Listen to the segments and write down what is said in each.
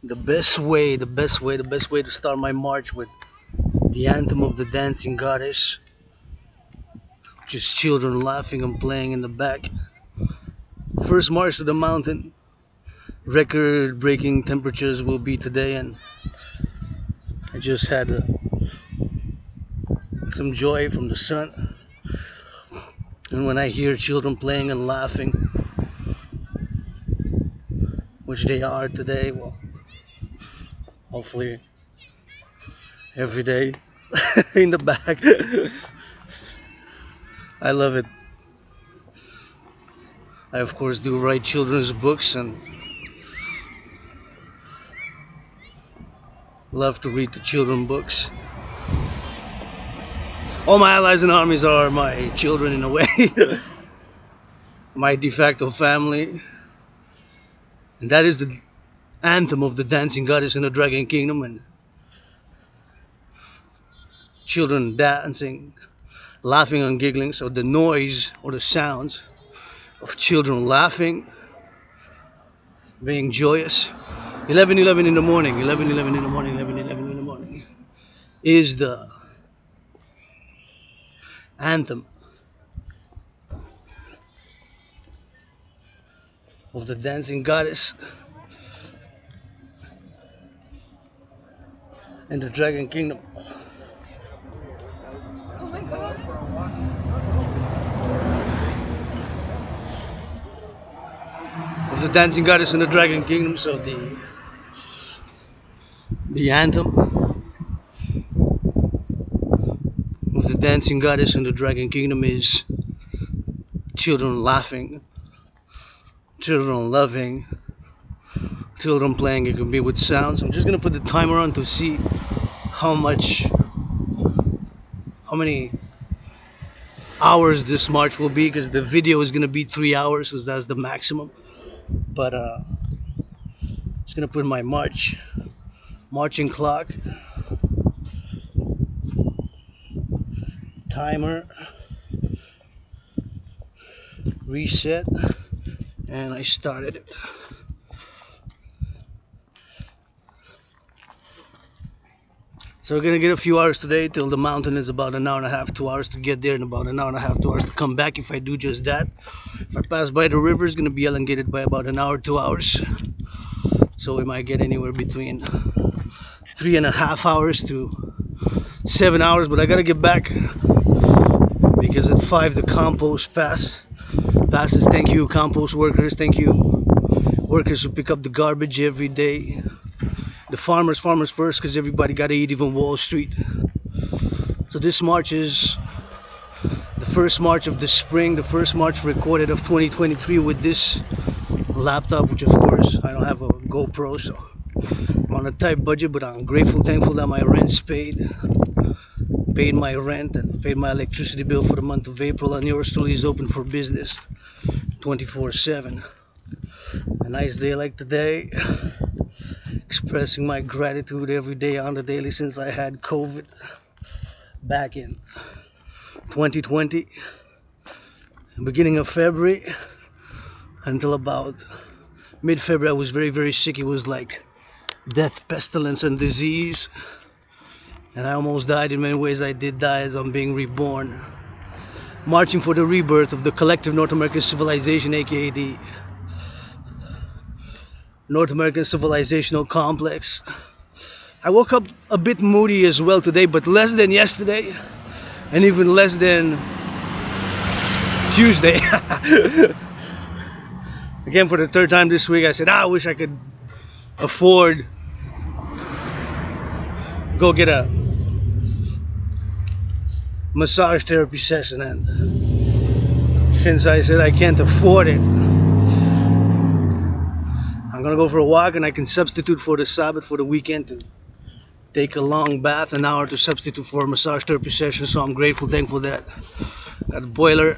The best way to start my march with the anthem of the dancing goddess. Just children laughing and playing in the back. First march to the mountain. Record-breaking temperatures will be today, and I just had some joy from the sun. And when I hear children playing and laughing, which they are today, well, hopefully every day in the back. I love it. I of course do write children's books and love to read the children books. All my allies and armies are my children in a way. My de facto family. And that is the anthem of the dancing goddess in the Dragon Kingdom, and children dancing, laughing and giggling. So the noise or the sounds of children laughing, being joyous. 11:11 in the morning, 11:11 in the morning, 11:11 in the morning is the anthem of the dancing goddess in the Dragon Kingdom. Of the dancing goddess in the Dragon Kingdom, so the anthem of the dancing goddess in the Dragon Kingdom is children laughing, children loving, children playing. It can be with sounds. I'm just gonna put the timer on to see how many hours this march will be, because the video is gonna be 3 hours, because that's the maximum. But just gonna put my marching clock timer, reset, and I started it. So we're gonna get a few hours today till the mountain is about an hour and a half, 2 hours to get there, and about an hour and a half, 2 hours to come back if I do just that. If I pass by the river, it's gonna be elongated by about an hour, 2 hours. So we might get anywhere between 3.5 hours to 7 hours, but I gotta get back because at 5 the compost passes. Thank you, compost workers. Thank you, workers who pick up the garbage every day. The farmers first, because everybody gotta eat, even Wall Street. So this march is the first march of the spring, the first march recorded of 2023 with this laptop, which of course I don't have a GoPro, so I'm on a tight budget, but I'm grateful, thankful that my rent's paid my rent and paid my electricity bill for the month of April, and yours truly is open for business 24/7. A nice day like today, expressing my gratitude every day on the daily since I had COVID back in 2020, beginning of February until about mid-February. I was very, very sick. It was like death, pestilence, and disease, and I almost died. In many ways I did die, as I'm being reborn, marching for the rebirth of the collective North American civilization, aka the North American civilizational complex. I woke up a bit moody as well today, but less than yesterday, and even less than Tuesday. Again, for the third time this week, I said, I wish I could afford go get a massage therapy session, and since I said I can't afford it, I'm gonna go for a walk, and I can substitute for the Sabbath, for the weekend, to take a long bath, an hour to substitute for a massage therapy session. So I'm grateful, thankful that I got a boiler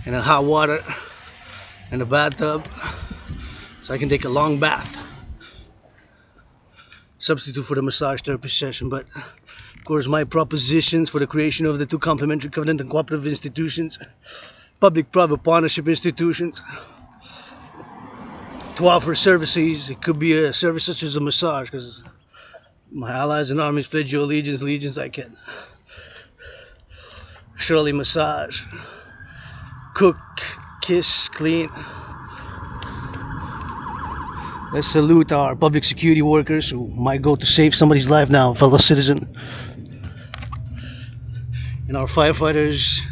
and a hot water and a bathtub, so I can take a long bath, substitute for the massage therapy session. But of course, my propositions for the creation of the two complementary covenant and cooperative institutions, public-private partnership institutions, to offer services. It could be a service such as a massage, because my allies and armies pledge you allegiance. Legions, I can surely massage, cook, kiss, clean. Let's salute our public security workers who might go to save somebody's life now, fellow citizen. And our firefighters.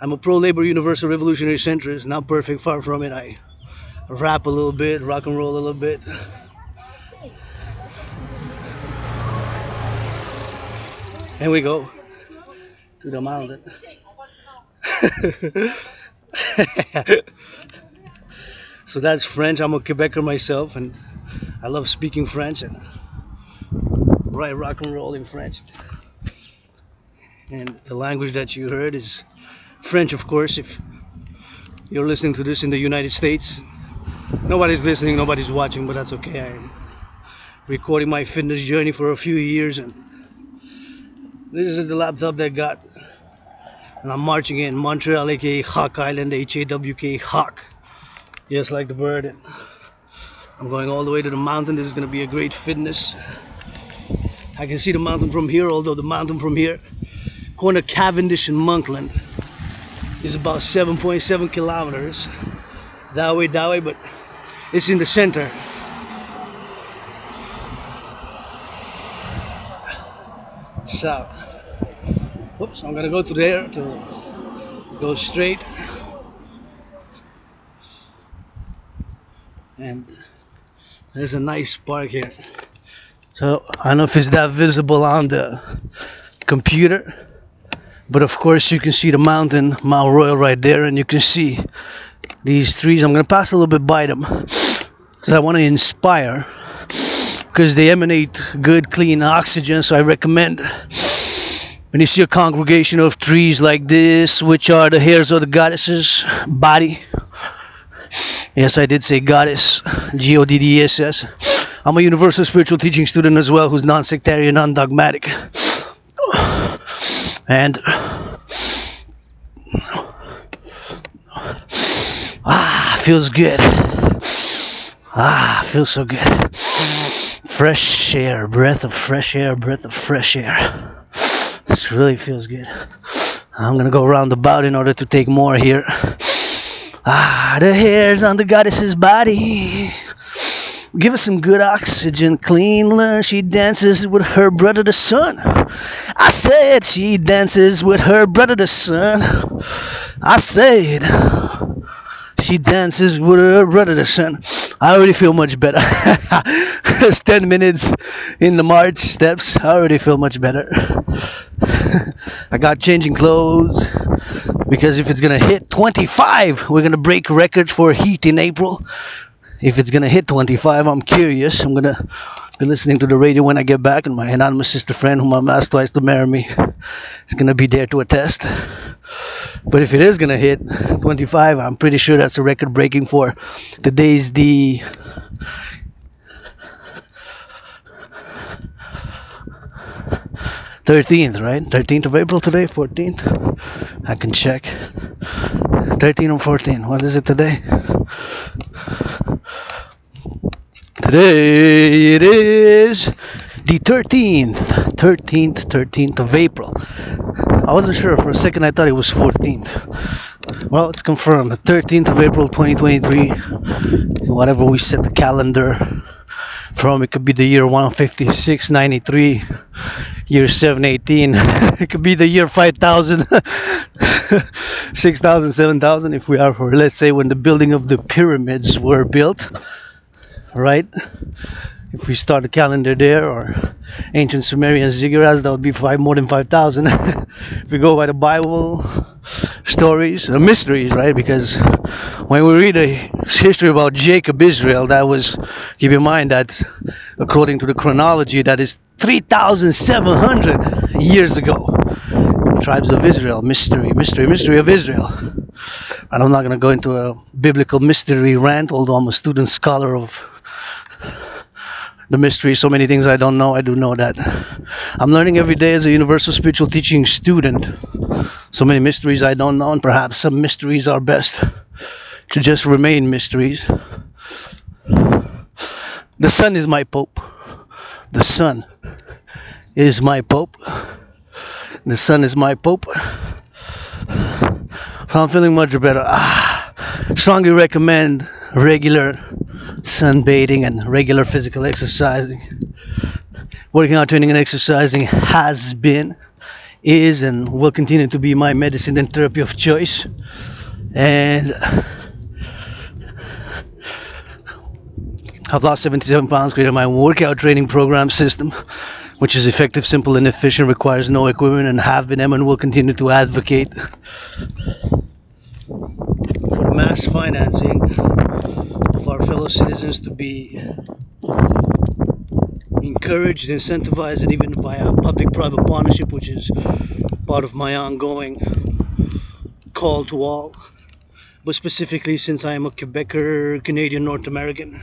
I'm a pro-labor universal revolutionary centrist, not perfect, far from it. I rap a little bit, rock and roll a little bit. And we go to the mountain. So that's French. I'm a Quebecer myself, and I love speaking French and write rock and roll in French. And the language that you heard is French, of course. If you're listening to this in the United States, nobody's listening, nobody's watching, but that's okay. I'm recording my fitness journey for a few years, and this is the laptop that I got. And I'm marching in Montreal, aka Hawk Island, H-A-W-K, Hawk. Yes, like the bird. And I'm going all the way to the mountain. This is going to be a great fitness. I can see the mountain from here, although the mountain from here, corner Cavendish and Monkland, is about 7.7 kilometers. That way, but it's in the center. South. Oops, I'm gonna go through there to go straight. And there's a nice park here. So I don't know if it's that visible on the computer, but of course you can see the mountain, Mount Royal right there, and you can see these trees. I'm gonna pass a little bit by them because I want to inspire, because they emanate good clean oxygen. So I recommend, when you see a congregation of trees like this, which are the hairs of the goddess's body. Yes, I did say goddess, G-O-D-D-E-S-S. I'm a universal spiritual teaching student as well, who's non-sectarian, non-dogmatic. And feels good. Feels so good. Fresh air, breath of fresh air, breath of fresh air. This really feels good. I'm gonna go roundabout in order to take more here. The hairs on the goddess's body give us some good oxygen, clean lunch. She dances with her brother the sun. I said she dances with her brother the sun. I said she dances with her brother the sun. I already feel much better. It's 10 minutes in the march steps. I already feel much better. I got changing clothes, because if it's gonna hit 25, we're gonna break records for heat in April. If it's gonna hit 25, I'm curious. I'm gonna be listening to the radio when I get back, and my anonymous sister friend, whom I'm asked twice to marry me, is gonna be there to attest. But if it is gonna hit 25, I'm pretty sure that's a record breaking for today's the 13th, right? 13th of April today, 14th. I can check. 13 or 14. What is it today? Today it is the 13th of April. I wasn't sure for a second. I thought it was 14th. Well, it's confirmed. The 13th of April, 2023. Whatever we set the calendar from, it could be the year 15693, year 718. It could be the year 5000, 6000, 7000. If we are for, let's say, when the building of the pyramids were built, right? If we start the calendar there, or ancient Sumerian ziggurats, that would be more than 5,000. If we go by the Bible stories, the mysteries, right? Because when we read a history about Jacob, Israel, that was, keep in mind that according to the chronology, that is 3,700 years ago. Tribes of Israel, mystery of Israel. And I'm not going to go into a biblical mystery rant, although I'm a student scholar of the mystery. So many things I don't know. I do know that I'm learning every day as a universal spiritual teaching student. So many mysteries I don't know, and perhaps some mysteries are best to just remain mysteries. The sun is my pope. The sun is my pope. The sun is my pope. So I'm feeling much better. Strongly recommend regular sunbathing and regular physical exercising. Working out, training, and exercising has been, is, and will continue to be my medicine and therapy of choice. And I've lost 77 pounds, created my workout training program system, which is effective, simple, and efficient, requires no equipment, and have been and will continue to advocate for mass financing of our fellow citizens to be encouraged, incentivized, and even by a public-private partnership, which is part of my ongoing call to all. But specifically, since I am a Quebecer, Canadian, North American,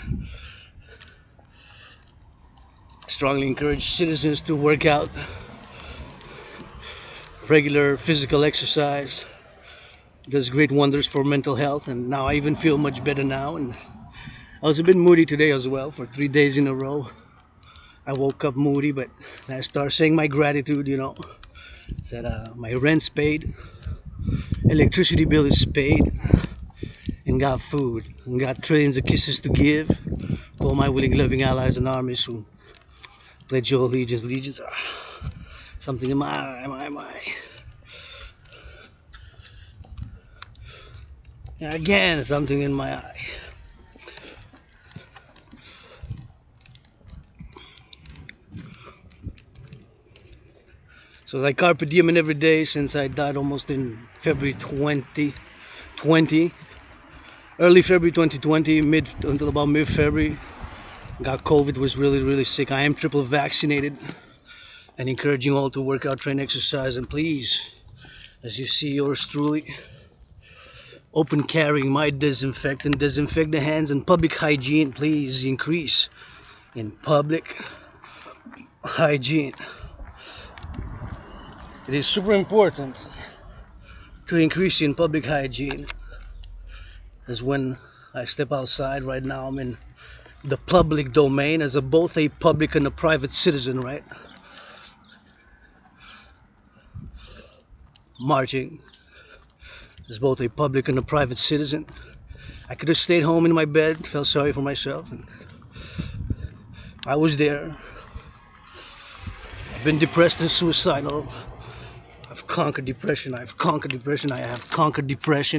strongly encourage citizens to work out. Regular physical exercise does great wonders for mental health, and now I even feel much better now. And I was a bit moody today as well for 3 days in a row. I woke up moody, but I started saying my gratitude, said my rent's paid, electricity bill is paid, and got food, and got trillions of kisses to give to all my willing, loving allies and armies who pledge your allegiance. Legions are something in my eye. And again, something in my eye. So it's like carpe diem in every day since I died almost in February 2020. Early February 2020, until about mid-February. Got COVID, was really sick. I am triple vaccinated, and encouraging all to work out, train, exercise, and please, as you see yours truly, open carrying my disinfectant, disinfect the hands, and public hygiene, please increase in public hygiene. It is super important to increase in public hygiene, as when I step outside right now, I'm in the public domain as both a public and a private citizen, right? Marching as both a public and a private citizen. I could have stayed home in my bed, felt sorry for myself, and I was there. I've been depressed and suicidal. I've conquered depression. I have conquered depression,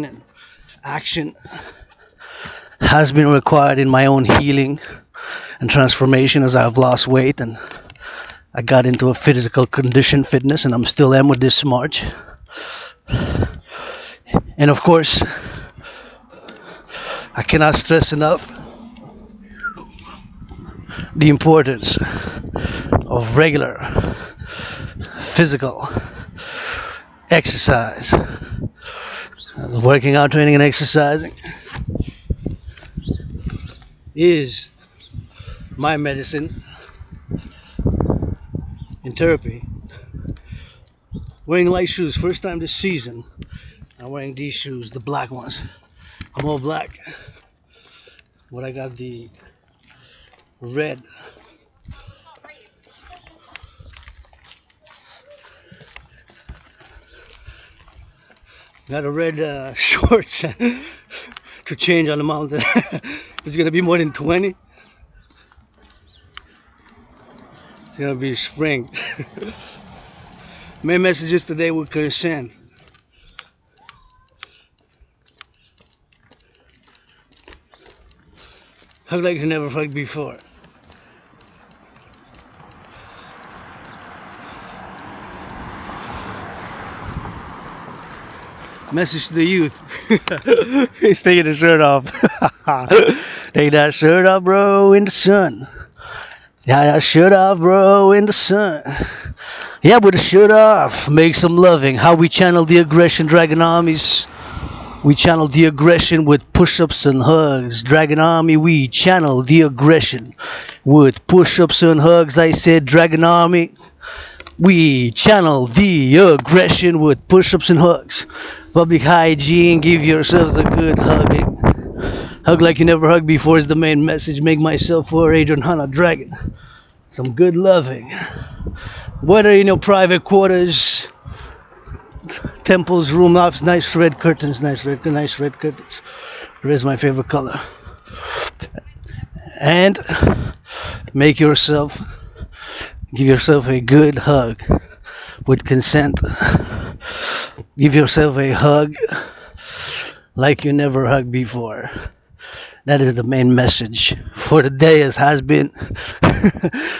and action has been required in my own healing and transformation as I've lost weight, and I got into a physical condition, fitness, and I'm still am with this march. And of course, I cannot stress enough the importance of regular physical exercise, working out, training, and exercising is my medicine in therapy. Wearing light shoes, first time this season. I'm wearing these shoes, the black ones. I'm all black, but I got the red. Got a red shorts to change on the mountain. It's gonna be more than 20. It's gonna be spring. Main messages today with consent. Hug like you never hugged before. Message to the youth. He's taking his shirt off. Take that shirt off, bro, in the sun. Yeah, that shirt off, bro, in the sun. Yeah, with the shirt off, make some loving. How we channel the aggression, Dragon Armies. We channel the aggression with push-ups and hugs. Dragon Army, we channel the aggression with push-ups and hugs. I said, Dragon Army, we channel the aggression with push-ups and hugs. Public hygiene, give yourselves a good hugging. Hug like you never hugged before is the main message. Make myself for Adrian Hanna Dragon. Some good loving. Whether in your private quarters, temples, room lofts, nice red curtains, nice red curtains. Red is my favorite color. And give yourself a good hug with consent. Give yourself a hug like you never hugged before. That is the main message for the day, as has been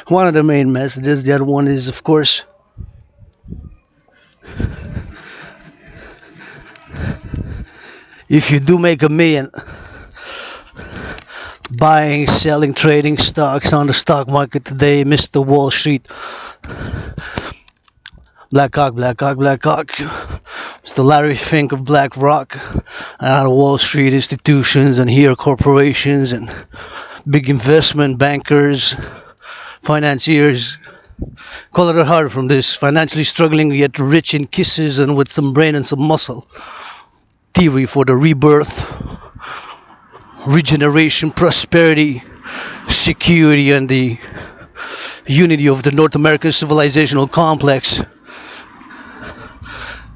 one of the main messages. The other one is, of course, if you do make a million buying, selling, trading stocks on the stock market today, Mr. Wall Street, Black Hawk, Mr. Larry Fink of BlackRock, and out of Wall Street institutions and here corporations and big investment bankers, financiers, call it a heart from this financially struggling yet rich in kisses and with some brain and some muscle theory for the rebirth, regeneration, prosperity, security, and the unity of the North American civilizational complex.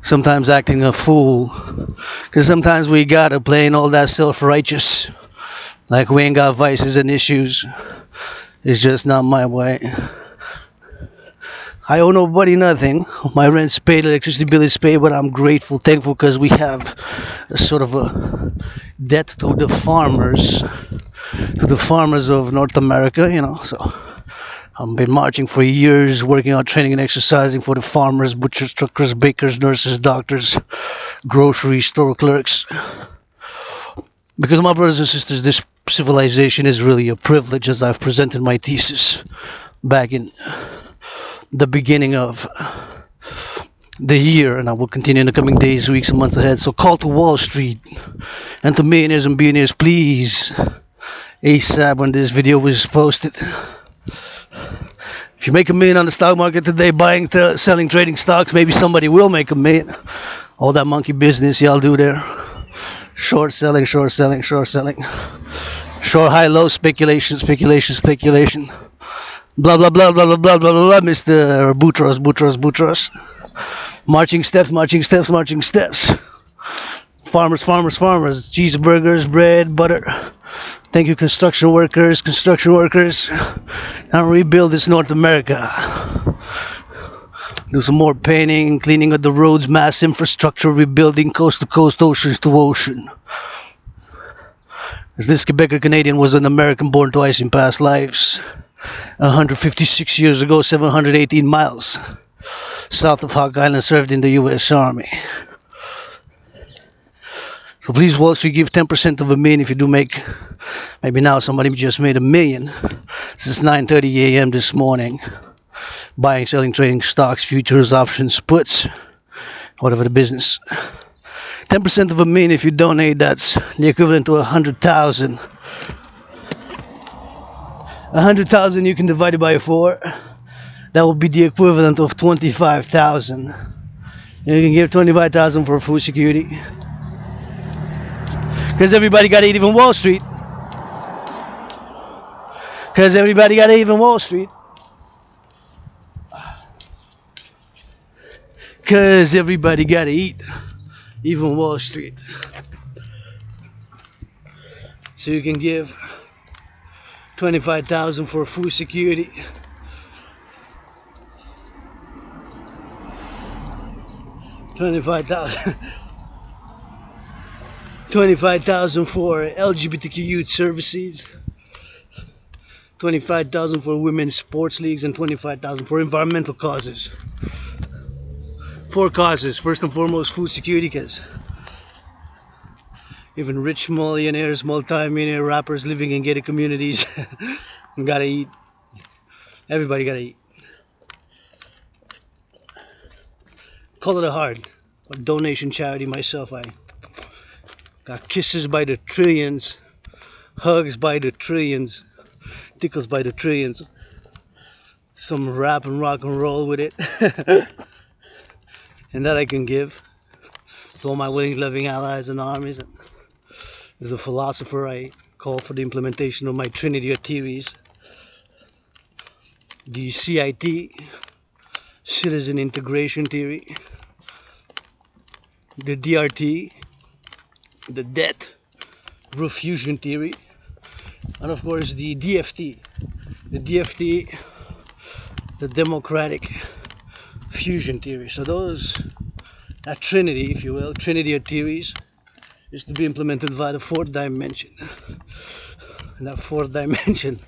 Sometimes acting a fool, because sometimes we gotta play in all that self-righteous, like we ain't got vices and issues. It's just not my way. I owe nobody nothing. My rent's paid, electricity bill is paid, but I'm grateful, thankful, because we have a sort of a debt to the farmers of North America, you know. So I've been marching for years, working out, training and exercising for the farmers, butchers, truckers, bakers, nurses, doctors, grocery store clerks. Because my brothers and sisters, this civilization is really a privilege, as I've presented my thesis back in the beginning of the year, and I will continue in the coming days, weeks, and months ahead. So call to Wall Street and to millionaires and billionaires, please, ASAP when this video was posted. If you make a million on the stock market today, buying, selling, trading stocks, maybe somebody will make a million. All that monkey business y'all do there. Short selling. Short high, low, speculation. Blah, blah, blah, blah, blah, blah, blah, blah, Mr. Boutros. Marching steps. Farmers. Cheeseburgers, bread, butter. Thank you, construction workers. Now rebuild this North America. Do some more painting, cleaning of the roads, mass infrastructure, rebuilding coast to coast, oceans to ocean. As this Quebecer Canadian was an American born twice in past lives. 156 years ago, 718 miles south of Hawk Island, served in the U.S. Army. So please, Wall Street, give 10% of a million if you do make. Maybe now somebody just made $1 million since 9:30 a.m. this morning. Buying, selling, trading stocks, futures, options, puts, whatever the business. 10% of a million if you donate, that's the equivalent to 100,000. 100,000 you can divide it by 4. That will be the equivalent of 25,000. You can give 25,000 for food security. Because everybody got to eat, even Wall Street. Because everybody got to eat, even Wall Street. Because everybody got to eat, even Wall Street. So you can give 25,000 for food security. $25,000 for LGBTQ youth services, 25,000 for women's sports leagues, and 25,000 for environmental causes. 4 causes. First and foremost, food security, because even rich millionaires, multi-millionaire rappers living in gated communities gotta eat. Everybody gotta eat. Call it a heart. A donation charity myself. I got kisses by the trillions, hugs by the trillions, tickles by the trillions. Some rap and rock and roll with it. And that I can give to all my willing, loving allies and armies. And As a philosopher, I call for the implementation of my trinity of theories: the CIT, citizen integration theory; the DRT, the debt refusion theory; and of course the DFT. The DFT, the democratic fusion theory. So that trinity, if you will, trinity of theories, is to be implemented via the fourth dimension. And that fourth dimension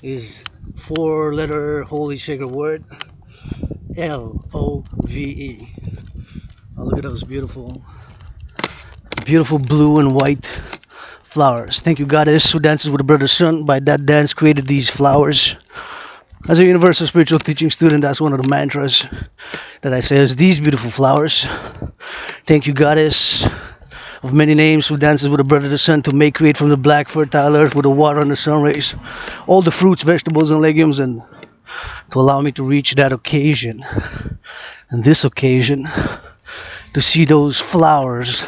is four-letter holy sacred word, LOVE. Oh, look at those beautiful blue and white flowers. Thank you, Goddess, who dances with the brother sun. By that dance, created these flowers. As a universal spiritual teaching student, that's one of the mantras that I say is these beautiful flowers. Thank you, Goddess of many names, who dances with the brother the sun to make, create from the black fertile earth with the water and the sun rays all the fruits, vegetables, and legumes, and to allow me to reach that occasion, and this occasion, to see those flowers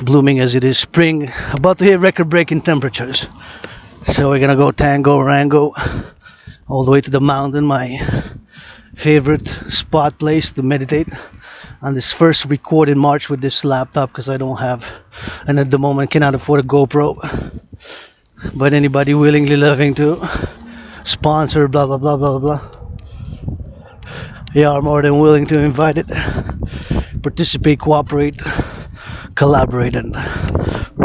blooming as it is spring, about to hit record-breaking temperatures. So we're gonna go tango, rango, all the way to the mountain, my favorite spot place to meditate on this first recorded march with this laptop, because I don't have, and at the moment cannot afford a GoPro. But anybody willingly loving to sponsor, blah blah blah blah blah, they are more than willing to invite it, participate, cooperate, collaborate, and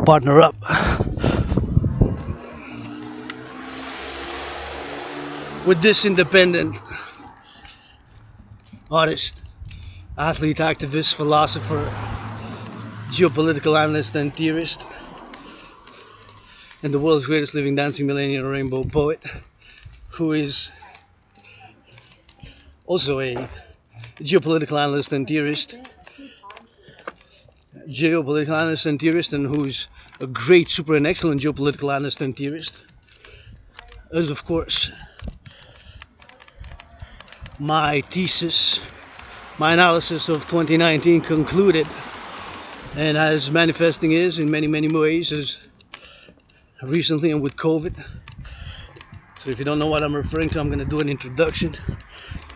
partner up. With this independent artist, athlete, activist, philosopher, geopolitical analyst, and theorist, and the world's greatest living dancing millennial rainbow poet, who is also a geopolitical analyst and theorist, and who's a great, super, and excellent geopolitical analyst and theorist, is of course my thesis, my analysis of 2019 concluded, and as manifesting is in many ways, as recently and with COVID. So if you don't know what I'm referring to, I'm going to do an introduction,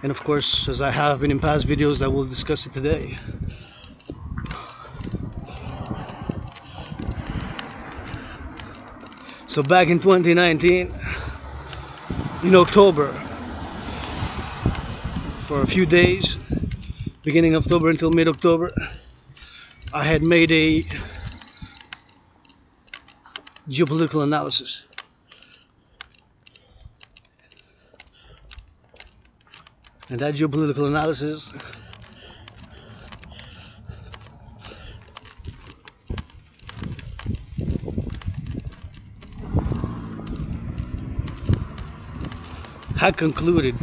and of course, as I have been in past videos, I will discuss it today. So back in 2019, in October, for a few days, beginning of October until mid-October, I had made a geopolitical analysis. And that geopolitical analysis had concluded,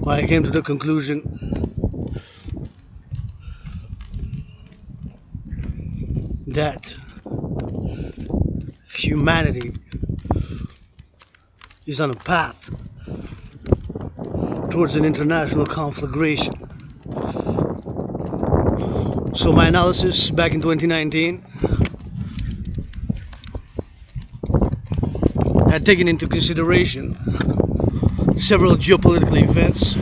I came to the conclusion that humanity is on a path towards an international conflagration. So my analysis back in 2019 had taken into consideration several geopolitical events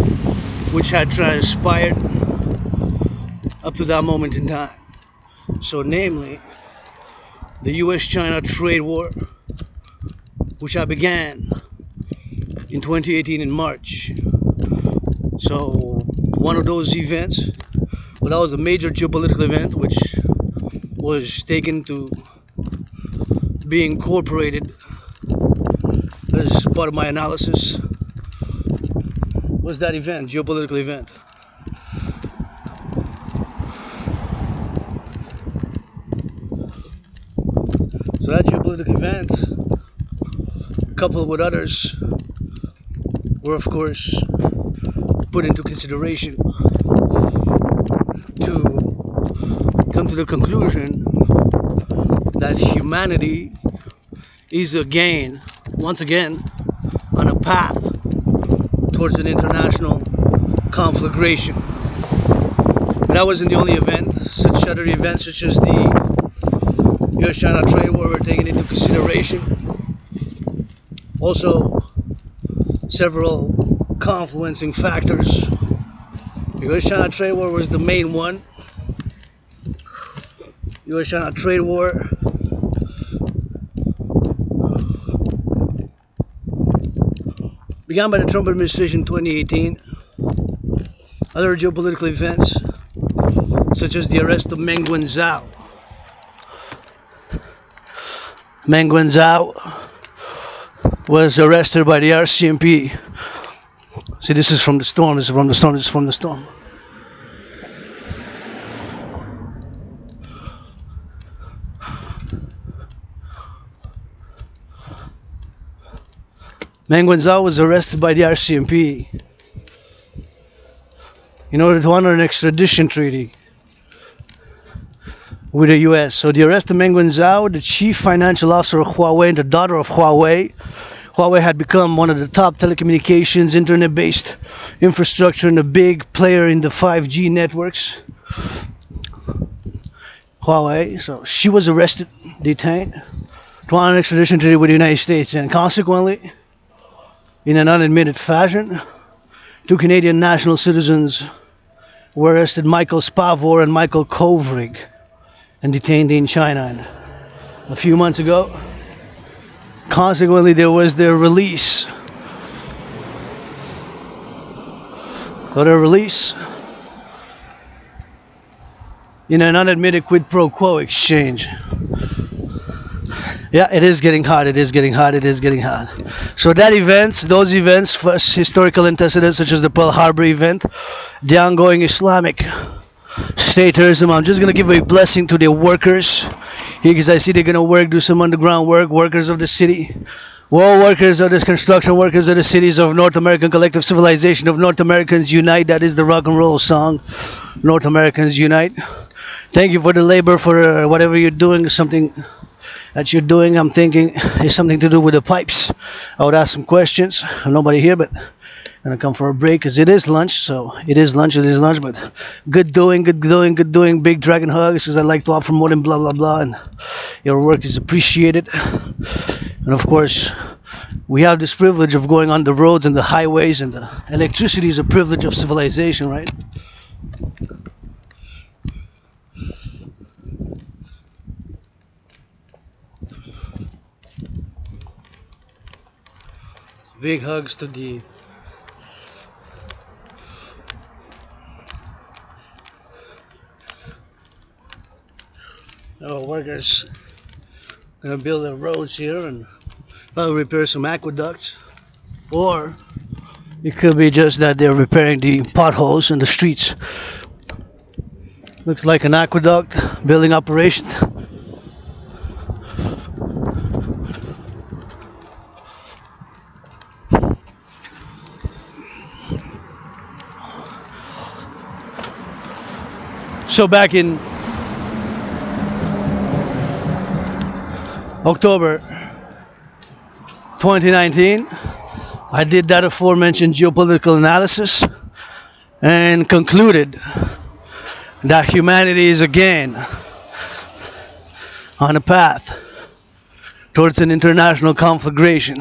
which had transpired up to that moment in time. So namely, the US-China trade war, which had began in 2018 in March. So one of those events, well, that was a major geopolitical event which was taken to be incorporated as part of my analysis, was that event, geopolitical event. So that geopolitical event, coupled with others, were of course put into consideration to come to the conclusion that humanity is again, once again, on a path towards an international conflagration. But that wasn't the only event. such other events such as the US-China trade war were taken into consideration. Also, several confluencing factors. The US-China trade war was the main one. US-China trade war began by the Trump administration in 2018. Other geopolitical events, such as the arrest of Meng Wanzhou. Meng Wanzhou was arrested by the RCMP. See, this is from the storm, this is from the storm, this is from the storm. Meng Wanzhou was arrested by the RCMP in order to honor an extradition treaty with the US. So the arrest of Meng Wanzhou, the chief financial officer of Huawei and the daughter of Huawei. Huawei had become one of the top telecommunications, internet-based infrastructure and a big player in the 5G networks. Huawei, so she was arrested, detained, to honor an extradition treaty with the United States, and consequently, in an unadmitted fashion, two Canadian national citizens were arrested, Michael Spavor and Michael Kovrig, and detained in China. And a few months ago, consequently, there was their release. So their release in an unadmitted quid pro quo exchange. Yeah, it is getting hot, it is getting hot, it is getting hot. So those events, first historical antecedents such as the Pearl Harbor event, the ongoing Islamic State terrorism. I'm just going to give a blessing to the workers because I see they're going to do some underground work, workers of the city. Well, workers of this construction, workers of the cities of North American Collective Civilization of North Americans Unite. That is the rock and roll song, North Americans Unite. Thank you for the labor, for whatever you're doing, something that you're doing, I'm thinking, is something to do with the pipes. I would ask some questions. Nobody here, but I'm gonna come for a break because it is lunch. So it is lunch, but good doing, big dragon hugs because I like to offer more than blah, blah, blah. And your work is appreciated. And of course, we have this privilege of going on the roads and the highways, and the electricity is a privilege of civilization, right? Big hugs to the workers. Gonna build the roads here and probably repair some aqueducts, or it could be just that they're repairing the potholes in the streets. Looks like an aqueduct building operation. So back in October 2019, I did that aforementioned geopolitical analysis and concluded that humanity is again on a path towards an international conflagration.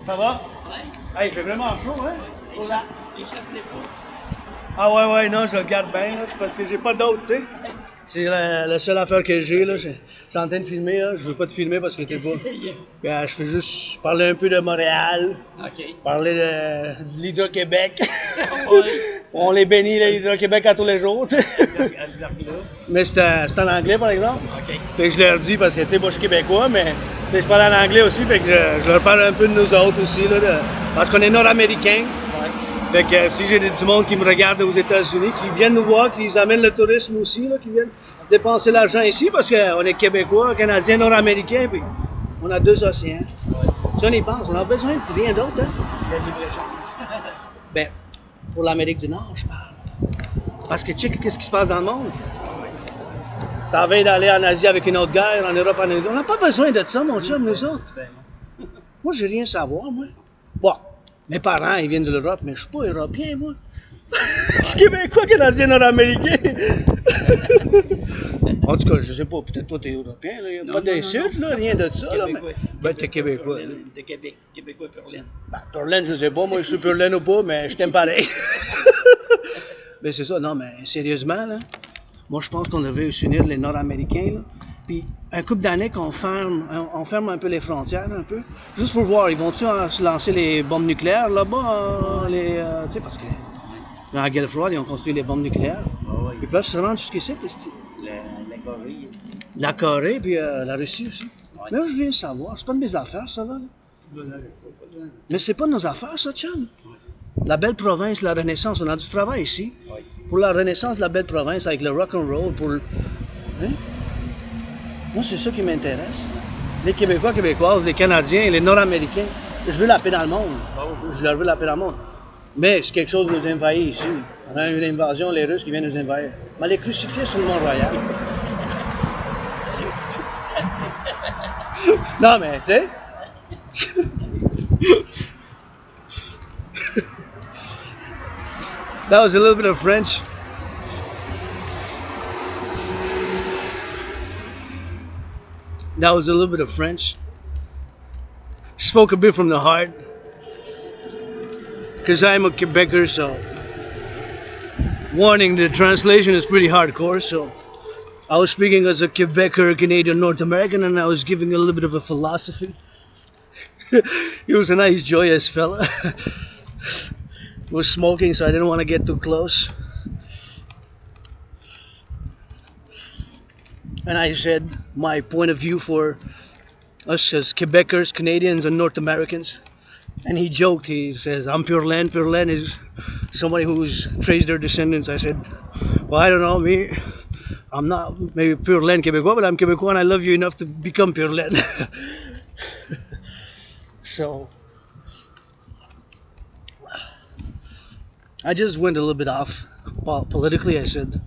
Ça va? Ouais. Hey, il fait vraiment chaud, hein? Échappe-les pas. Ah ouais, non, je le garde bien, là, c'est parce que j'ai pas d'autre, tu sais. C'est la seule affaire que j'ai, là. Je suis en train de filmer, là. Je veux pas te filmer parce que t'es pas. Puis, je fais juste parler un peu de Montréal. OK. Parler de l'Hydro-Québec. Ouais. On les bénit, l'Hydro-Québec, à tous les jours, tu sais. Mais c'est en anglais, par exemple. OK. Fait que je leur dis, parce que, tu sais, moi, je suis québécois, mais je parle en anglais aussi, fait que je leur parle un peu de nous autres aussi, là, parce qu'on est nord-américains. Ouais. Fait que si j'ai du monde qui me regarde aux États-Unis, qui viennent nous voir, qui amènent le tourisme aussi, là, qui viennent dépenser l'argent ici, parce qu'on est Québécois, Canadiens, Nord-Américains, puis on a 2 océans. Si on y pense, on a besoin de rien d'autre. Hein? La livraison. Ben, pour l'Amérique du Nord, je parle. Parce que check, qu'est-ce qui se passe dans le monde? T'as envie d'aller en Asie avec une autre guerre, en Europe, en Asie. On n'a pas besoin de ça, mon chum, nous autres. Moi, j'ai rien à savoir, moi. Bon, mes parents, ils viennent de l'Europe, mais je suis pas européen, moi. Je suis Québécois, Canadien, Nord-Américain. En tout cas, je sais pas, peut-être toi, t'es européen, là. Il n'y a pas d'insulte, là, rien de ça, là. Mais... Ben, t'es Québécois. T'es Québécois Purlaine. Ben, Purlaine, je sais pas, moi, je suis Purlaine ou pas, mais je t'aime pareil. Ben, c'est ça, non, mais sérieusement, là. Moi, je pense qu'on devait s'unir les Nord-Américains, là. Puis, un couple d'années qu'on ferme, on ferme un peu les frontières, un peu. Juste pour voir, ils vont-tu se lancer les bombes nucléaires là-bas, tu sais, parce que dans la guerre froide, ils ont construit les bombes nucléaires. Oh, oui. Ils peuvent se rendre jusqu'ici, La Corée. la Corée, puis la Russie aussi. Ouais. Mais là, je viens de savoir, c'est pas de mes affaires, ça, là. Mais c'est pas de nos affaires, ça, chum. Ouais. La belle province, la Renaissance, on a du travail ici. Ouais. Pour la Renaissance de la belle province, avec le rock'n'roll, pour... Hein? Moi, c'est ça qui m'intéresse. Les Québécois, Québécoises, les Canadiens, les Nord-Américains. Je veux la paix dans le monde. Je leur veux la paix dans le monde. Mais si quelque chose nous envahit ici, on a une invasion, les Russes qui viennent nous envahir. Mais les crucifiés sur le Mont-Royal. Non, mais, tu sais... That was a little bit of French. That was a little bit of French. Spoke a bit from the heart. Because I'm a Quebecer, so... Warning, the translation is pretty hardcore, so... I was speaking as a Quebecer, Canadian, North American, and I was giving a little bit of a philosophy. He was a nice, joyous fella. Was smoking, so I didn't want to get too close. And I said my point of view for us as Quebecers, Canadians, and North Americans. And he joked, he says, I'm Pure Land. Pure Land is somebody who's traced their descendants. I said, well, I don't know, me, I'm not maybe Pure Land Quebecois, but I'm Quebecois and I love you enough to become Pure Land. So... I just went a little bit off politically. I said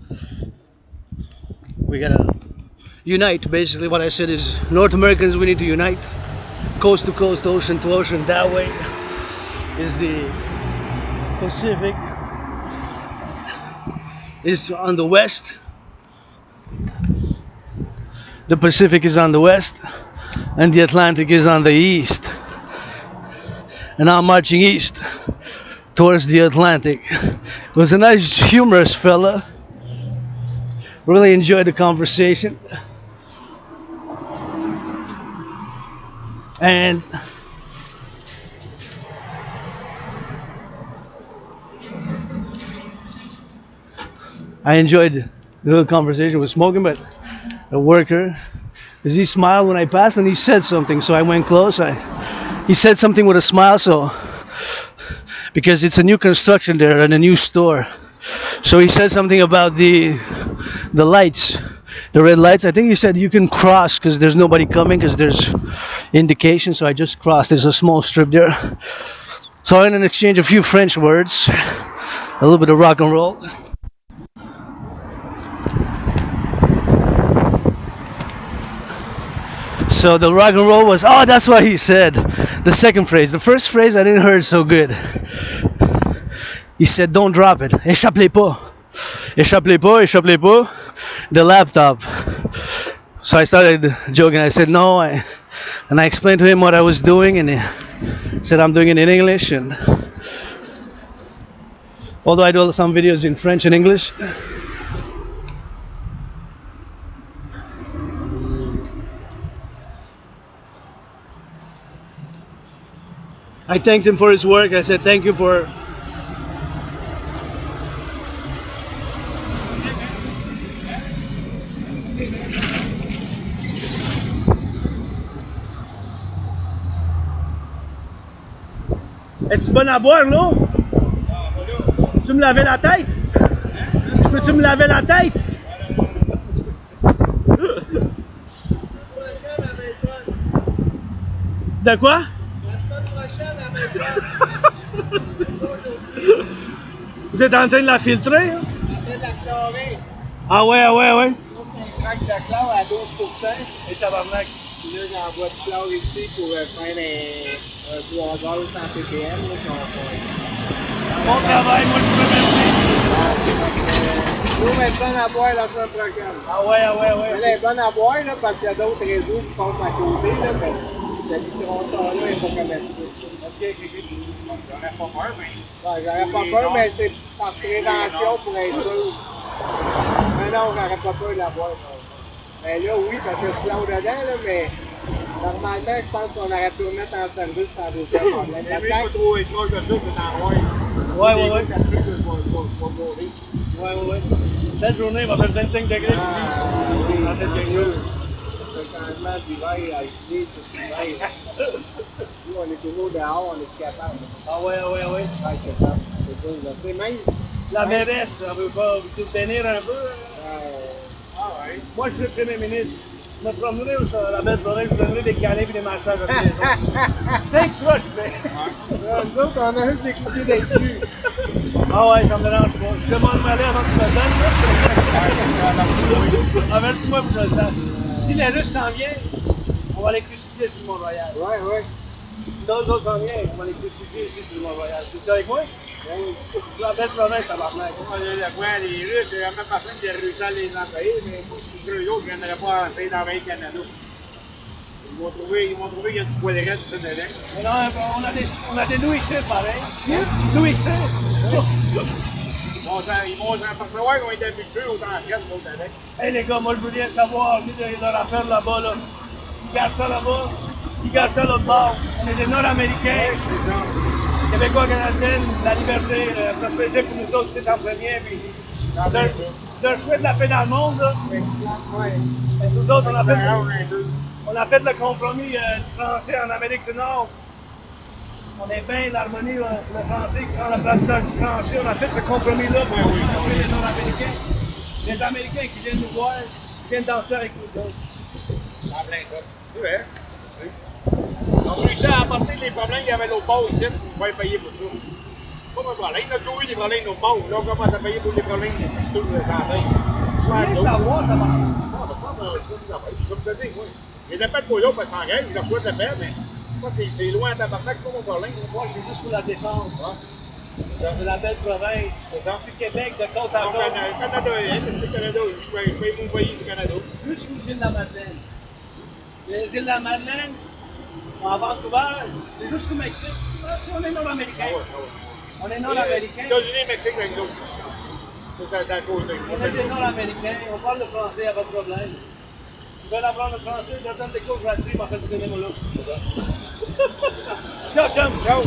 we gotta unite. Basically what I said is North Americans, we need to unite, coast to coast, ocean to ocean. That way is the Pacific is on the west, the Pacific is on the west and the Atlantic is on the east, and I'm marching east towards the Atlantic. It was a nice, humorous fella. Really enjoyed the conversation. And I enjoyed the little conversation with Smoking, but the worker, because he smiled when I passed and he said something, so I went close. He said something with a smile, so because it's a new construction there and a new store. So he said something about the lights, the red lights. I think he said you can cross because there's nobody coming because there's indication. So I just crossed. There's a small strip there. So I didn't exchange a few French words, a little bit of rock and roll. So the rock and roll was, oh, that's what he said. The second phrase. The first phrase I didn't hear so good. He said, don't drop it. Échappe-les pas. Échappe-les pas, échappe-les pas. The laptop. So I started joking. I said, no. And I explained to him what I was doing. And he said, I'm doing it in English. And although I do some videos in French and English. I thanked him for his work. I said, thank you for... Es-tu bonne à boire, l'eau? peux-tu me laver la tête? Peux-tu me laver la tête? De quoi? Vous êtes en train de la filtrer? Hein? Ah ouais, ah ouais, ah ouais. Un crack de chlore à 12%. Et tabarnak. Puis là, j'envoie du chlore ici pour faire un 3 gaz 100 ppm. Là, Bon travail, moi je vous remercie. L'eau va être bonne à boire la semaine prochaine. Ah ouais, ah ouais, ah ouais. Elle est bonne à boire là, parce qu'il y a d'autres réseaux qui passent à côté. Là, mais la littérature là est pas comme ça. Ok, j'aurais pas peur, mais. Ouais, j'aurais pas peur, mais c'est par prévention pour être sûr. Mais non, j'aurais pas peur de la boire. Mais là, oui, parce que c'est chlore dedans, là, mais normalement, je pense qu'on aurait pu remettre en service sans aucun problème. Mais il faut trop être proche de ça, c'est en noir. Ouais, ouais, ouais. Ouais, ouais, ouais. Cette journée, il va faire 25 degrés. Dans cette gang-là. Le changement d'hiver à ici, c'est l'hiver. Nous, on est toujours dehors, on est capable. Ah ouais, ah ouais, ah ouais. Ouais, c'est ça. C'est cool. C'est même. La mairesse, elle veut pas vous soutenir un peu? Ah ouais. Moi, je suis le premier ministre. Je me promenerai sur la belle province, je vous donnerai des câlins et des massages à tous les jours. Thanks, rush, mais. Nous autres, on a juste des coups d'être plus. Ah ouais, ça me dérange pas. Je demande de m'aller avant que tu me le donnes. Avertis-moi pour que je le donne. Si les Russes s'en viennent, on va les crucifier sur le Mont-Royal. Ouais, ouais. D'autres autres s'en viennent, on va les crucifier ici sur le Mont-Royal. Tu es avec moi? Oui. La belle province, tabarnak. Les Russes, il y a même personne qui a réussi à les envahir, mais moi, je suis sûr que je viendrais pas essayer d'envahir le Canada. Ils vont trouver qu'il y a du poil raide sur le dedans. Mais non, on a des nourrisseurs pareil. Nourrisseurs. Ils vont s'apercevoir qu'ils ont été habitués au temps de l'autre avec. Hey les gars, moi je veux bien savoir, leur affaire là-bas, là. Ils gardent ça là-bas, ils gardent ça l'autre bord. On est des Nord-Américains. Québécois, Canadiens, la liberté, la prospérité pour nous autres, c'est en premier. Puis, leur souhaite la paix dans le monde. Là. Et nous autres, on a fait le compromis du français en Amérique du Nord. On est bien l'harmonie, le français qui prend la place du français. On a fait ce compromis-là pour les Nord-Américains. Les Américains qui viennent nous voir, viennent danser avec nous autres. En plein ça. C'est vrai. On a réussi à apporter les problèmes qu'il y avait l'autre bord ici, on va les payer pour ça. Pas un problème, on a toujours eu des problèmes l'autre bord. Là, on commence à payer pour les problèmes de tout le jardin. Bien savoir, ça va. Comme je te dis, moi, il n'y a pas de là parce qu'on règle, il leur souhaite le faire, mais c'est loin à tabarnak, c'est pas mon problème. Moi, je suis juste pour la défense. C'est la belle province. C'est du Québec, de côte à côte. Canada, c'est le Canada. Je paye mon pays du Canada. Juste les îles de la Madeleine. Les îles de la Madeleine, en Vancouver, c'est juste au Mexique. Parce qu'on est nord-américains. On est nord-américains. États-Unis, Mexique, avec nous. C'est à cause de On est des nord-américains. On parle le français, il n'y a pas de problème. Ils veulent apprendre le français, je leur donne des cours gratuits, mais en fait, c'est des mots là. Ciao, chum. Ciao.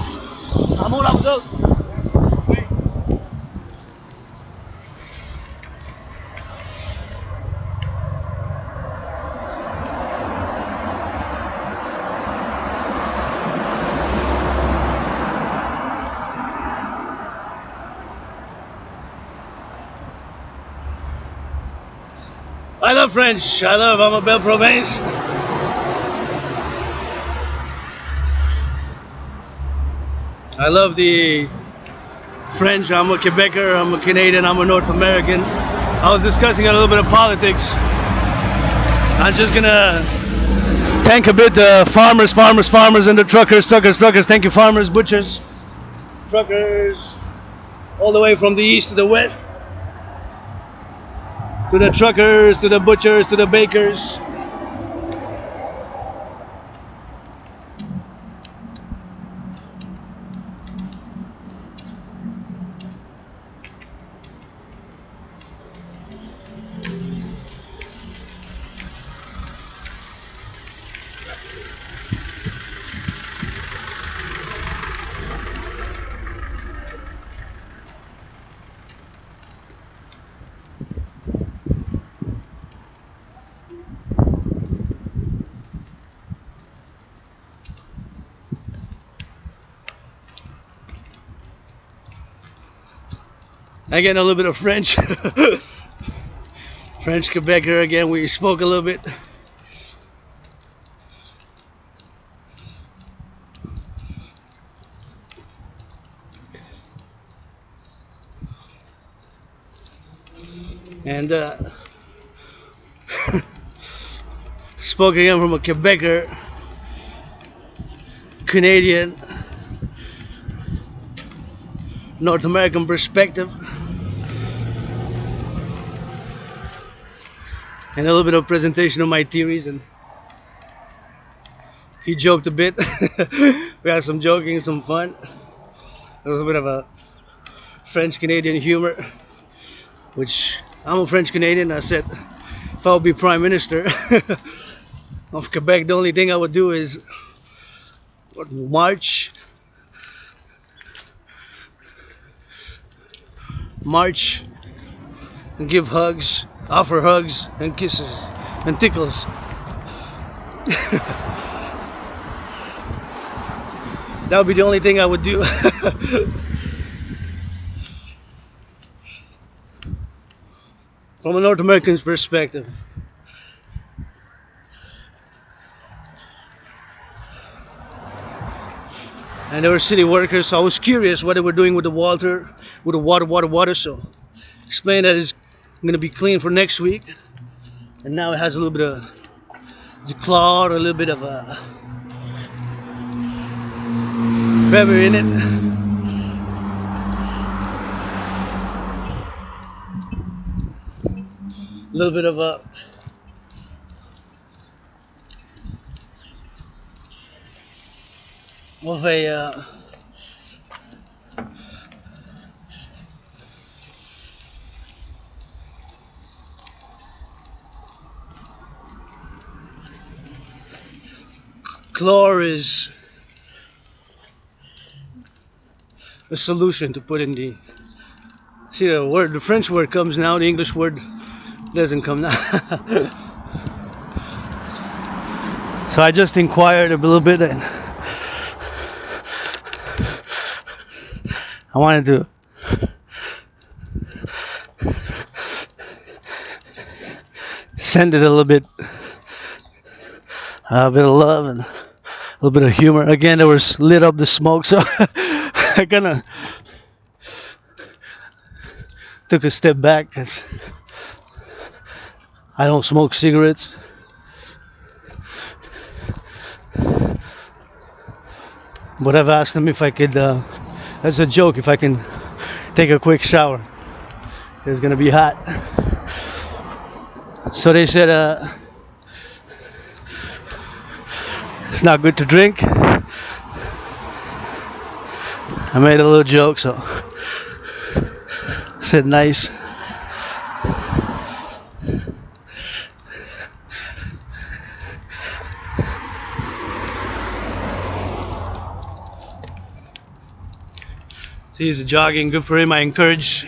Amour à vous autres. I love French. I love I'm a belle province. I love the French. I'm a Quebecer. I'm a Canadian. I'm a North American. I was discussing a little bit of politics. I'm just gonna thank a bit the farmers, and the truckers. Thank you, farmers, butchers, truckers, all the way from the east to the west. To the truckers, to the butchers, to the bakers. Again, a little bit of French. French Quebecer again. We spoke a little bit. And spoke again from a Quebecer, Canadian, North American perspective. And a little bit of presentation of my theories, and he joked a bit. We had some joking, some fun, a little bit of a French Canadian humor, which I'm a French Canadian. I said if I would be Prime Minister of Quebec, the only thing I would do is march and give hugs, offer hugs and kisses and tickles. That would be the only thing I would do. From a North American's perspective. And they were city workers, so I was curious what they were doing with the water, so explained that it's going to be clean for next week. And now it has a little bit of the cloud, a little bit of a feather in it. A little bit of a chlor is a solution to put in the. See, the French word comes now, the English word doesn't come now. So I just inquired a little bit, and I wanted to send it a little bit of love and a little bit of humor. Again, there was lit up the smoke, so I kind of took a step back because I don't smoke cigarettes. But I've asked them if I could, as a joke, if I can take a quick shower. It's gonna be hot. So they said it's not good to drink. I made a little joke, so I said nice. So he's jogging, good for him. I encourage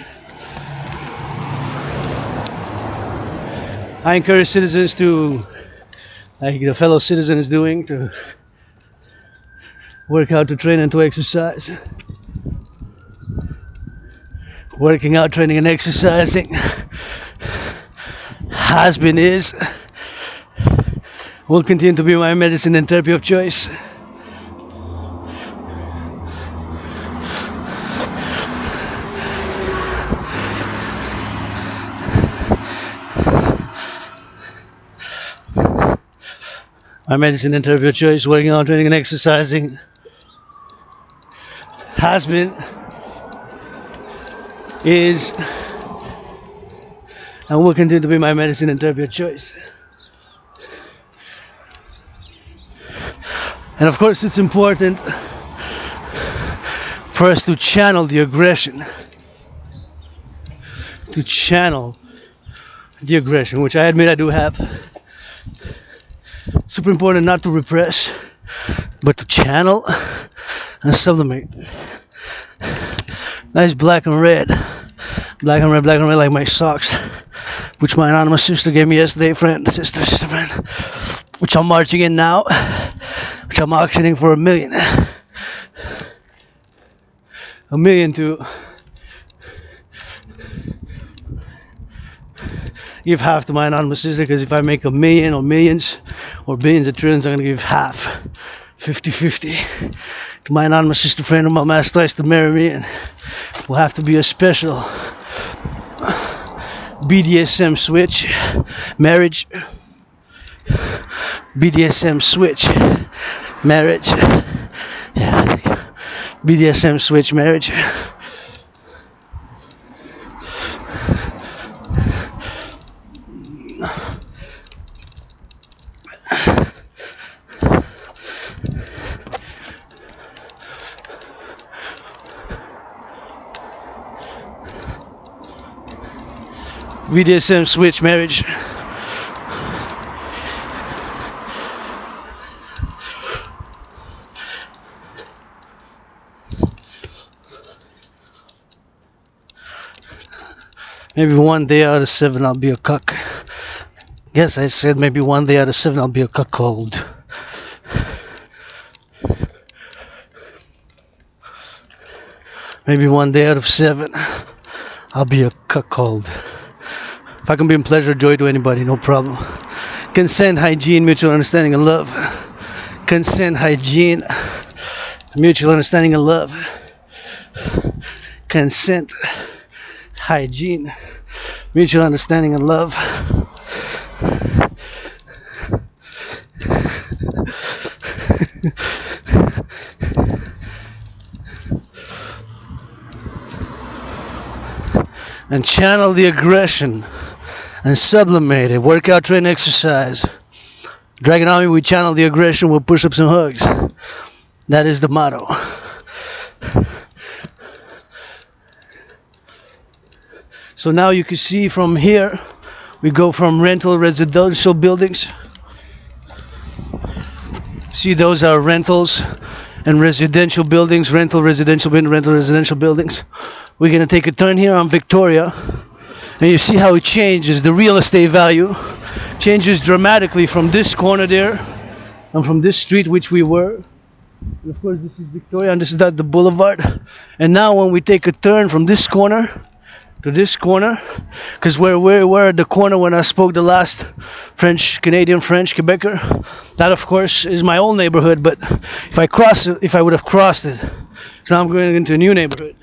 citizens to, like the fellow citizen is doing, to work out, to train, and to exercise. Working out, training, and exercising has been, is, will continue to be my medicine and therapy of choice. My medicine and therapy of choice, working out, training, and exercising has been, is, and will continue to be my medicine and therapy of choice. And of course, it's important for us to channel the aggression. To channel the aggression, which I admit I do have. Super important not to repress, but to channel and sublimate. Nice black and red. Black and red, black and red, like my socks, which my anonymous sister gave me yesterday, sister friend, which I'm marching in now, which I'm auctioning for $1 million. $1 million to give half to my anonymous sister, because if I make a million or millions or billions or trillions, I'm gonna give half, 50-50, to my anonymous sister friend who my master tries to marry me, and will have to be a special BDSM switch marriage. BDSM switch marriage. Yeah, BDSM switch marriage. BDSM switch marriage. Maybe one day out of 7 I'll be a cuck. Yes, I said maybe one day out of 7 I'll be a cuckold. Maybe one day out of 7 I'll be a cuckold. If I can bring pleasure, joy to anybody, no problem. Consent, hygiene, mutual understanding and love. Consent, hygiene, mutual understanding and love. Consent, hygiene, mutual understanding and love. And channel the aggression and sublimate it. Workout, train, exercise. Dragon Army, we channel the aggression with push-ups and hugs. That is the motto. So now you can see from here, we go from rental residential buildings. See, those are rentals and residential buildings, rental residential buildings. We're gonna take a turn here on Victoria, and you see how it changes. The real estate value changes dramatically from this corner there and from this street which we were. And of course this is Victoria and this is the boulevard. And now when we take a turn from this corner to this corner, because where we were at the corner when I spoke the last French, Canadian, French, Quebecer, that of course is my old neighborhood, but if I cross it, if I would have crossed it, so now I'm going into a new neighborhood.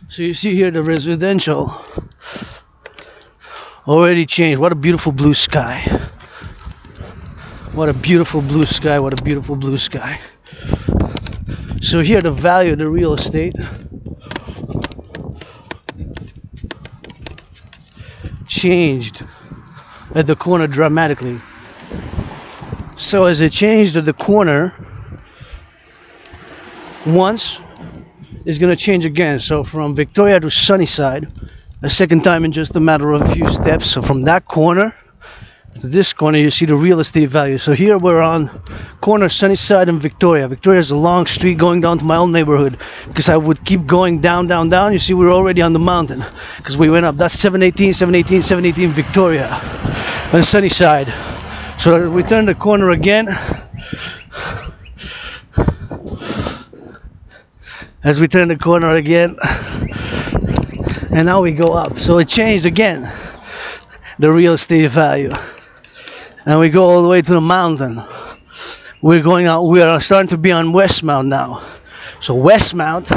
So you see here the residential already changed. What a beautiful blue sky. What a beautiful blue sky. What a beautiful blue sky. So here the value of the real estate changed at the corner dramatically. So as it changed at the corner once, it's going to change again. So from Victoria to Sunnyside, a second time in just a matter of a few steps. So from that corner to this corner, you see the real estate value. So here we're on corner Sunnyside and Victoria. Victoria is a long street going down to my own neighborhood, because I would keep going down, down, down. You see, we're already on the mountain because we went up. That's 718 Victoria and Sunnyside. So we turn the corner again. As we turn the corner again, and now we go up. So it changed again, the real estate value, and we go all the way to the mountain. We're going out. We are starting to be on Westmount now. So Westmount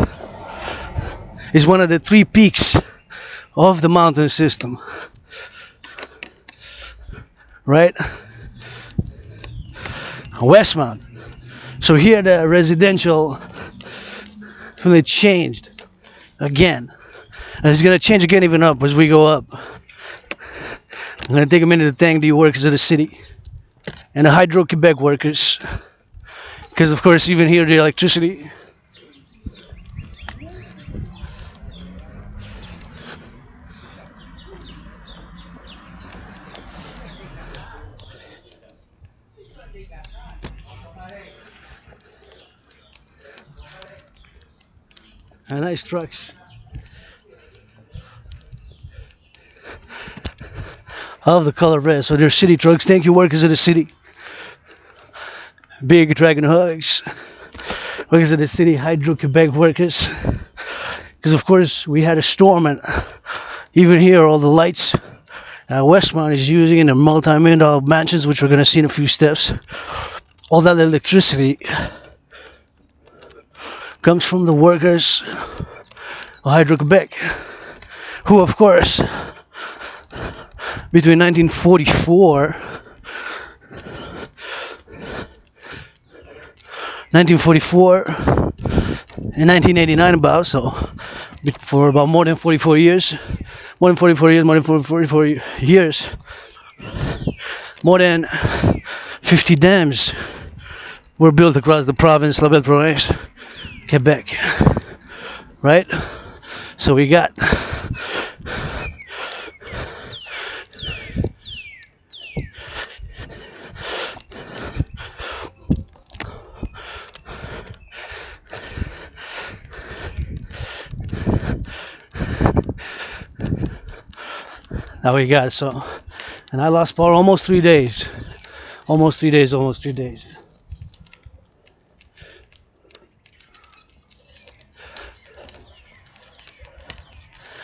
is one of the 3 peaks of the mountain system, right? Westmount. So here the residential really changed again, and it's going to change again even up as we go up. I'm going to take a minute to thank the workers of the city and the Hydro-Quebec workers, because of course even here the electricity and nice trucks. I love the color red. So they're city trucks. Thank you, workers of the city. Big dragon hugs. Workers of the city, Hydro-Quebec workers. Because of course we had a storm, and even here all the lights Westmount is using in their multi-million-dollar mansions, which we're going to see in a few steps. All that electricity comes from the workers of Hydro-Quebec, who of course between 1944 and 1989 about, so for about more than 44 years, more than 44 years, more than 50 dams were built across the province, La Belle Province, Quebec, right? So we got now we got so, and I lost power almost 3 days. Almost 3 days. I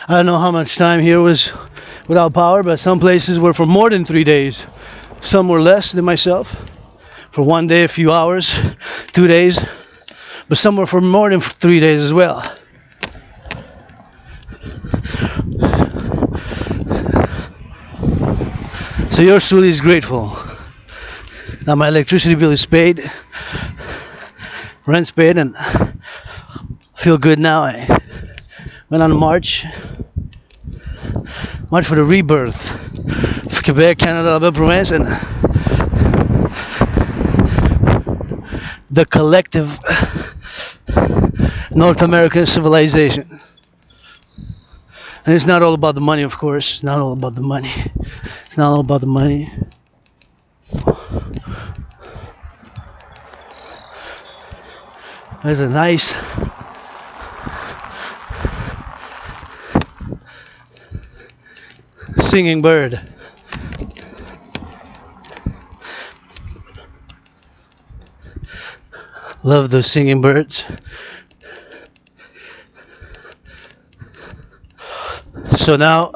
don't know how much time here was without power, but some places were for more than 3 days. Some were less than myself. For 1 day, a few hours, 2 days. But some were for more than 3 days as well. So yours truly is grateful. Now my electricity bill is paid, rent's paid, and feel good now. I went on a march for the rebirth of Quebec, Canada, La Belle Province, and the collective North American civilization. And it's not all about the money, of course. It's not all about the money. It's not all about the money. There's a nice singing bird. Love those singing birds. So now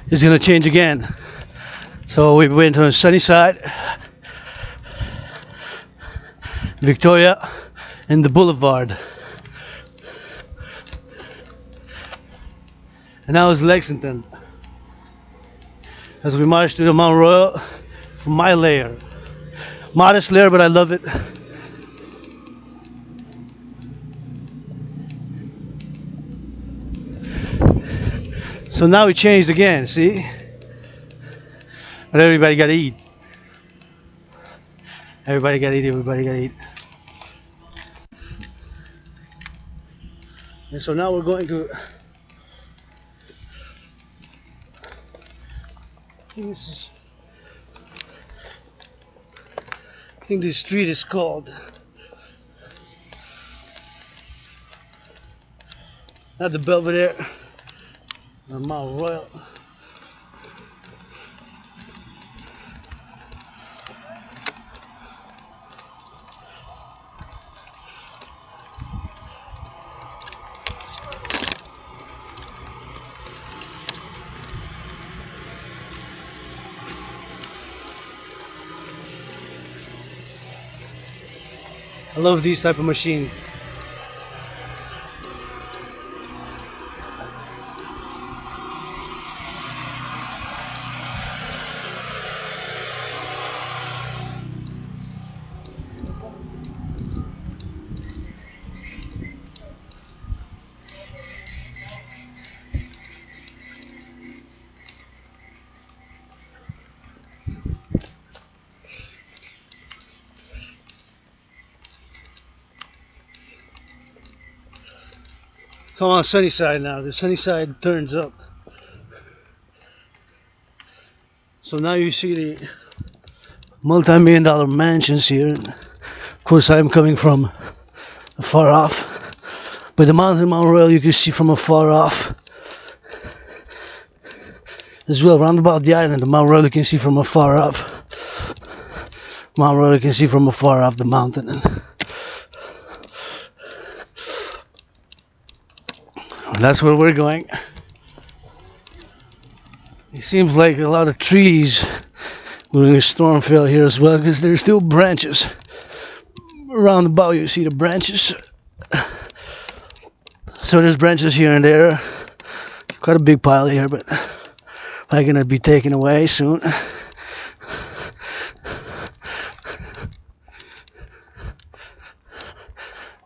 it's gonna change again. So we went on sunny side, Victoria, and the boulevard. And now it's Lexington. As we march to the Mount Royal from my lair. Modest lair, but I love it. So now we changed again, see? But everybody gotta eat. Everybody gotta eat. And so now we're going to, I think this street is called, not the Belvedere, or Mount Royal. I love these type of machines. So I'm on sunny side now. The sunny side turns up. So now you see the multi-million dollar mansions here. Of course, I'm coming from far off, but the mountain Montreal you can see from afar off as well. Round about the island, the Montreal you can see from afar off. Montreal you can see from afar off the mountain. And that's where we're going. It seems like a lot of trees during a storm fell here as well, because there's still branches around the bow. You see the branches. So there's branches here and there. Quite a big pile here, but probably gonna be taken away soon.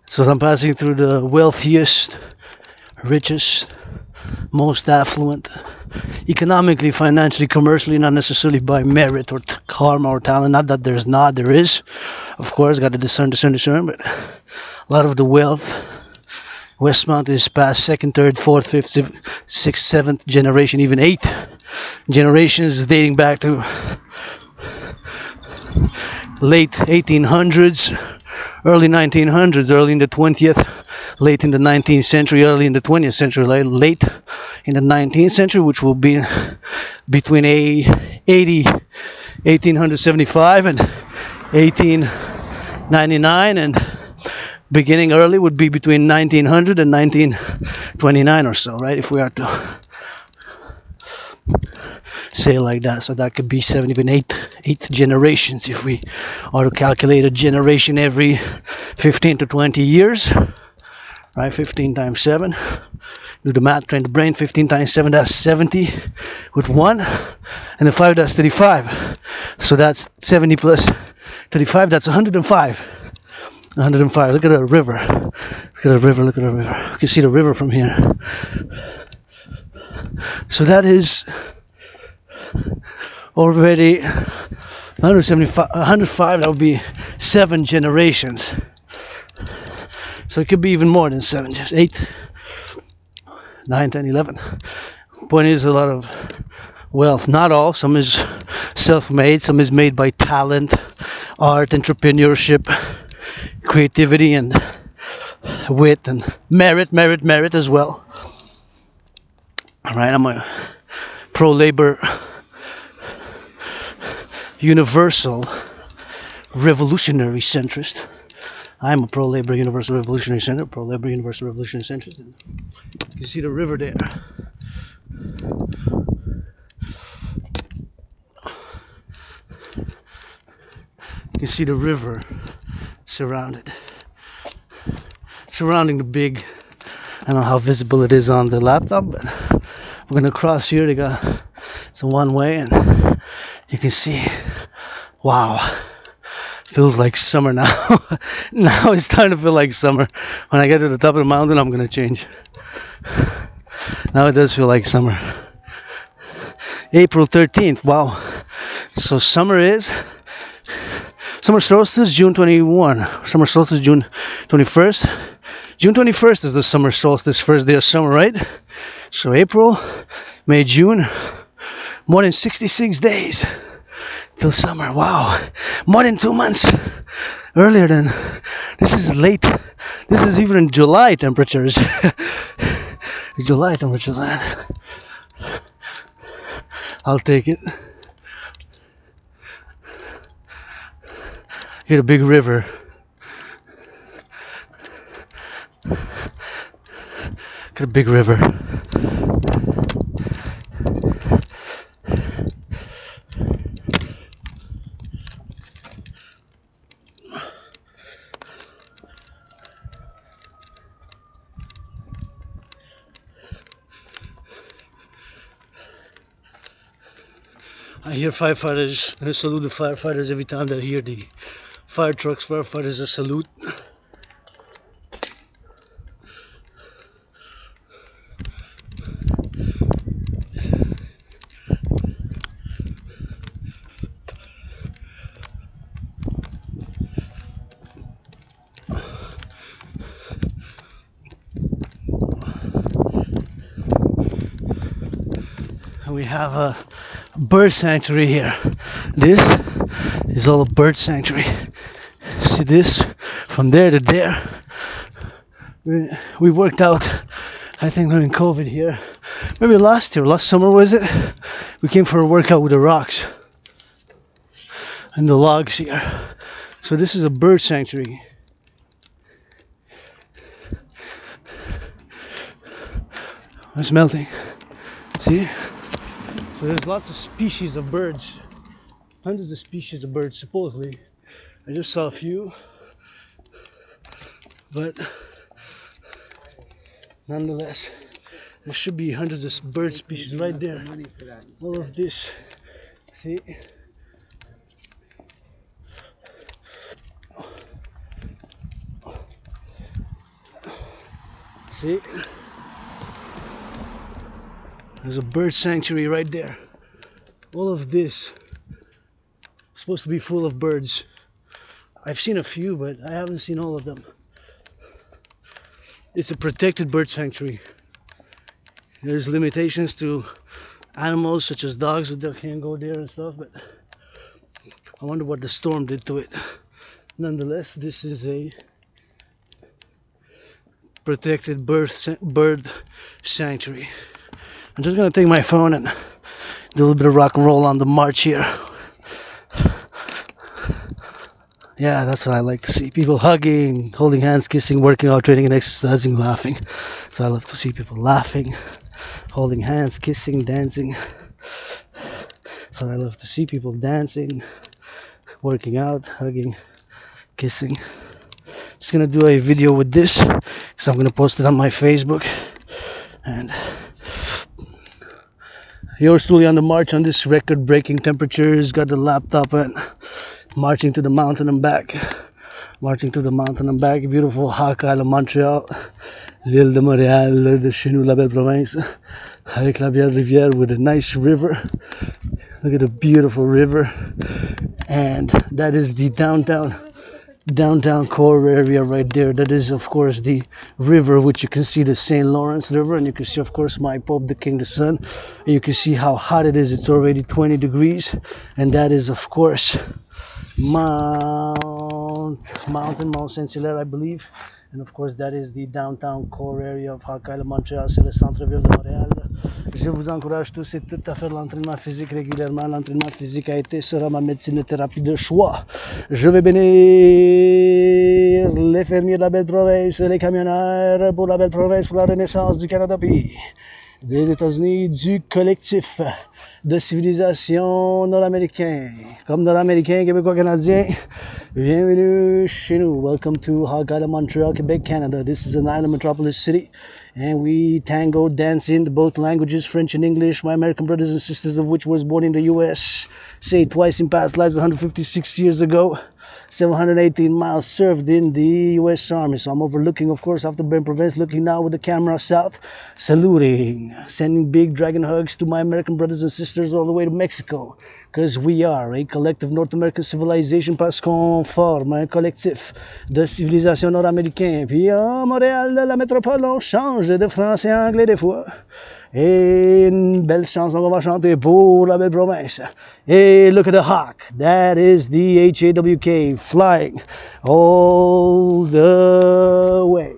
So I'm passing through the wealthiest, richest, most affluent, economically, financially, commercially, not necessarily by merit or karma or talent. Not that there's not, there is. Of course, got to discern, but a lot of the wealth, Westmount is past second, third, fourth, fifth, sixth, seventh generation, even eighth generations, dating back to late 1800s, early 1900s, early in the 20th, late in the 19th century, early in the 20th century, late in the 19th century, which will be between 1875 and 1899, and beginning early would be between 1900 and 1929 or so, right? If we are to say it like that. So that could be 7, even 8 generations if we are to calculate a generation every 15 to 20 years, right? 15 times 7. Do the math, train the brain. 15 times 7, that's 70 with 1. And the 5, that's 35. So that's 70 plus 35, that's 105. 105. Look at the river. Look at the river. Look at the river. You can see the river from here. So that is already 175, 105. That would be 7 generations. So it could be even more than 7, just 8, 9, 10, 11. Point is, a lot of wealth. Not all. Some is self-made. Some is made by talent, art, entrepreneurship, creativity, and wit, and merit as well. All right, I'm a pro-labor, universal, revolutionary centrist. I'm a pro-labor, universal, revolutionary centrist. Pro-labor, universal, revolutionary centrist. And you can see the river there. You can see the river surrounding the big, I don't know how visible it is on the laptop, but we're gonna cross here. It's a one way, and you can see, wow, feels like summer now. Now it's starting to feel like summer. When I get to the top of the mountain, I'm gonna change. Now it does feel like summer. April 13th, wow. So summer solstice, June 21. Summer solstice, June 21st. June 21st is the summer solstice, first day of summer, right? So April, May, June, more than 66 days till summer. Wow. More than 2 months earlier than, this is late. This is even July temperatures. July temperatures, man. I'll take it. Here's a big river. Got a big river. I hear firefighters, and I salute the firefighters every time that I hear the fire trucks, firefighters, a salute. We have a bird sanctuary here. This is all a bird sanctuary. See this? From there to there. We worked out, I think during COVID here. Maybe last summer was it? We came for a workout with the rocks and the logs here. So this is a bird sanctuary. It's melting. See? So there's lots of species of birds. Hundreds of species of birds, supposedly. I just saw a few. But nonetheless, there should be hundreds of bird species right there. All of this. See? See? There's a bird sanctuary right there. All of this is supposed to be full of birds. I've seen a few, but I haven't seen all of them. It's a protected bird sanctuary. There's limitations to animals such as dogs that can't go there and stuff, but I wonder what the storm did to it. Nonetheless, this is a protected bird sanctuary. I'm just gonna take my phone and do a little bit of rock and roll on the march here. Yeah, that's what I like to see. People hugging, holding hands, kissing, working out, training and exercising, laughing. So I love to see people laughing, holding hands, kissing, dancing. So I love to see people dancing, working out, hugging, kissing. Just gonna do a video with this because I'm gonna post it on my Facebook. And yours truly on the march on this record-breaking temperatures. Got the laptop and marching to the mountain and back. Marching to the mountain and back. Beautiful Hawk Island, Montreal. L'île de Montréal, l'île de chez nous, la belle province. Avec la belle rivière with a nice river. Look at the beautiful river. And that is the downtown core area right there. That is of course the river, which you can see the St. Lawrence River, and you can see of course my Pope the King the Sun, and you can see how hot it is. It's already 20 degrees, and that is of course Mount Saint-Hilaire, I believe. And of course that is the downtown core area of Hawk Island, Montreal. C'est le centre-ville de Montréal. Je vous encourage tous et toutes à faire l'entraînement physique régulièrement. L'entraînement physique a été, sera ma médecine de thérapie de choix. Je vais bénir les fermiers de la belle province, les camionneurs pour la belle province, pour la renaissance du Canada, puis des États-Unis, du collectif de civilisation nord-américain, comme nord-américain, québécois, canadien. Bienvenue chez nous. Welcome to Hawk Island, Montreal, Quebec, Canada. This is an island metropolis city, and we tango dance in both languages, French and English. My American brothers and sisters, of which was born in the U.S., say twice in past lives, 156 years ago. 718 miles served in the U.S. Army. So I'm overlooking, of course, after Bern Province, looking now with the camera south, saluting, sending big dragon hugs to my American brothers and sisters all the way to Mexico. Because we are a collective North American civilization, parce qu'on forme un collectif de civilisation nord-américain. Puis en Montréal, la métropole, on change de français à anglais des fois. Et une belle chanson qu'on va chanter pour la belle province. Hey, look at the hawk. That is the HAWK flying all the way.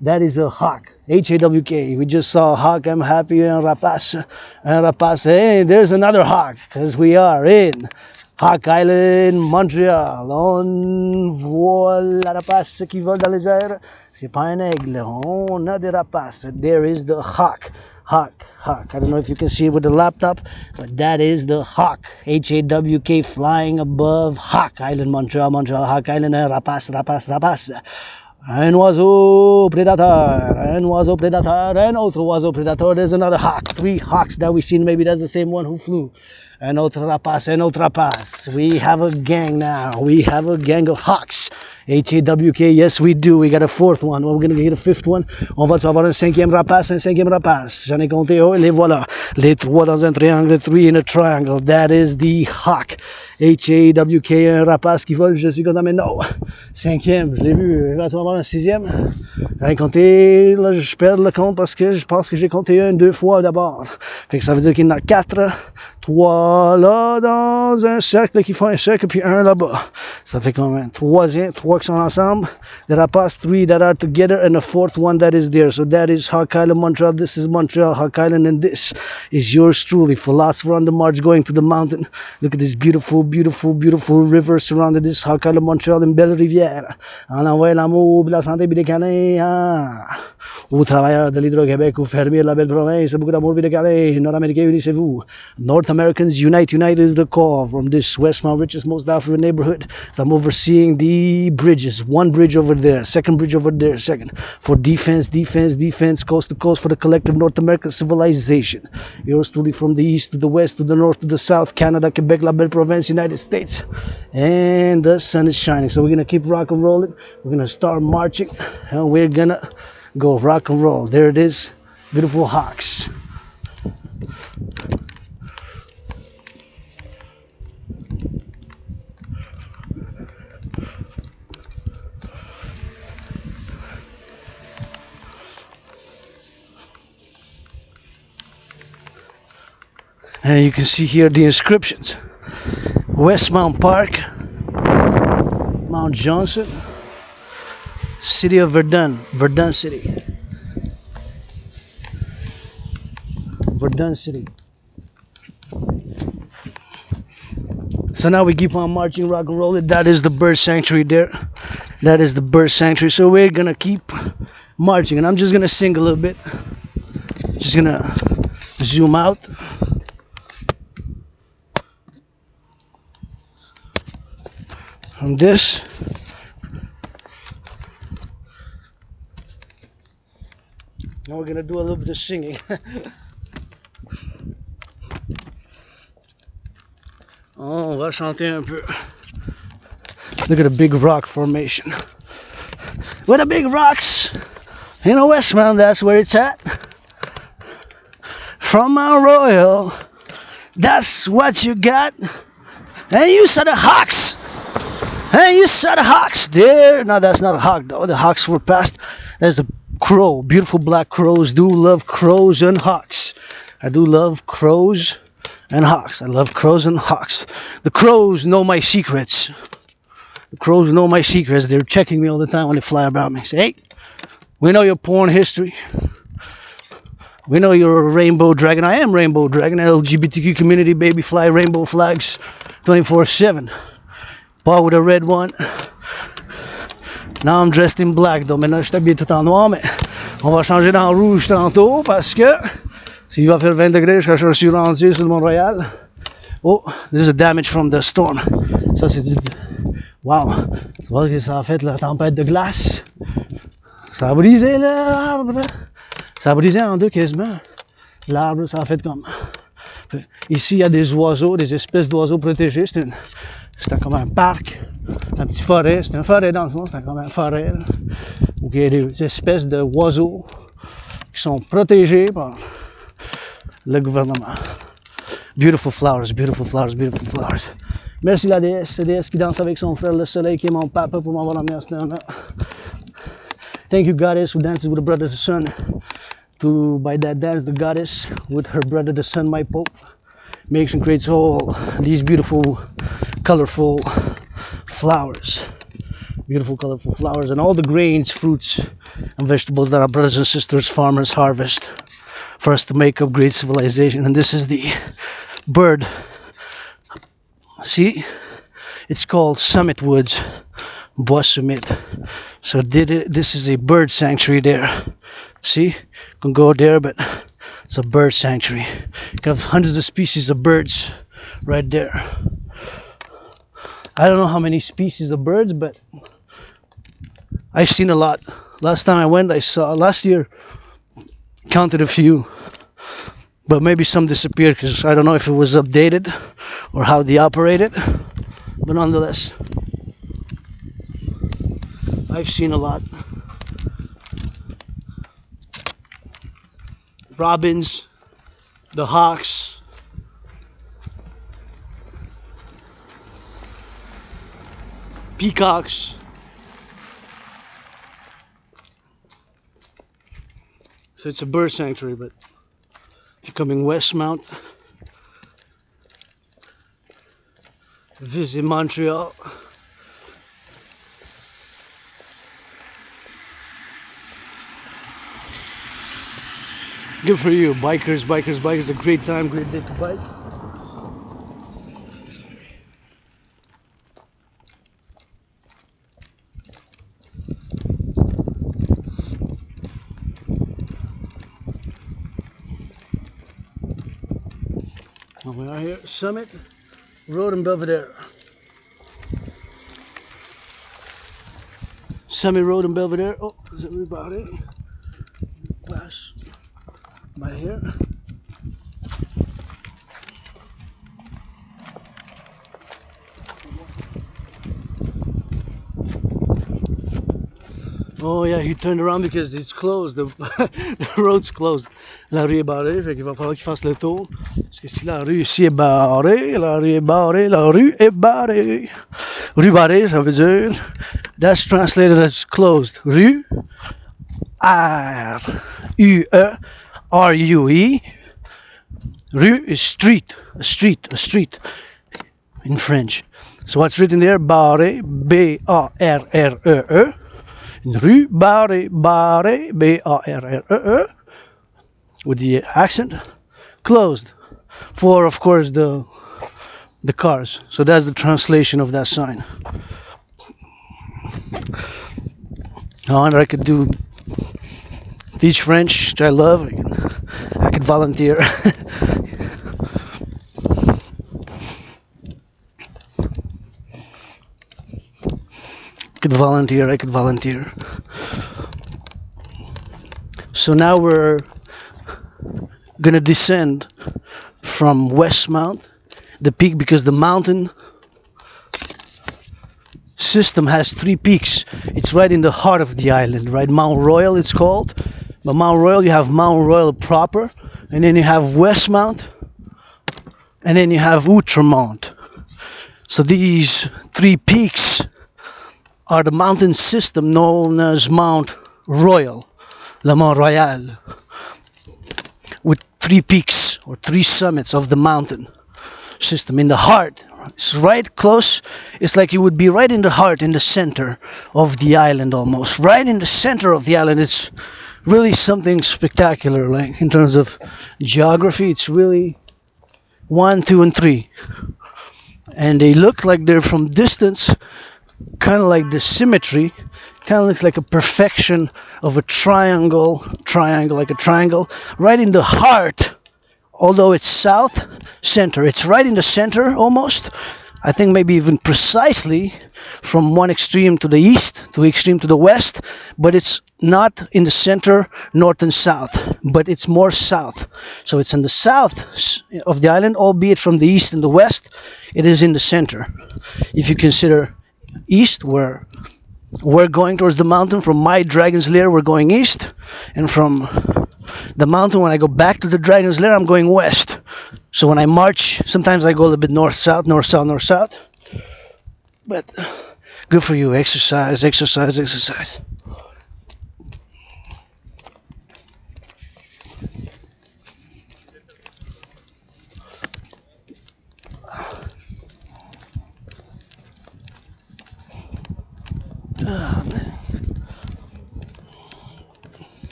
That is a hawk. HAWK. We just saw a hawk. I'm happy. Un rapace. Un rapace. Hey, there's another hawk. Because we are in Hawk Island, Montreal. On voit la rapace qui vole dans les airs. C'est pas un aigle. On a des rapaces. There is the hawk. Hawk. I don't know if you can see it with the laptop, but that is the hawk. HAWK flying above Hawk Island, Montreal, Hawk Island, rapace. Un oiseau prédateur, un autre oiseau prédateur. There's another hawk. 3 hawks that we've seen. Maybe that's the same one who flew. Un autre rapace. We have a gang now. We have a gang of hawks. HAWK, yes we do. We got a 4th one. Well, we're going to get a 5th one. On va avoir un 5e rapace. J'en ai compté un, les voilà. Les 3 dans un triangle, 3 in a triangle. That is the hawk. H-A-W-K, un rapace qui vole, je suis content, mais non. 5e, je l'ai vu, éventuellement un 6e. J'ai compté, là, je perds le compte parce que je pense que j'ai compté 1, 2 fois d'abord. Fait que ça veut dire qu'il y en a 4, 3 là dans un cercle qui font un cercle, puis 1 là-bas. Ça fait combien? 3 qui sont ensemble. The rapaces, 3 that are together, and the 4th one that is there. So that is Hawk Island, Montreal. This is Montreal, Hawk Island, and this is yours truly. Philosopher on the march going to the mountain. Look at this beautiful, beautiful, beautiful river surrounded this Hawk Island, Montreal, and Belle-Rivière. En envoyant l'amour, la santé, puis des câlins. Ah. Aux travailleurs de l'Hydro-Québec, aux fermiers de la belle province, beaucoup d'amour, puis de câlins. Nord-Américains, unissez-vous. North Americans, unite. Unite is the call from this Westmount, richest, most affluent neighborhood. So I'm overseeing the bridges. One bridge over there, second bridge over there, second. For defense, defense, defense, coast to coast for the collective North American civilization. Yours truly from the east to the west to the north to the south, Canada, Quebec, La Belle Province, United States. And the sun is shining. So we're going to keep rock and rolling. We're going to start marching. And we're going to go rock and roll. There it is. Beautiful Hawks. And you can see here the inscriptions. Westmount Park, Mount Johnson, City of Verdun, Verdun City. Verdun City. So now we keep on marching, rock and rolling. That is the bird sanctuary there. That is the bird sanctuary. So we're gonna keep marching, and I'm just gonna sing a little bit. Just gonna zoom out. From this. Now we're gonna do a little bit of singing. Oh, on va chanter un peu. Look at the big rock formation. With the big rocks in the Westmount, that's where it's at. From Mount Royal, that's what you got. And you saw the Hawks. And you saw the Hawks there. No, that's not a hawk though. The Hawks were past. There's a crow. Beautiful black crows. Do love crows and hawks. I do love crows and hawks. I love crows and hawks. The crows know my secrets. The crows know my secrets. They're checking me all the time when they fly about me. Say, hey, we know your porn history. We know you're a rainbow dragon. I am rainbow dragon. LGBTQ community, baby, fly rainbow flags 24/7. Paul with a red one. Now I'm dressed in black. Donc maintenant je suis habillé tout en noir, mais on va changer dans le rouge tantôt parce que s'il va faire 20 degrés jusqu'à ce que je suis rendu sur le Montréal. Oh, this is a damage from the storm. Ça c'est du... Wow. Tu vois que ça a fait la tempête de glace. Ça a brisé l'arbre. Ça a brisé en deux quasiment. L'arbre, ça a fait comme... Ici, il y a des oiseaux, des espèces d'oiseaux protégés. C'était comme un parc, un petit forêt. C'était une forêt dans le fond, c'était comme une forêt. Là, où il y a des espèces d'oiseaux qui sont protégés par le gouvernement. Beautiful flowers, beautiful flowers, beautiful flowers. Merci la déesse qui danse avec son frère le soleil qui est mon papa pour m'avoir amené à ce temps-là. Thank you, goddess, who dances with a brother the sun. To by that dance, the goddess with her brother the sun, my pope, makes and creates all these beautiful, colorful flowers. Beautiful, colorful flowers, and all the grains, fruits, and vegetables that our brothers and sisters, farmers, harvest for us to make up great civilization. And this is the bird. See, it's called Summit Woods, Bois Summit. So this is a bird sanctuary there. See, you can go there, but it's a bird sanctuary. You have hundreds of species of birds right there. I don't know how many species of birds, but I've seen a lot. Last time I went, last year, counted a few. But maybe some disappeared because I don't know if it was updated or how they operated. But nonetheless, I've seen a lot. Robins, the hawks. peacocks. So it's a bird sanctuary, but if you're coming westmount, visit Montreal. Good for you, bikers, a great time, great day to bike. We are here, Summit Road in Belvedere. Summit Road in Belvedere. Oh, is it about it? Pass by here. Oh yeah, he turned around because it's closed. The, the road's closed. La rue est barrée, fait qu'il va falloir qu'il fasse le tour. Parce que si la rue ici est barrée, la rue est barrée, la rue est barrée. Rue barrée, ça veut dire, that's translated as closed. Rue, R-U-E, rue is street, a street in French. So what's written there? Barré, B-A-R-R-E-E. Rue Barré, Barré, B-A-R-R-E-E. With the accent, closed for, of course, the cars. So that's the translation of that sign. Oh, and I could teach French, which I love. I could volunteer. I could volunteer. So now we're gonna descend from Westmount, the peak, because the mountain system has 3 peaks. It's right in the heart of the island, right? Mount Royal it's called. But Mount Royal, you have Mount Royal proper, and then you have Westmount, and then you have Outremont. So these 3 peaks are the mountain system known as Mount Royal, Le Mont Royal, with 3 peaks or 3 summits of the mountain system in the heart. It's right close. It's like you would be right in the heart, in the center of the island, almost right in the center of the island. It's really something spectacular, like in terms of geography. It's really 1, 2, and 3, and they look like they're from distance, kind of like the symmetry, kind of looks like a perfection of a triangle, like a triangle, right in the heart. Although it's south center, it's right in the center almost. I think maybe even precisely from one extreme to the east, to extreme to the west, but it's not in the center, north and south, but it's more south. So it's in the south of the island, albeit from the east and the west, it is in the center. If you consider east, where we're going towards the mountain, from my dragon's lair we're going east, and from the mountain, when I go back to the dragon's lair, I'm going west. So when I march, sometimes I go a little bit north south, but good for you. Exercise.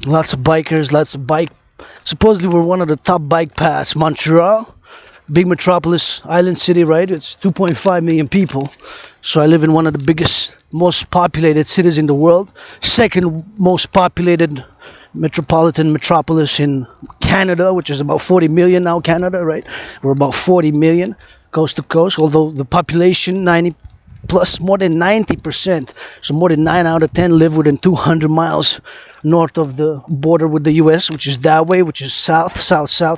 Lots of bikers, lots of bike. Supposedly we're one of the top bike paths. Montreal, big metropolis, island city, right? It's 2.5 million people. So I live in one of the biggest, most populated cities in the world. Second most populated metropolis in Canada, which is about 40 million now, Canada, right? We're about 40 million coast to coast, although the population, 90 plus, more than 90%, so more than 9 out of 10 live within 200 miles north of the border with the US, which is that way, which is south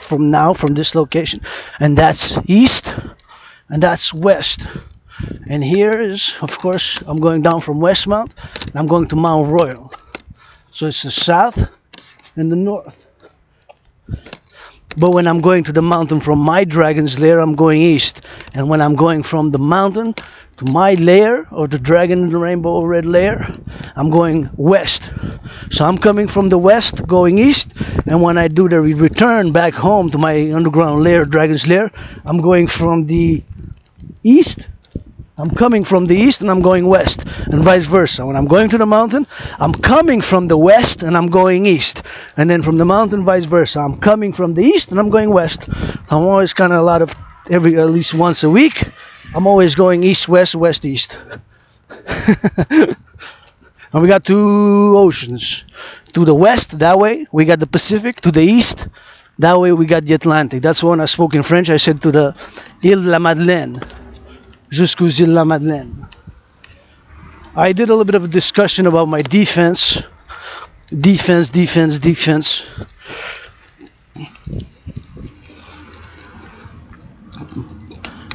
from this location, and that's east, and that's west. And here is, of course, I'm going down from Westmount, and I'm going to Mount Royal. So it's the south and the north. But when I'm going to the mountain from my dragon's lair, I'm going east. And when I'm going from the mountain to my layer of the dragon in the rainbow red layer, I'm going west. So I'm coming from the west, going east, and when I do the return back home to my underground lair, dragon's lair, I'm going from the east. I'm coming from the east and I'm going west, and vice versa. When I'm going to the mountain, I'm coming from the west and I'm going east, and then from the mountain, vice versa. I'm coming from the east and I'm going west. I'm always kind of at least once a week. I'm always going east, west, west, east. And we got two oceans. To the west, that way, we got the Pacific. To the east, that way, we got the Atlantic. That's when I spoke in French. I said to the Île de la Madeleine. Jusqu'aux îles de la Madeleine. I did a little bit of a discussion about my defense. Defense.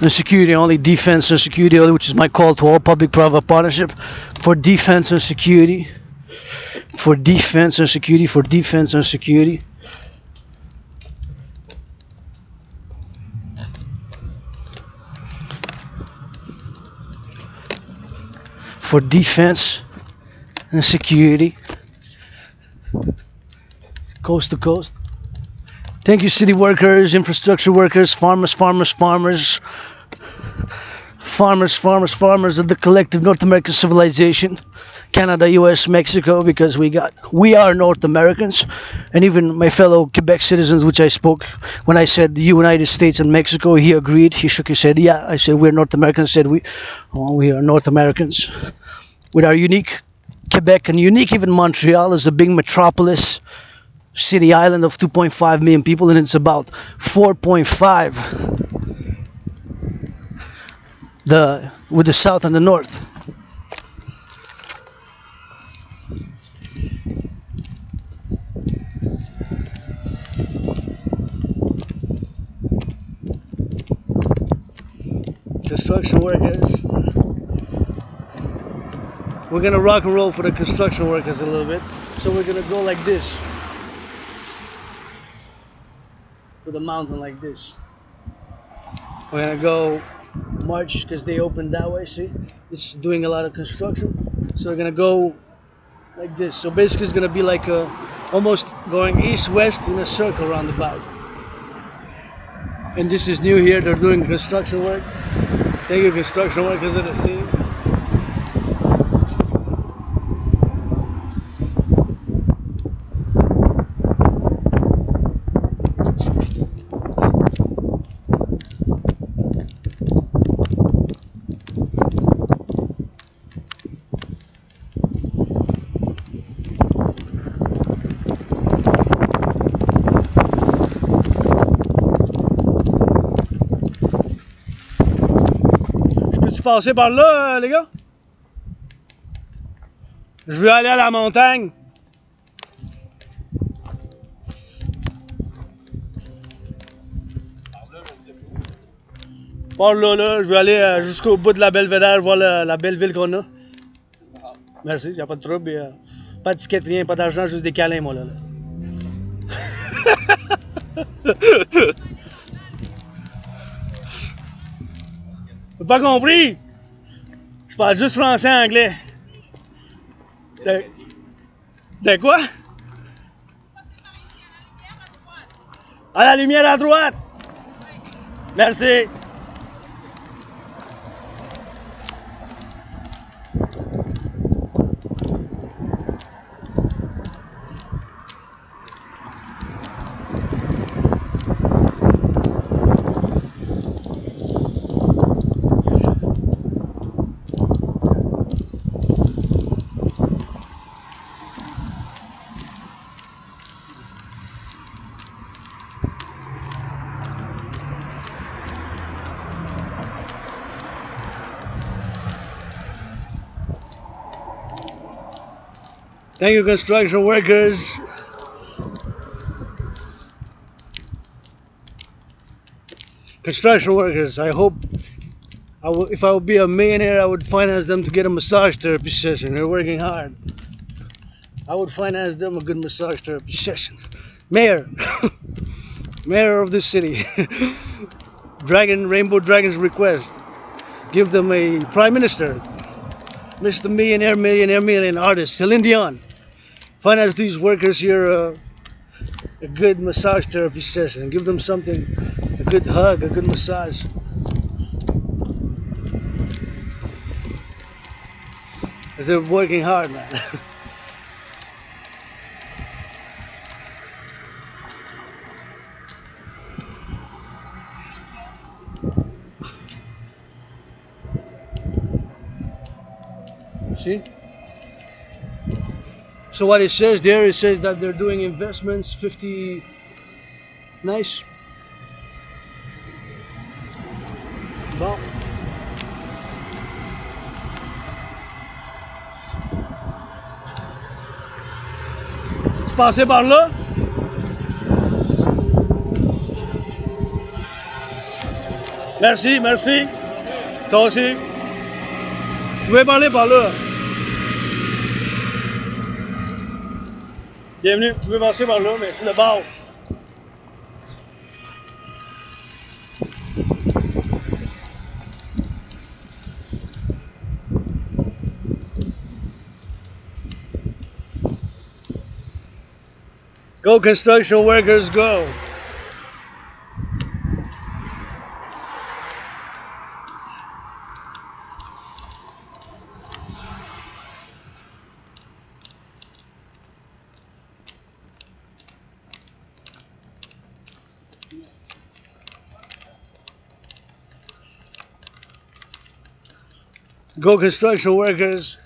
And security only, defense and security only, which is my call to all public-private partnership for defense and security. For defense and security, for defense and security. For defense and security. Coast to coast. Thank you, city workers, infrastructure workers, farmers of the collective North American civilization. Canada, US, Mexico, because we are North Americans, and even my fellow Quebec citizens, which I spoke when I said the United States and Mexico, he agreed, he shook his head, yeah, I said we're North Americans, said we are North Americans, with our unique Quebec, and unique even Montreal is a big metropolis, city island of 2.5 million people, and it's about 4.5 with the south and the north. Construction workers. We're gonna rock and roll for the construction workers a little bit. So we're gonna go like this. To the mountain like this. We're gonna go march because they opened that way, see? It's doing a lot of construction. So we're gonna go like this. So basically it's gonna be like almost going east-west in a circle roundabout. And this is new here, they're doing construction work. Thank you, construction workers of the city. Passer par là, les gars? Je veux aller à la montagne. Par là, je veux aller jusqu'au bout de la Belvédère, voir la belle ville qu'on a. Merci, y a pas de trouble. Pas de ticket, rien, pas d'argent, juste des câlins, moi, là. T'as pas compris? Je parle juste français et anglais. De quoi? À la lumière à droite. Merci. Thank you, construction workers. Construction workers, I hope if I would be a millionaire, I would finance them to get a massage therapy session. They're working hard. I would finance them a good massage therapy session. Mayor, mayor of this city. Rainbow Dragon's request. Give them a prime minister, Mr. Millionaire artist, Celine Dion. Finance these workers here a good massage therapy session. Give them something, a good hug, a good massage. Because they're working hard, man. See? So what it says there, it says that they're doing investments, 50, nice. Bon. Tu passais par là? Merci, merci. Toi aussi. Tu pouvez parler par là. Bienvenue, tu peux passer par là, mais c'est le bar. Go construction workers, go. Go construction workers.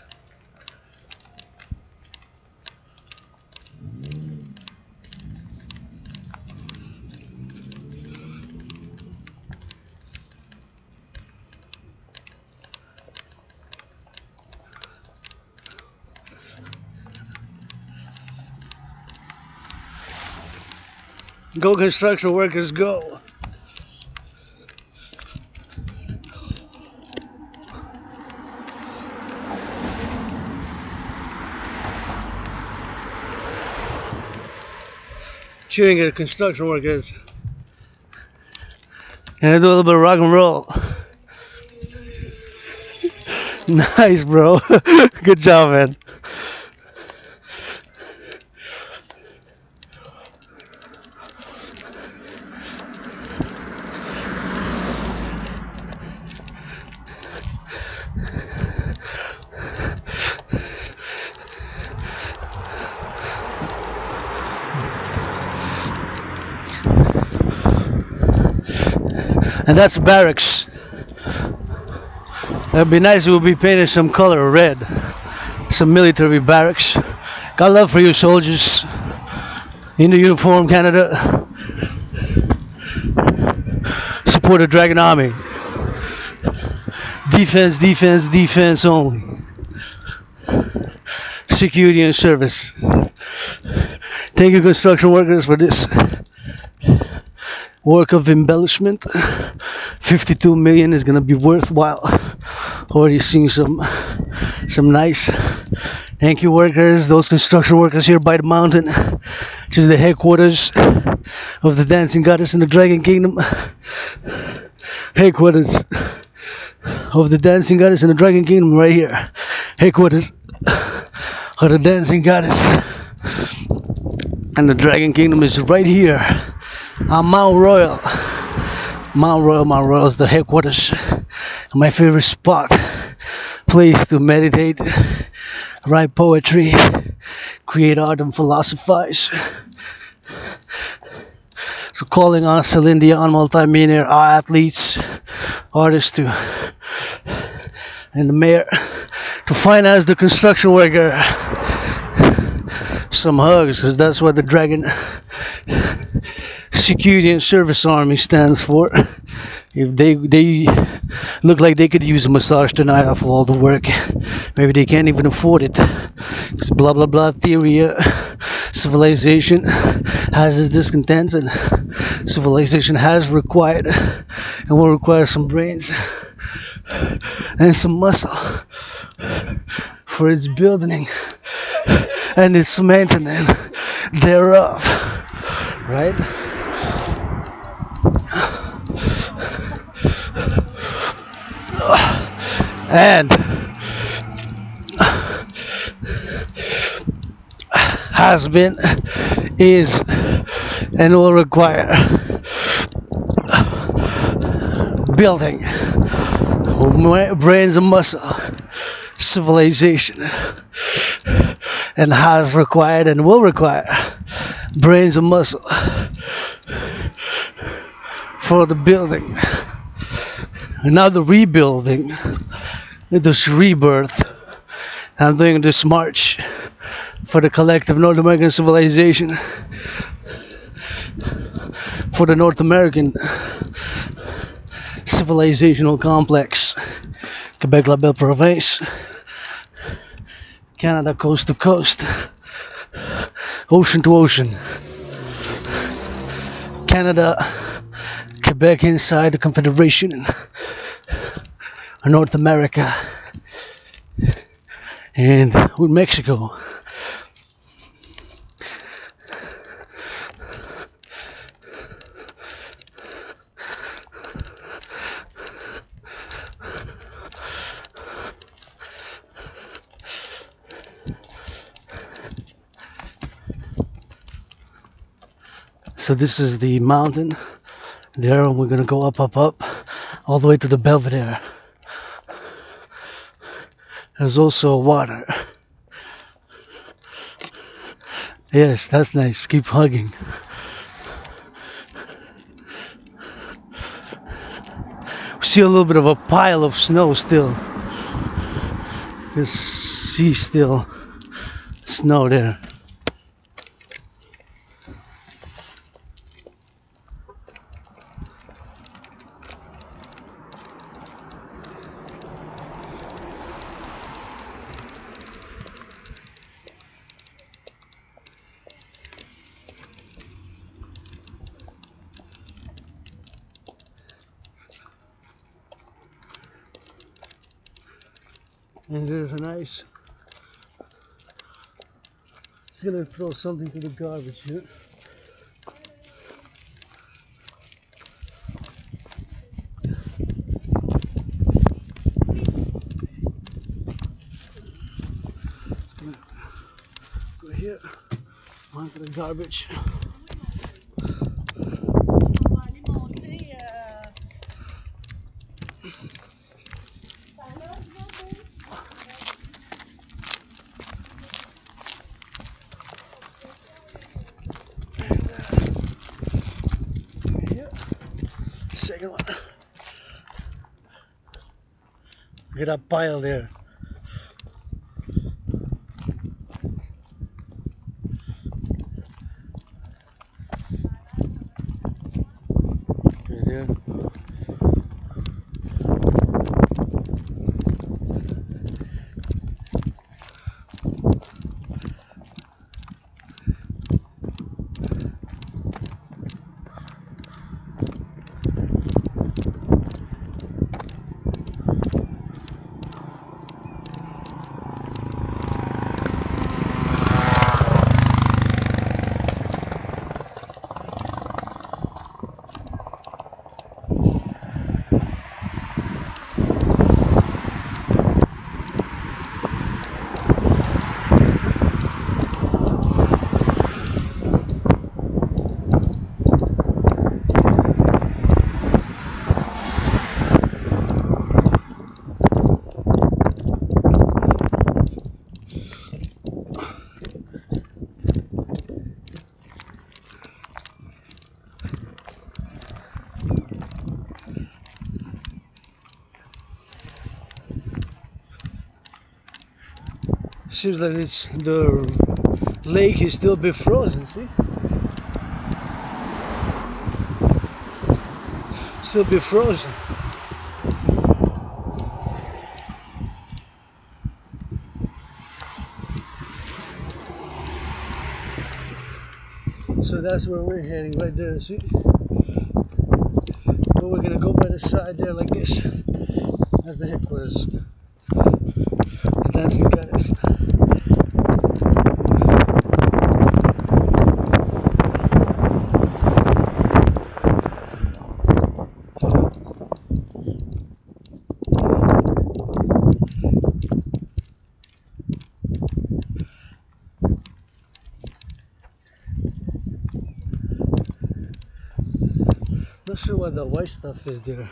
Go construction workers, go. Cheering at construction workers. And I do a little bit of rock and roll. Nice, bro. Good job, man. And that's barracks. It'd be nice if we'd be painted some color red. Some military barracks. Got love for you soldiers in the uniform, Canada. Support the Dragon Army. Defense, defense, defense only. Security and service. Thank you, construction workers, for this work of embellishment. 52 million is gonna be worthwhile. Already seeing some nice. Thank you, workers, those construction workers here by the mountain, which is the headquarters of the dancing goddess in the Dragon Kingdom. Headquarters of the dancing goddess in the Dragon Kingdom, right here. Headquarters of the dancing goddess, and the Dragon Kingdom is right here on Mount Royal. Mount Royal is the headquarters. My favorite spot, place to meditate, write poetry, create art and philosophize. So calling on Celine Dion, multi-millionaire athletes, artists and the mayor to finance the construction worker some hugs, because that's what the Dragon Security and Service Army stands for. If they look like they could use a massage tonight after all the work, maybe they can't even afford it. It's blah blah blah theory. Civilization has its discontents, and civilization has required and will require some brains and some muscle for its building and its maintenance thereof, right? and has been, is, and will require building brains and muscle civilization, and has required and will require brains and muscle for the building, and now the rebuilding, this rebirth. I'm doing this march for the collective North American civilization, for the North American civilizational complex, Quebec La Belle Province, Canada coast to coast, ocean to ocean, Canada, Quebec inside the Confederation, North America, and with Mexico. So this is the mountain there, and we're gonna go up, up, up, all the way to the Belvedere. There's also water. Yes, that's nice. Keep hugging. We see a little bit of a pile of snow still. Just see still snow there. And there's a nice. It's gonna throw something to the garbage here. Go here, onto the garbage. Second one. Look at that pile there. Right there. Seems like it's the lake is still a bit frozen, see? Still a bit frozen. So that's where we're heading, right there, see? But we're gonna go by the side there like this. That's the headquarters. It's dancing guys. Not sure what the white stuff is there.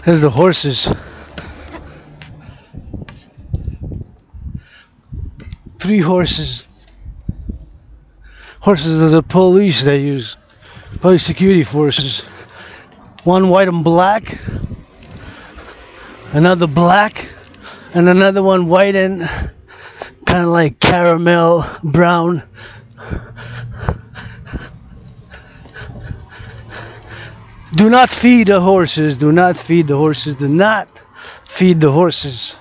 There's the horses. 3 horses. Horses are the police they use. Police security forces. One white and black. Another black. And another one white and kind of like caramel brown. Do not feed the horses. Do not feed the horses. Do not feed the horses.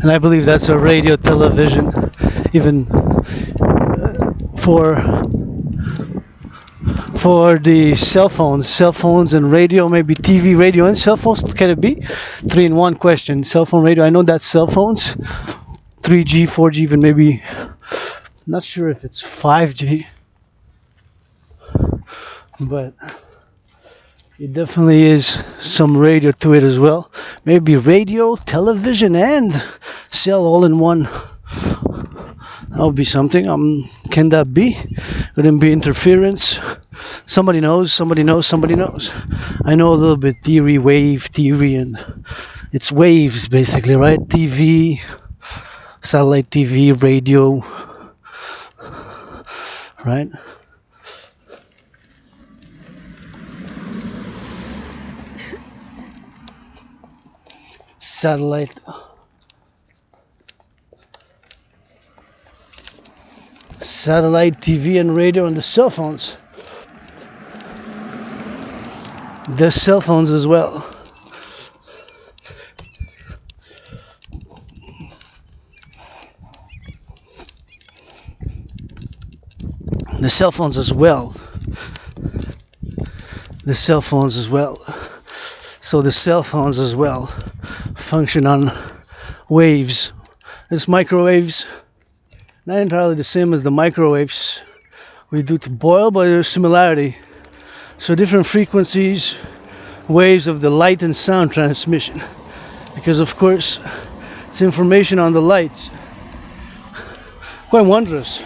And I believe that's a radio, television, even for the cell phones and radio, maybe TV, radio, and cell phones. Can it be 3 in 1 question? Cell phone, radio. I know that's cell phones, 3G, 4G, even maybe. Not sure if it's 5G, but it definitely is some radio to it as well. Maybe radio, television, and cell all in one. That would be something. Can that be? Wouldn't be interference? Somebody knows. Somebody knows. Somebody knows. I know a little bit theory, wave theory, and it's waves basically, right? TV, satellite TV, radio. Right? Satellite. Satellite TV and radio and the cell phones. The cell phones as well. The cell phones as well. The cell phones as well. So the cell phones as well function on waves. It's microwaves. Not entirely the same as the microwaves we do to boil, but there's similarity. So different frequencies, waves of the light and sound transmission. Because of course, it's information on the lights. Quite wondrous.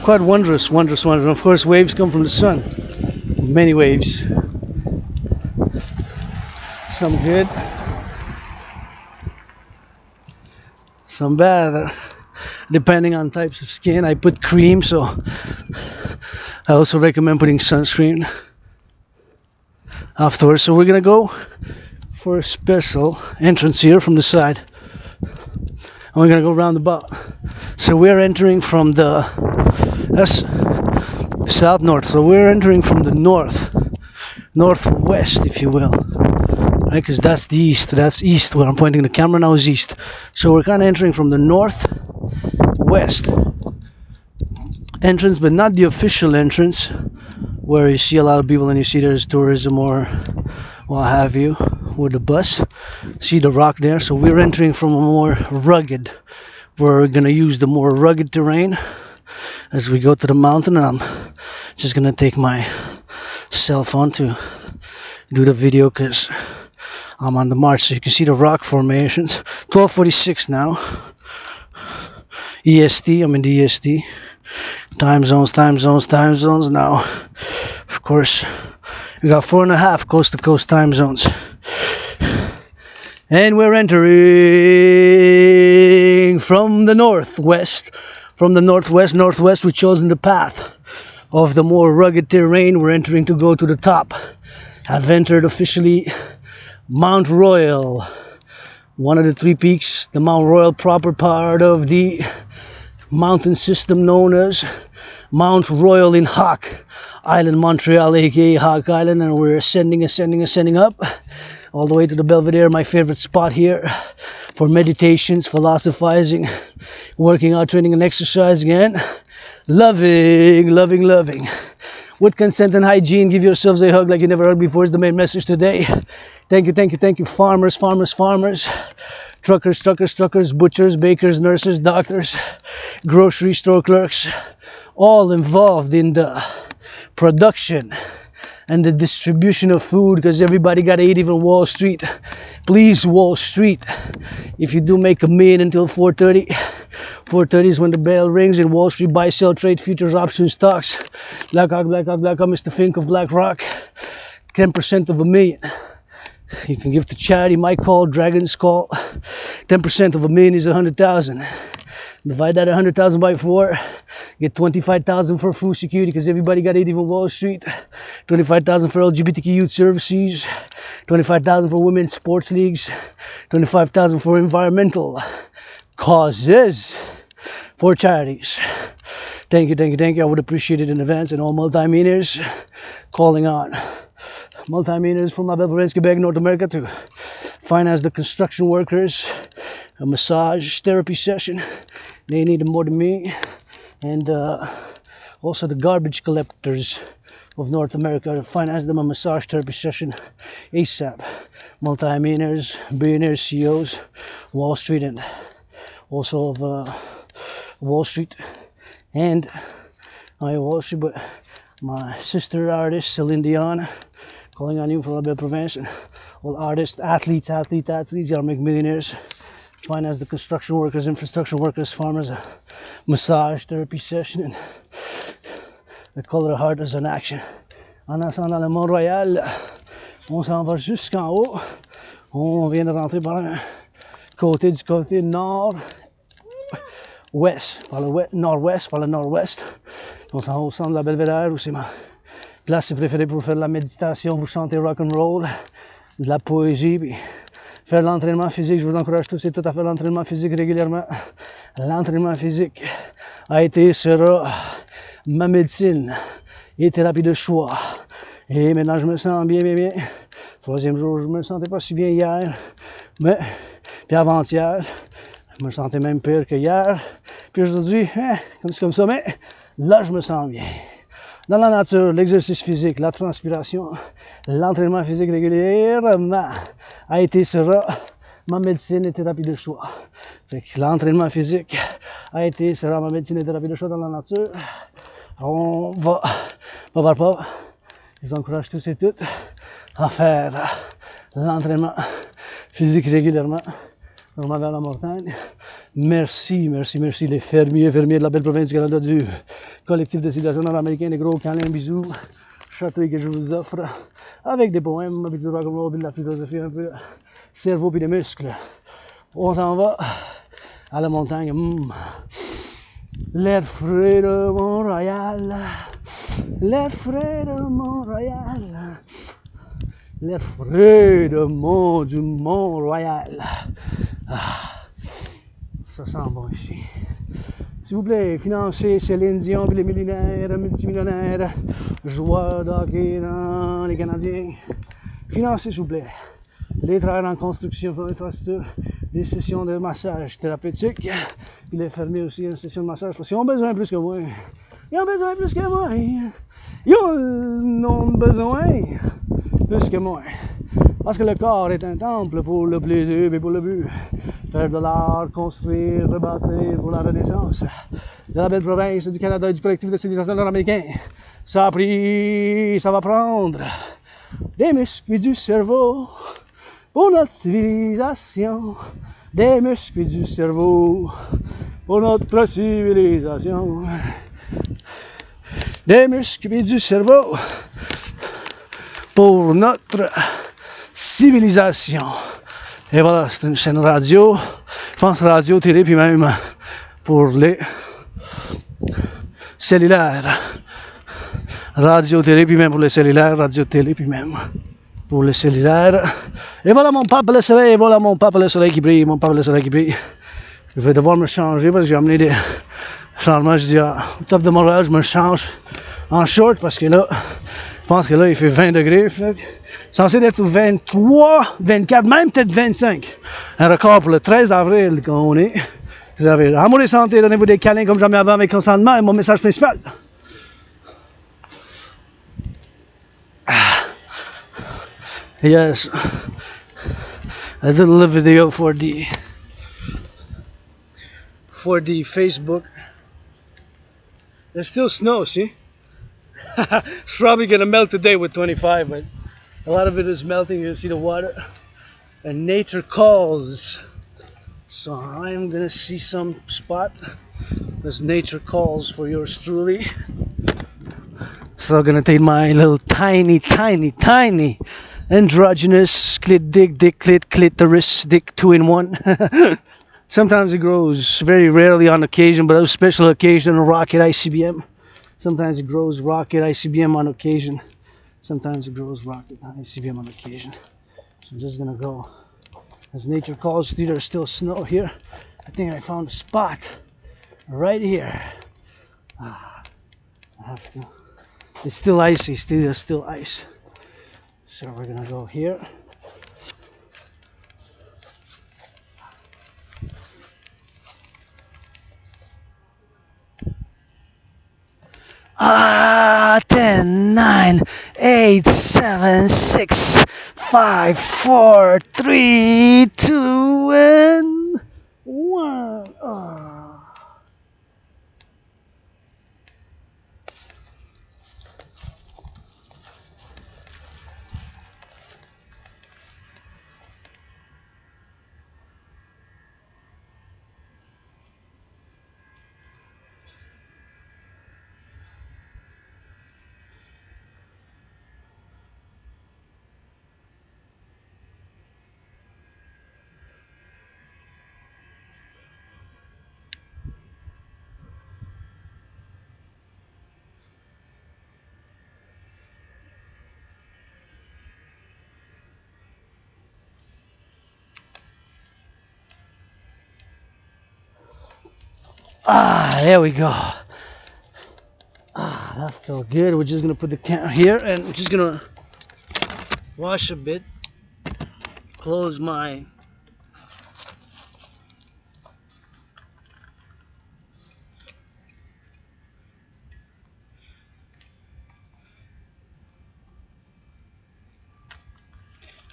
Quite wondrous. And of course, waves come from the sun. Many waves. Some good. Some bad. Depending on types of skin. I put cream, so I also recommend putting sunscreen afterwards. So we're gonna go for a special entrance here from the side, and we're gonna go roundabout. So we're entering from the south north. So we're entering from the northwest, if you will, right? Because that's the east. That's east. Where I'm pointing the camera now is east. So we're kind of entering from the northwest entrance, but not the official entrance, where you see a lot of people and you see there's tourism or what have you with the bus. See the rock there? So we're entering from a more rugged. We're gonna use the more rugged terrain as we go to the mountain, and I'm just gonna take my cell phone to do the video because I'm on the march. So you can see the rock formations. 12:46 now. EST. I'm in the EST. Time zones now. Of course, we got 4.5 coast to coast time zones. And we're entering from the northwest. From the northwest, we've chosen the path of the more rugged terrain. We're entering to go to the top. I've entered officially Mount Royal, one of the 3 peaks, the Mount Royal proper part of the mountain system known as Mount Royal in Hawk Island, Montreal, aka Hawk Island, and we're ascending up all the way to the Belvedere, my favorite spot here for meditations, philosophizing, working out, training and exercising, and loving. With consent and hygiene, give yourselves a hug like you never hugged before is the main message today. Thank you, farmers, truckers, butchers, bakers, nurses, doctors, grocery store clerks, all involved in the production and the distribution of food, because everybody got to eat, even Wall Street. Please, Wall Street, if you do make a million until 4:30, 4:30 is when the bell rings in Wall Street. Buy, sell, trade, futures, options, stocks. Blackhawk, Mr. Fink of BlackRock. 10% of a million. You can give to charity. My call, Dragon's call. 10% of a million is 100,000. Divide that 100,000 by 4. Get 25,000 for food security, because everybody got 80 from Wall Street. 25,000 for LGBTQ youth services. 25,000 for women's sports leagues. 25,000 for environmental causes, for charities. Thank you. I would appreciate it in advance. And all multi-millionaires calling on. Multi-millionaires from La Belle, Quebec, North America, to finance the construction workers, a massage therapy session. They need them more than me. And also the garbage collectors of North America, to finance them a massage therapy session ASAP. Multi-millionaires, billionaires, CEOs, Wall Street, and also of Wall Street. And Wall Street, but my sister artist, Celine Dion, calling on you for La Belle Prevention. All artists, athletes, you gotta make millionaires. Finance the construction workers, infrastructure workers, farmers, a massage therapy session, and the color of heart is an action. En ascendant dans le Mont-Royal, on s'en va jusqu'en haut. On vient de rentrer par le côté nord-ouest, par le nord-ouest. On s'en va au centre de la Belvédère, où c'est ma place préférée pour faire de la méditation, vous chantez rock and roll, de la poésie, puis faire de l'entraînement physique. Je vous encourage tous et toutes à faire de l'entraînement physique régulièrement. L'entraînement physique a été, sera ma médecine et thérapie de choix. Et maintenant, je me sens bien. 3e jour, je me sentais pas si bien hier, mais puis avant-hier, je me sentais même pire que hier. Puis aujourd'hui, comme ça, mais là, je me sens bien. Dans la nature, l'exercice physique, la transpiration, l'entraînement physique régulièrement a été, sera ma médecine et thérapie de choix. Fait que l'entraînement physique a été, sera ma médecine et thérapie de choix dans la nature. On va, pas par pas, je vous encourage tous et toutes à faire l'entraînement physique régulièrement. On va vers la montagne. Merci les fermiers de la belle province du Canada, du collectif de civilisation nord-américaine. Des gros câlins, bisous, chatouilles que je vous offre avec des poèmes, avec du rock'n'roll, de la philosophie, un peu cerveau puis des muscles. On s'en va à la montagne. L'air frais de Mont-Royal. Les frais de Montréal. Les frais de du Mont-Royal. Ah, ça sent bon ici. S'il vous plaît, financez Céline Dion et les millionnaires, multimillionnaires, joueurs de hockey dans les Canadiens. Financez, s'il vous plaît, les travailleurs en construction, infrastructure, les sessions de massage thérapeutique. Il est fermé aussi une session de massage parce qu'ils ont besoin plus que moi. Ils ont besoin plus que moi. Ils ont besoin plus que moi. Parce que le corps est un temple pour le plaisir et pour le but. Faire de l'art, construire, rebâtir pour la renaissance de la belle province du Canada et du collectif de civilisation nord-américain. Ça a pris, ça va prendre des muscles du cerveau pour notre civilisation. Des muscles du cerveau pour notre civilisation. Des muscles du cerveau pour notre civilisation. Et voilà, c'est une chaîne radio, je pense radio, télé, puis même pour les cellulaires. Radio, télé, puis même pour les cellulaires, radio, télé, puis même pour les cellulaires. Et voilà mon pape le soleil, voilà mon pape le soleil qui brille, mon pape le soleil qui brille. Je vais devoir me changer parce que j'ai amené des changements. Je dis, au top de Montréal, je me change en short parce que là, je pense que là, il fait 20 degrés. Censé être 23, 24, même peut-être 25. Un record pour le 13 avril qu'on est. Amour et santé, donnez-vous des câlins comme jamais avant avec consentement et mon message principal. Yes, a little video for the Facebook. There's still snow, see? It's probably gonna melt today with 25, but a lot of it is melting. You see the water, and nature calls. So I'm gonna see some spot as nature calls for yours truly. So I'm gonna take my little tiny androgynous clitoris dick 2-in-1. Sometimes it grows, very rarely on occasion, but a special occasion, rocket ICBM. Sometimes it grows rocket ICBM on occasion. Sometimes it grows rocket ICBM on occasion. So I'm just gonna go. As nature calls, there's still snow here. I think I found a spot right here. I have to. It's still icy, still ice. So we're gonna go here. Ah, 10, 9, 8, 7, 6, 5, 4, 3, 2, and 1. There we go. That felt good. We're just gonna put the can here and we're just gonna wash a bit. Close my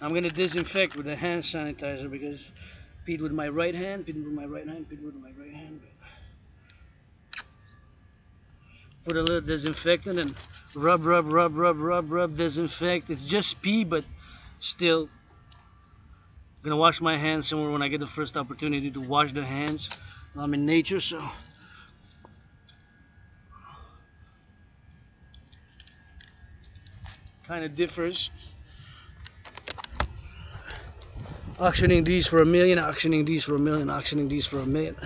I'm gonna disinfect with a hand sanitizer because Pete with my right hand, Pete with my right hand, Pete with my right hand. Put a little disinfectant and rub, disinfect. It's just pee, but still, I'm gonna wash my hands somewhere when I get the first opportunity to wash the hands. I'm in nature, so kind of differs. Auctioning these for $1 million, auctioning these for $1 million, auctioning these for $1 million.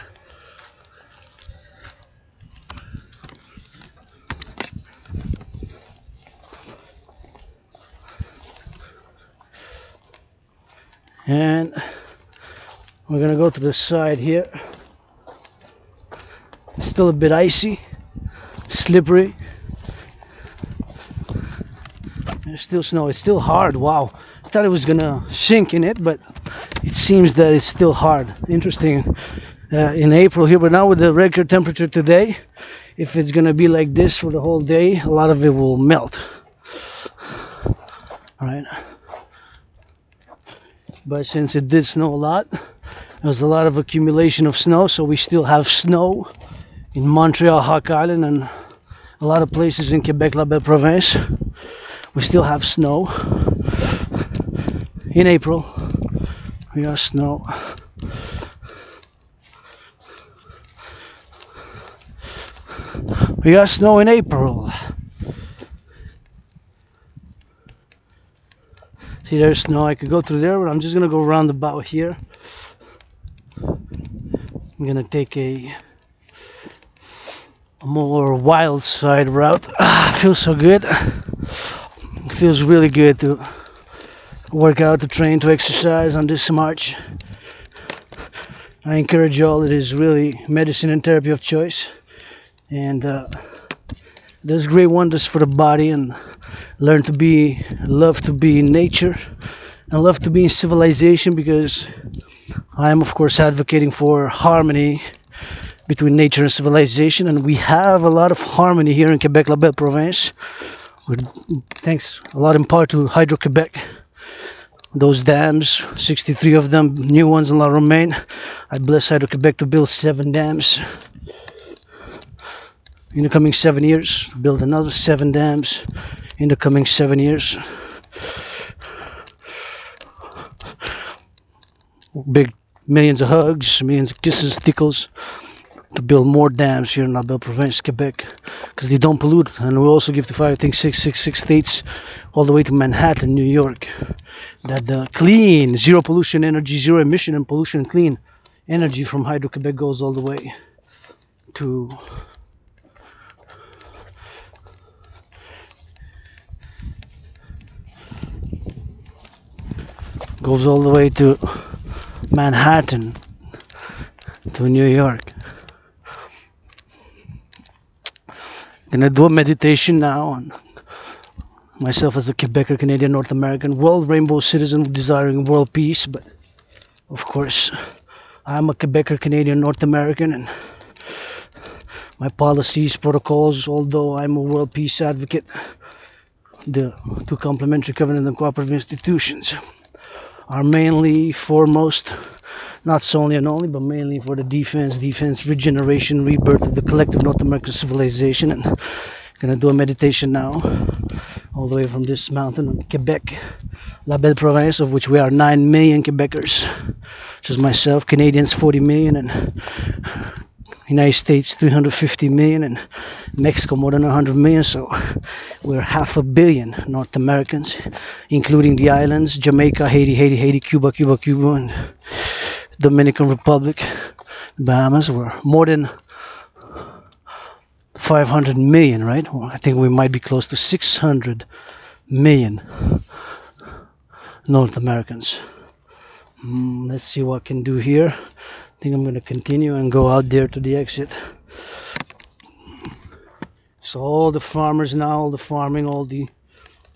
And we're gonna go to the side here. It's still a bit icy, slippery. There's still snow. It's still hard. Wow. I thought it was gonna sink in it, but it seems that it's still hard. Interesting. In April here, but now with the record temperature today, if it's gonna be like this for the whole day, a lot of it will melt. All right. But since it did snow a lot, there was a lot of accumulation of snow, so we still have snow in Montreal, Hawk Island, and a lot of places in Quebec, La Belle Province. We still have snow. In April, we have snow. We got snow in April. See, there's snow. I could go through there, but I'm just gonna go round about here. I'm gonna take a more wild side route. Feels so good. It feels really good to work out, to train, to exercise on this march. I encourage you all. It is really medicine and therapy of choice, and does great wonders for the body. And love to be in nature, and love to be in civilization, because I am, of course, advocating for harmony between nature and civilization, and we have a lot of harmony here in Quebec, La Belle Province. Thanks a lot in part to Hydro-Quebec. Those dams, 63 of them, new ones in La Romaine. I bless Hydro-Quebec to build 7 dams in the coming 7 years. Build another 7 dams in the coming 7 years. Big millions of hugs, millions of kisses, tickles, to build more dams here in La Belle Province, Quebec, because they don't pollute. And we also give to 666 states, all the way to Manhattan, New York, that the clean, zero pollution energy, zero emission and pollution clean energy from Hydro-Quebec goes all the way to Manhattan, to New York. Gonna do a meditation now on myself as a Quebecer, Canadian, North American, world rainbow citizen desiring world peace. But of course, I'm a Quebecer, Canadian, North American, and my policies, protocols, although I'm a world peace advocate, the two complementary covenant and cooperative institutions are mainly foremost, not solely and only, but mainly for the defense, regeneration, rebirth of the collective North American civilization. And I'm gonna do a meditation now, all the way from this mountain in Quebec, La Belle Province, of which we are 9 million Quebecers, which is myself, Canadians 40 million, and United States 350 million, and Mexico more than 100 million. So we're 500 million North Americans, including the islands, Jamaica, Haiti, Cuba, and Dominican Republic, Bahamas. We're more than 500 million, right? Well, I think we might be close to 600 million North Americans. Let's see what I can do here. I think I'm going to continue and go out there to the exit. So all the farmers now, all the farming, all the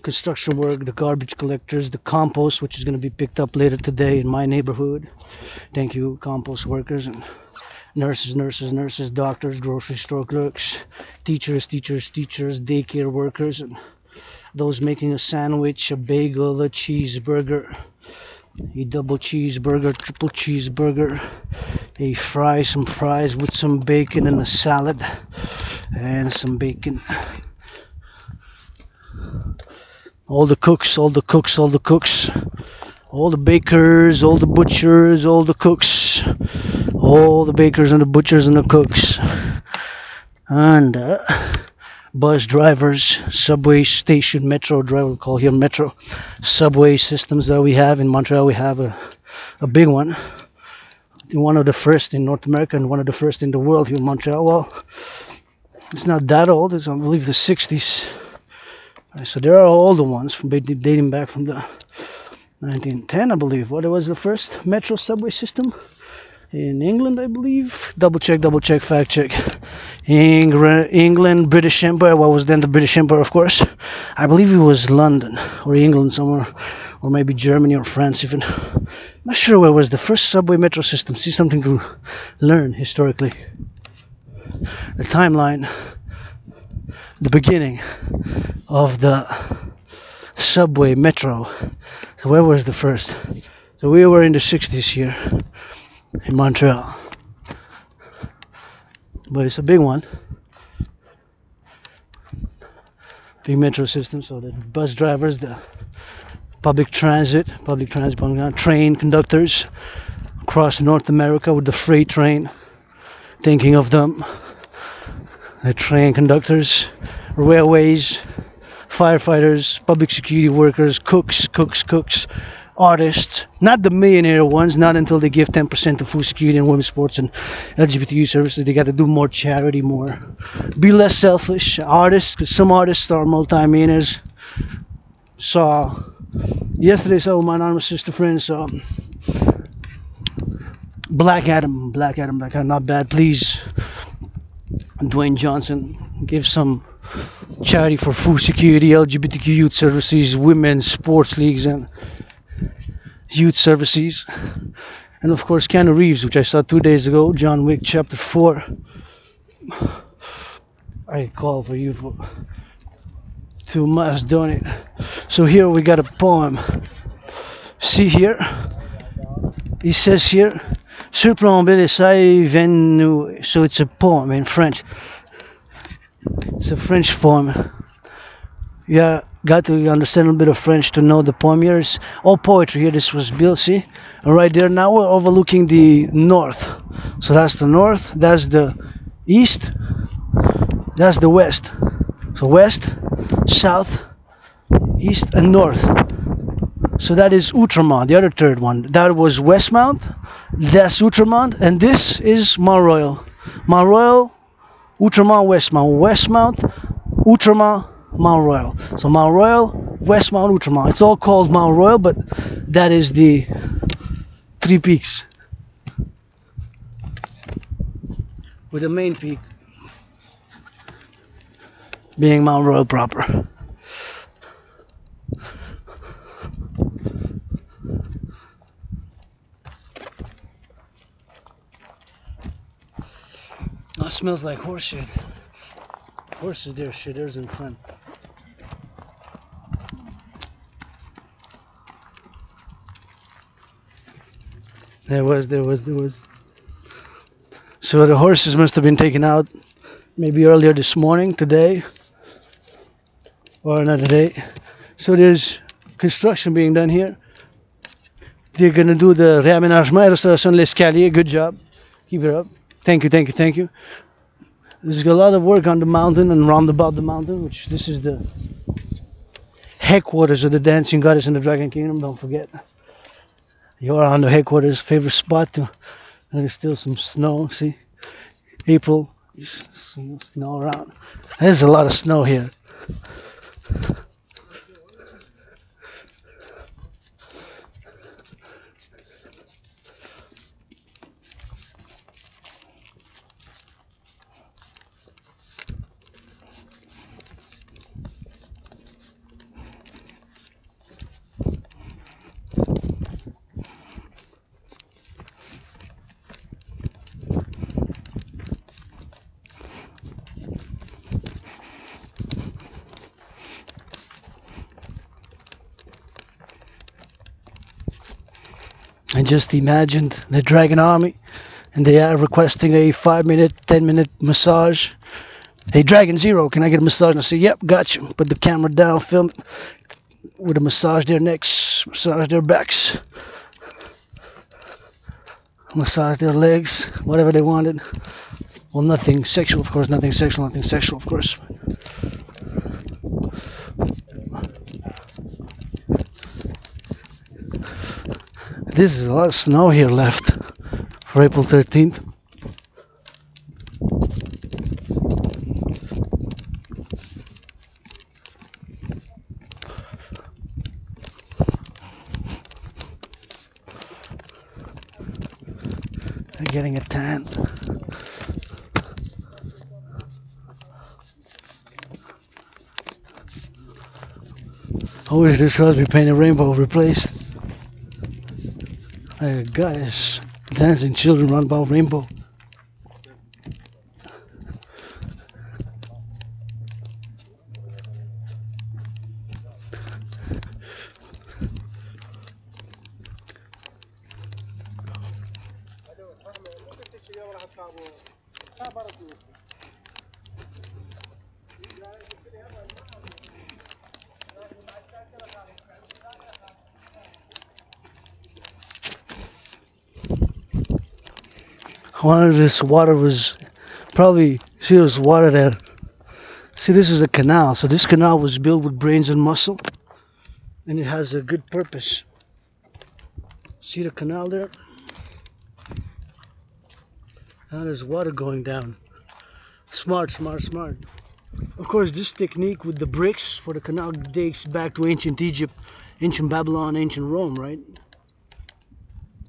construction work, the garbage collectors, the compost, which is going to be picked up later today in my neighborhood. Thank you, compost workers, and nurses, doctors, grocery store clerks, teachers, daycare workers, and those making a sandwich, a bagel, a cheeseburger, a double cheeseburger, triple cheeseburger, some fries with some bacon and a salad and some bacon. All the cooks, all the bakers, all the butchers, all the cooks, all the bakers and the butchers and the cooks, and bus drivers, subway station, metro driver, we call here metro, subway systems that we have in Montreal. We have a big one, one of the first in North America and one of the first in the world here in Montreal. Well, it's not that old, it's I believe the 60s. So there are older ones dating back from the 1910, I believe. What was the first metro subway system? In England, I believe. Double check, fact check. England, British Empire. What was then the British Empire, of course. I believe it was London or England somewhere, or maybe Germany or France even. Not sure where was the first subway metro system. See, something to learn historically. The timeline, the beginning of the subway metro. So where was the first? So we were in the 60s here in Montreal, but it's a big one, big metro system. So the bus drivers, the public transit, train conductors across North America with the freight train, thinking of them, the train conductors, railways, firefighters, public security workers, cooks, artists, not the millionaire ones, not until they give 10% to food security and women's sports and LGBTQ services. They got to do more charity, more, be less selfish. Artists, because some artists are multi-millionaires. Yesterday saw my anonymous sister friend saw Black Adam, not bad, please. Dwayne Johnson, give some charity for food security, LGBTQ youth services, women's sports leagues and youth services. And of course Keanu Reeves, which I saw 2 days ago, John Wick chapter 4. I call for you to must donate. So here we got a poem. See here, it says here, surplomber l'essaye venu. So it's a poem in French. It's a French poem. Yeah, got to understand a little bit of French to know the poem here. It's all poetry here. This was built, see? Right there. Now we're overlooking the north. So that's the north, that's the east, that's the west. So west, south, east, and north. So that is Outremont, the other third one. That was Westmount, that's Outremont, and this is Mount Royal. Mount Royal, Outremont, Westmount, Outremont, Mount Royal. So Mount Royal, Westmount, Outremont. It's all called Mount Royal, but that is the 3 peaks, with the main peak being Mount Royal proper. Oh, it smells like horse shit. Horses there, shit, there's in front. There was. So the horses must have been taken out maybe earlier this morning, today, or another day. So there's construction being done here. They're gonna do the réaménagement, restauration de l'escalier. Good job. Keep it up. Thank you. There's a lot of work on the mountain and round about the mountain, which this is the headquarters of the dancing goddess in the Dragon Kingdom. Don't forget. You're on the headquarters, favorite spot. And there's still some snow. See, April, snow around. There's a lot of snow here. I just imagined the Dragon Army and they are requesting a 5-minute, 10-minute massage. Hey, Dragon Zero, can I get a massage? And I say, yep, got you. Put the camera down, film it with a massage their necks, massage their backs, massage their legs, whatever they wanted. Well, nothing sexual, of course, nothing sexual, of course. This is a lot of snow here left for April 13th. getting a tan. I wish this was be painted rainbow replaced. Guys, dancing children run by rainbow. One of this water was probably, see, there's water there. See, this is a canal. So this canal was built with brains and muscle, and it has a good purpose. See the canal there? Now there's water going down. Smart, smart, smart. Of course, this technique with the bricks for the canal dates back to ancient Egypt, ancient Babylon, ancient Rome, right?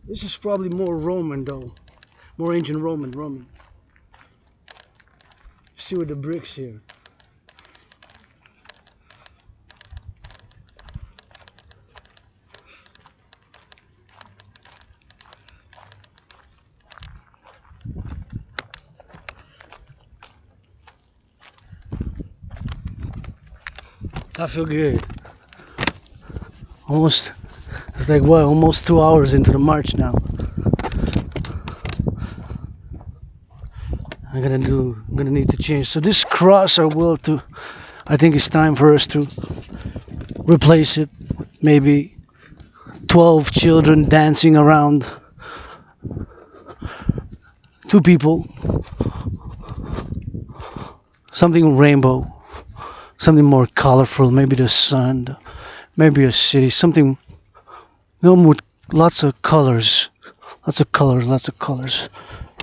This is probably more Roman though. More ancient Roman. See with the bricks here. I feel good. Almost, it's like what, almost 2 hours into the march now. I'm gonna need to change. So this cross I think it's time for us to replace it. Maybe 12 children dancing around 2 people. Something rainbow. Something more colorful. Maybe the sun. Maybe a city. Something, with lots of colors. Lots of colors.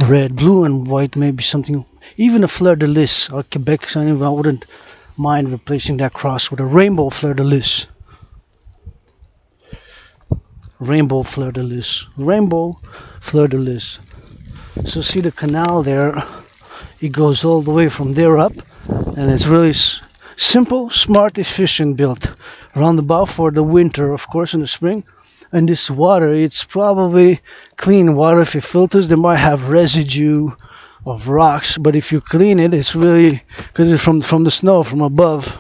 Red, blue, and white. Maybe something. Even a fleur de lis. Or Quebec. I wouldn't mind replacing that cross with a rainbow fleur de lis. Rainbow fleur de lis. Rainbow fleur de lis. So see the canal there. It goes all the way from there up, and it's really simple, smart, efficient built. Roundabout for the winter, of course, in the spring. And this water, it's probably clean water. If it filters, they might have residue of rocks, but if you clean it, it's really, because it's from the snow from above.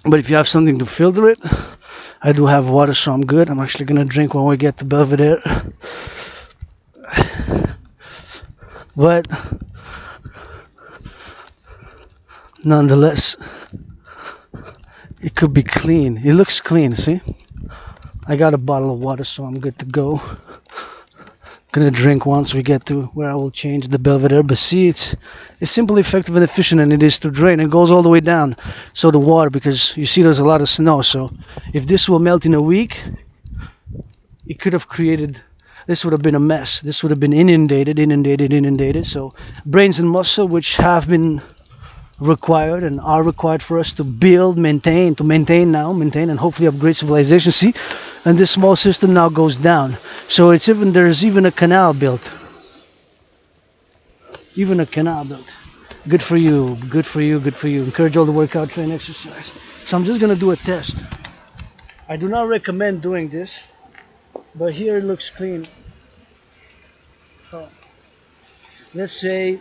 But if you have something to filter it, I do have water, so I'm good. I'm actually gonna drink when we get to Belvedere. But nonetheless, it could be clean. It looks clean, see? I got a bottle of water, so I'm good to go. Gonna drink once we get to where I will change the Belvedere. But see, it's simple, effective, and efficient, and it is to drain. It goes all the way down. So the water, because you see there's a lot of snow, so if this will melt in a week, it could have created, this would have been a mess. This would have been inundated. So brains and muscle, which have been required and are required for us to build, maintain, and hopefully upgrade civilization. See, and this small system now goes down. So there's even a canal built. Good for you. Encourage all the workout, train, exercise. So I'm just gonna do a test. I do not recommend doing this, but here it looks clean. So let's say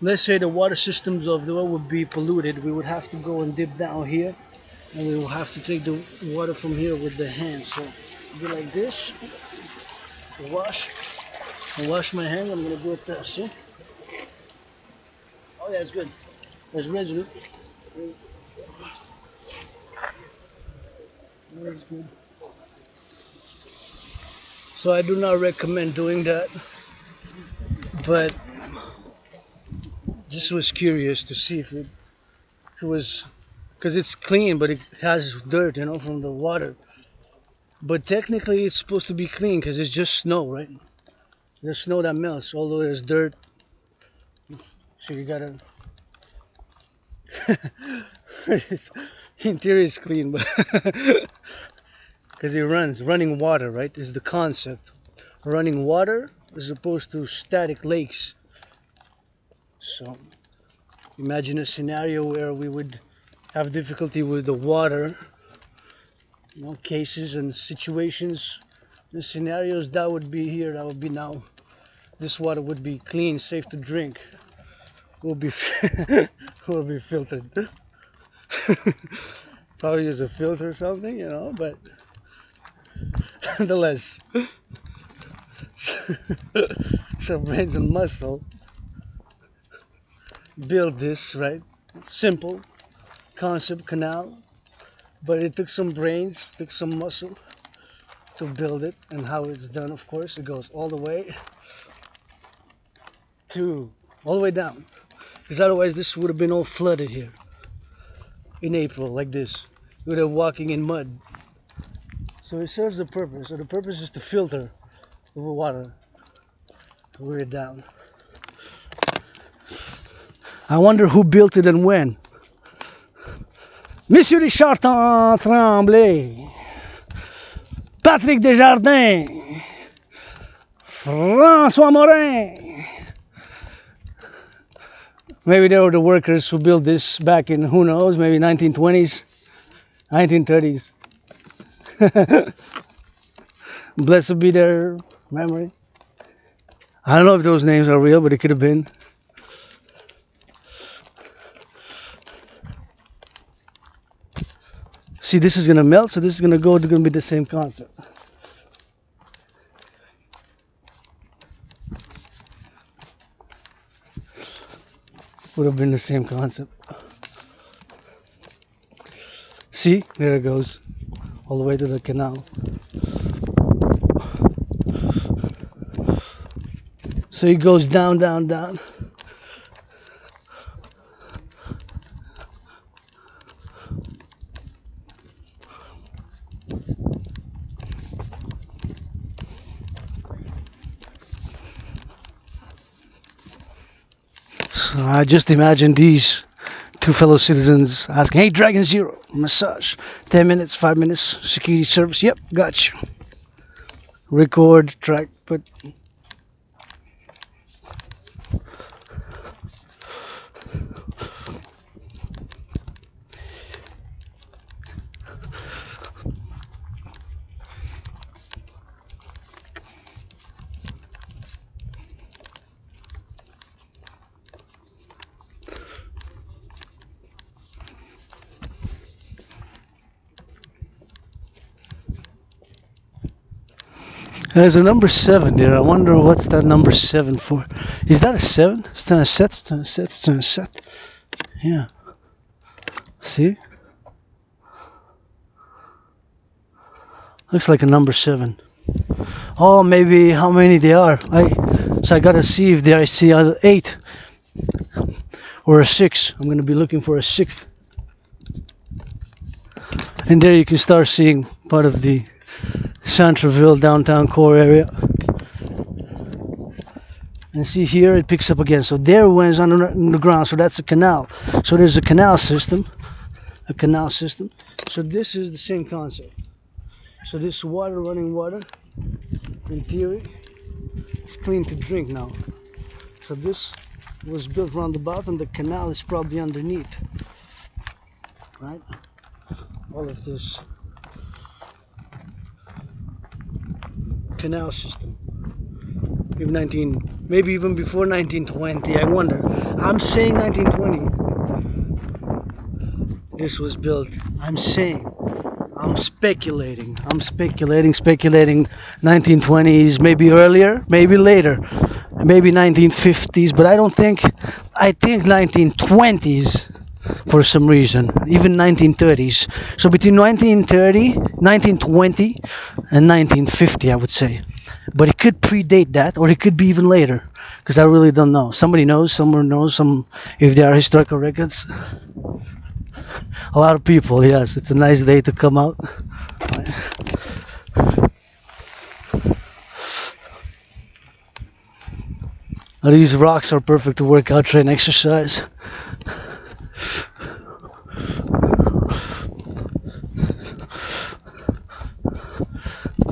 the water systems of the world would be polluted. We would have to go and dip down here, and we will have to take the water from here with the hand. So do like this. Wash my hand. I'm gonna do a test. See? Oh yeah, it's good. There's residue. That's good. So I do not recommend doing that, but just was curious to see if it was, because it's clean, but it has dirt, from the water. But technically, it's supposed to be clean because it's just snow, right? There's snow that melts, although there's dirt. So you gotta. Interior is clean, but because it running water, right? Is the concept. running water as opposed to static lakes. So imagine a scenario where we would have difficulty with the water, cases and situations, the scenarios that would be here, that would be now. This water would be clean, safe to drink. Will be will be filtered. Probably use a filter or something, but nonetheless, so brains and muscle build this, right? Simple concept canal, but it took some brains, took some muscle to build it, and how it's done, of course, it goes all the way down, because otherwise this would have been all flooded here in April like this. We would have walking in mud. So it serves a purpose. So the purpose is to filter the water to wear it down. I wonder who built it and when. Monsieur Richard Tremblay, Patrick Desjardins, François Morin. Maybe they were the workers who built this back in, who knows, maybe 1920s, 1930s. Blessed be their memory. I don't know if those names are real, but it could have been. See, this is going to melt, so this is going to go, it's going to be the same concept. Would have been the same concept. See, there it goes, all the way to the canal. So it goes down, down, down. So I just imagine these two fellow citizens asking, "Hey, Dragon Zero, massage, 10 minutes, 5 minutes, security service." Yep, got you. Record, track, put. There's a number 7 there. I wonder what's that number 7 for. Is that a 7? It's not a set, it's not a set, it's not a set. Yeah. See? Looks like a number 7. Oh, maybe how many they are. So I gotta see if there I see either 8 or a 6. I'm gonna be looking for a 6th. And there you can start seeing part of the Centreville downtown core area. And see here it picks up again. So there went on the ground. So that's a canal. So there's a canal system. A canal system. So this is the same concept. So this water, running water, in theory, it's clean to drink now. So this was built roundabout and the canal is probably underneath. Right? All of this canal system. Maybe even before 1920, I wonder. I'm saying 1920. This was built. I'm speculating 1920s, maybe earlier, maybe later, maybe 1950s, but I think 1920s for some reason, even 1930s. So between 1930, 1920 and 1950, I would say. But it could predate that, or it could be even later, because I really don't know. Somebody knows, someone knows, if there are historical records. A lot of people, yes. It's a nice day to come out. These rocks are perfect to work out, train, exercise.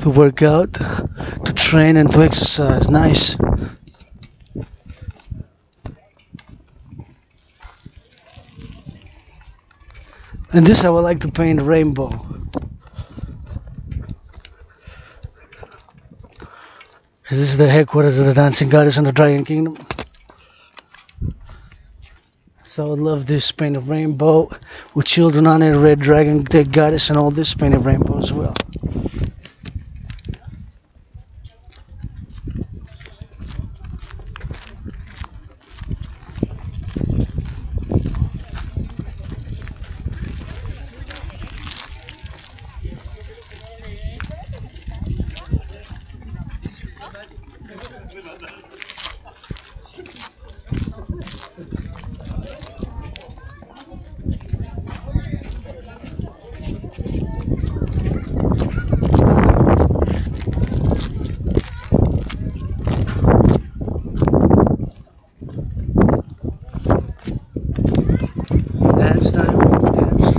To work out, to train and to exercise. Nice. And this I would like to paint a rainbow. This is the headquarters of the dancing goddess in the Dragon Kingdom. So I would love this painted rainbow with children on it, red dragon, the goddess, and all this painted rainbow as well. Dance time, dance.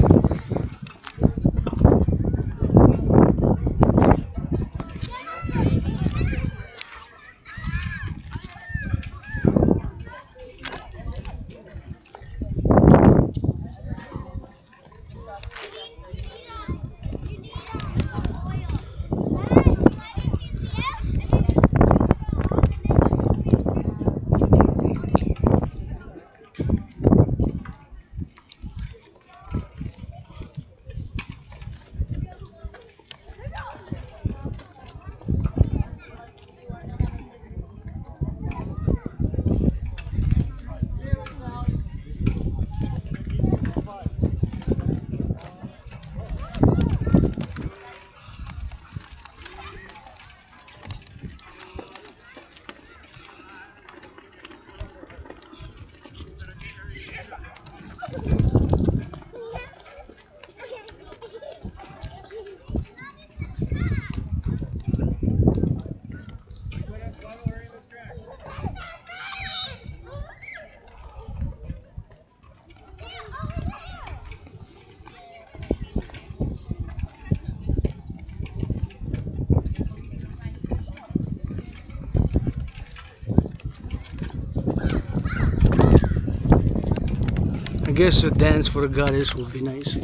I guess a dance for the goddess would be nice.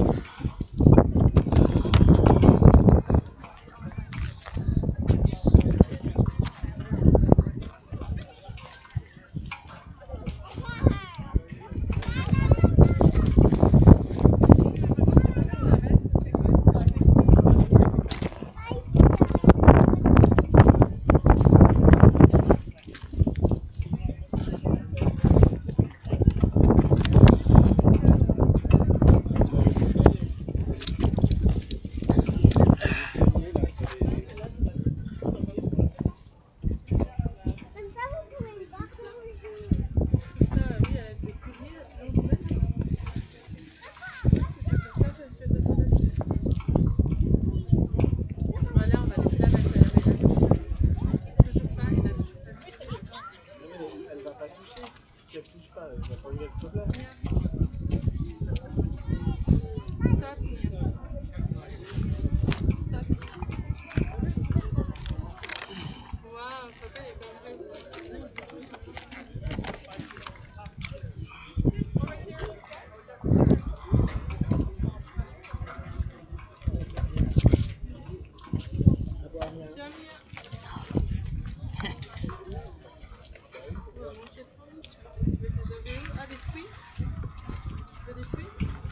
Ah, des fruits? Tu veux des fruits?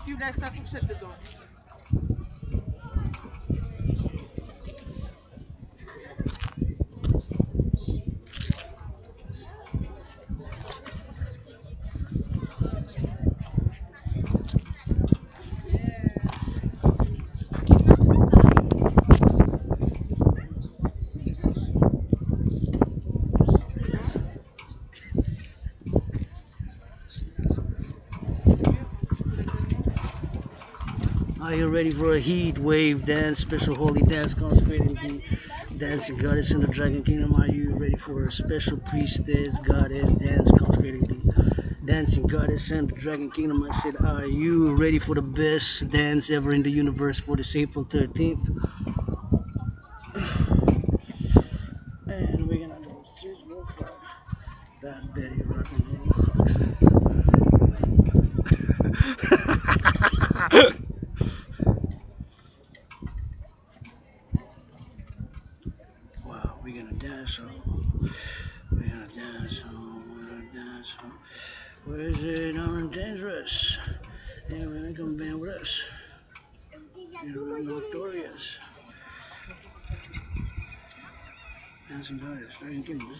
Tu laisses ta fourchette dedans. Are you ready for a heat wave dance, special holy dance consecrating the dancing goddess in the Dragon Kingdom? Are you ready for a special priestess goddess dance consecrating the dancing goddess in the Dragon Kingdom? I said, are you ready for the best dance ever in the universe for this April 13th? And we're gonna go 6, 4, 5. Bad Betty rock and roll. Wow, we're gonna dance on. We're gonna dance on. We're gonna dance on. Where is it? I'm dangerous. And we're gonna come band with us. And we're notorious. Dancing artists, Dragon Kingdom.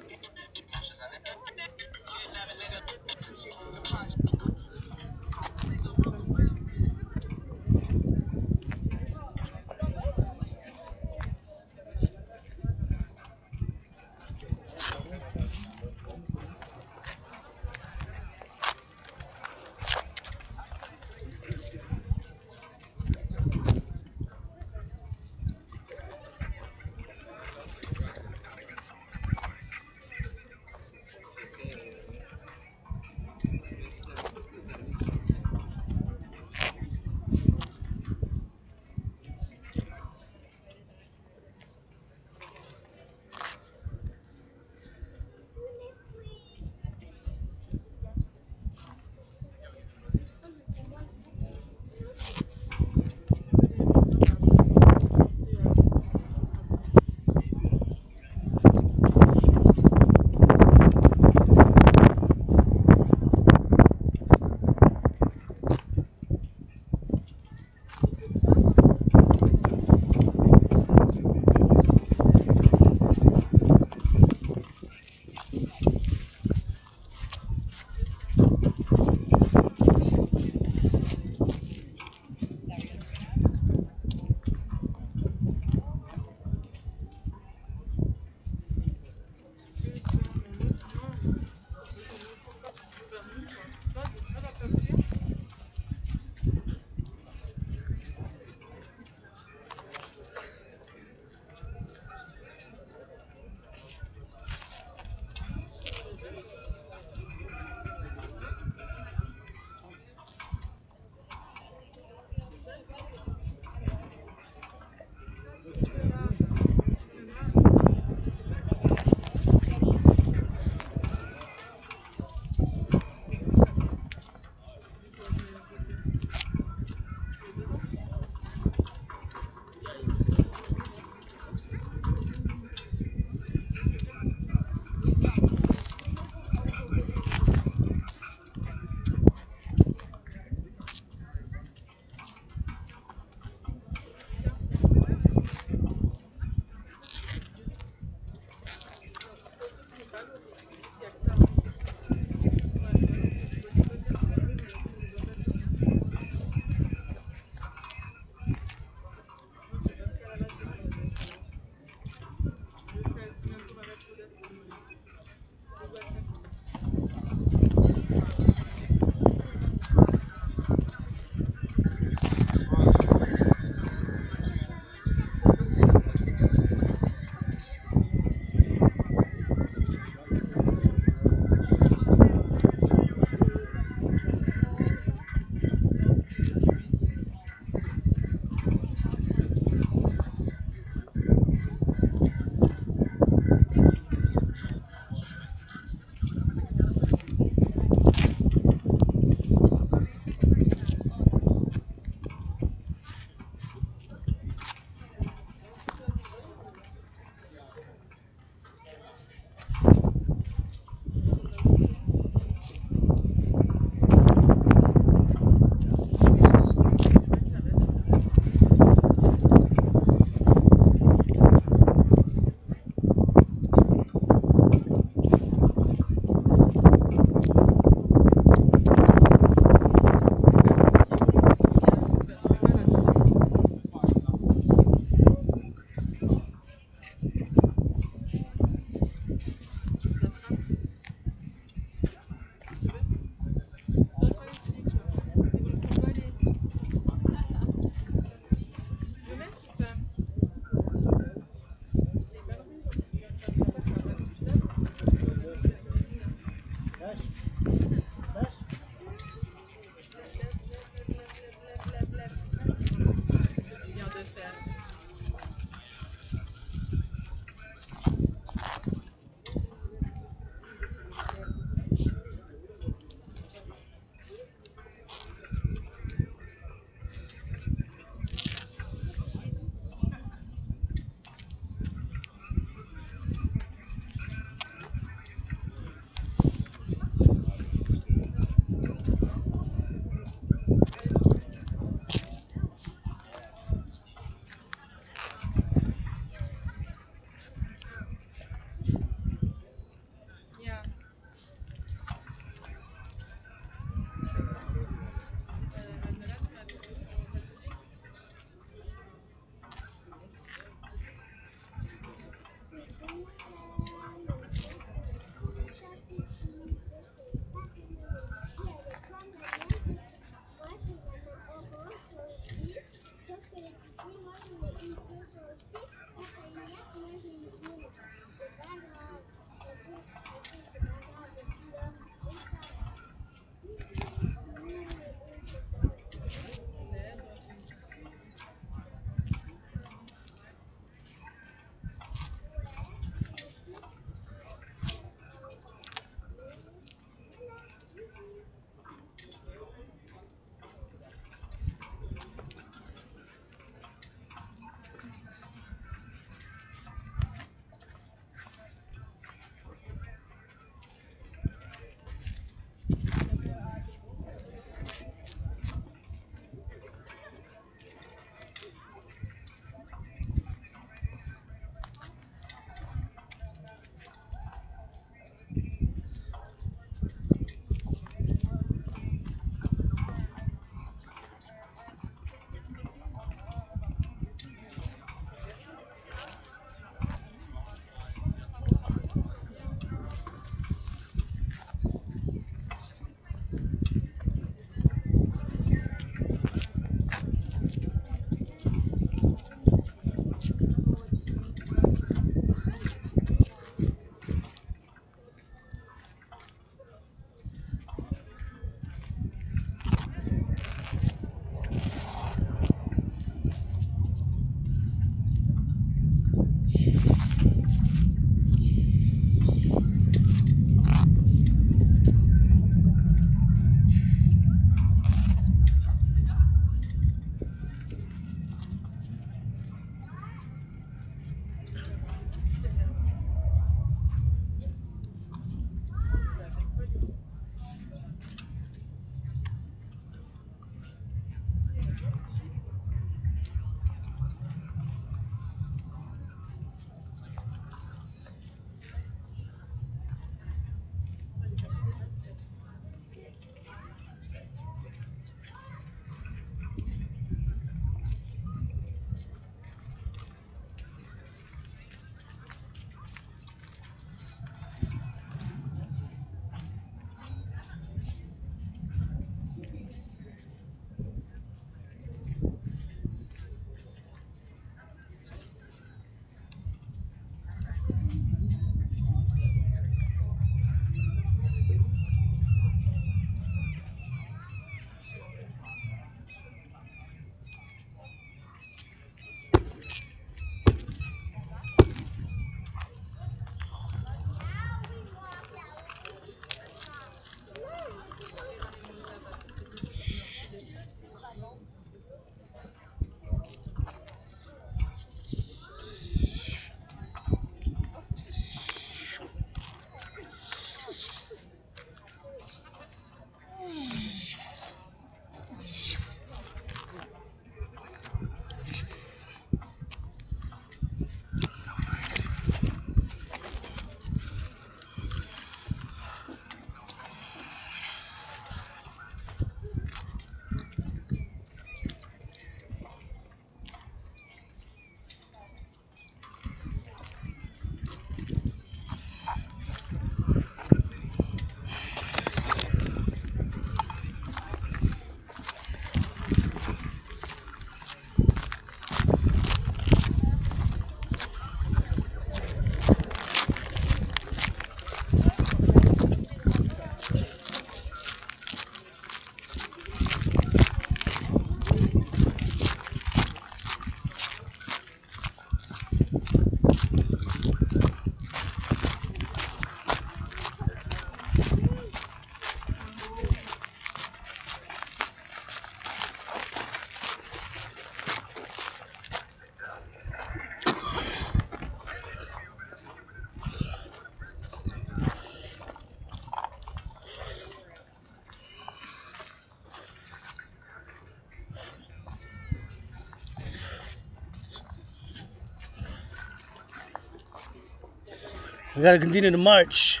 We gotta continue the march.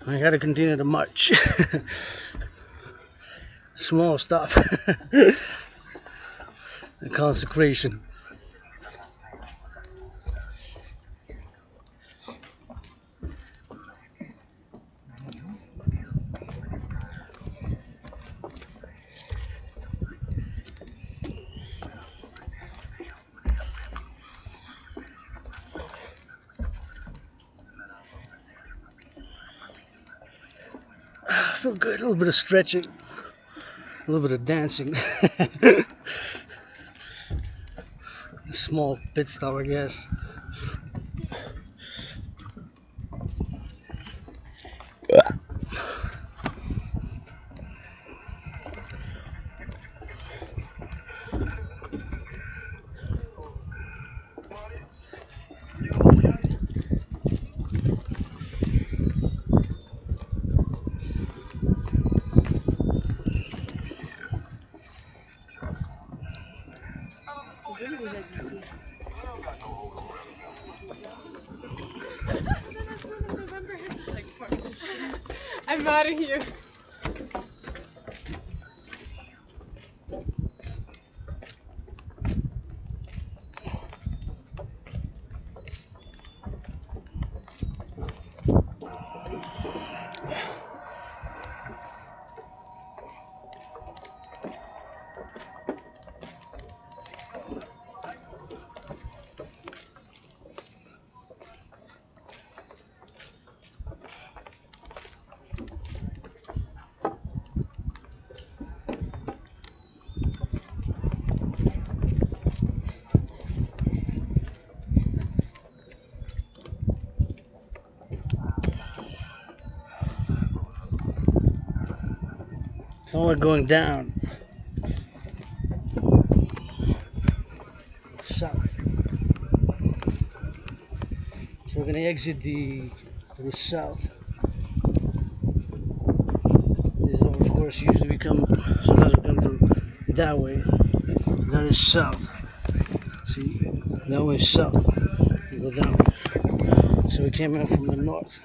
I gotta continue the march. Small stop. The consecration. I feel good. A little bit of stretching, a little bit of dancing. A small pit stop, I guess. I'm out of here. So we're going down south. So we're gonna exit to the south. This is, of course, usually we come. Sometimes we come through that way. That is south. See, that way is south. We go down. So we came in from the north.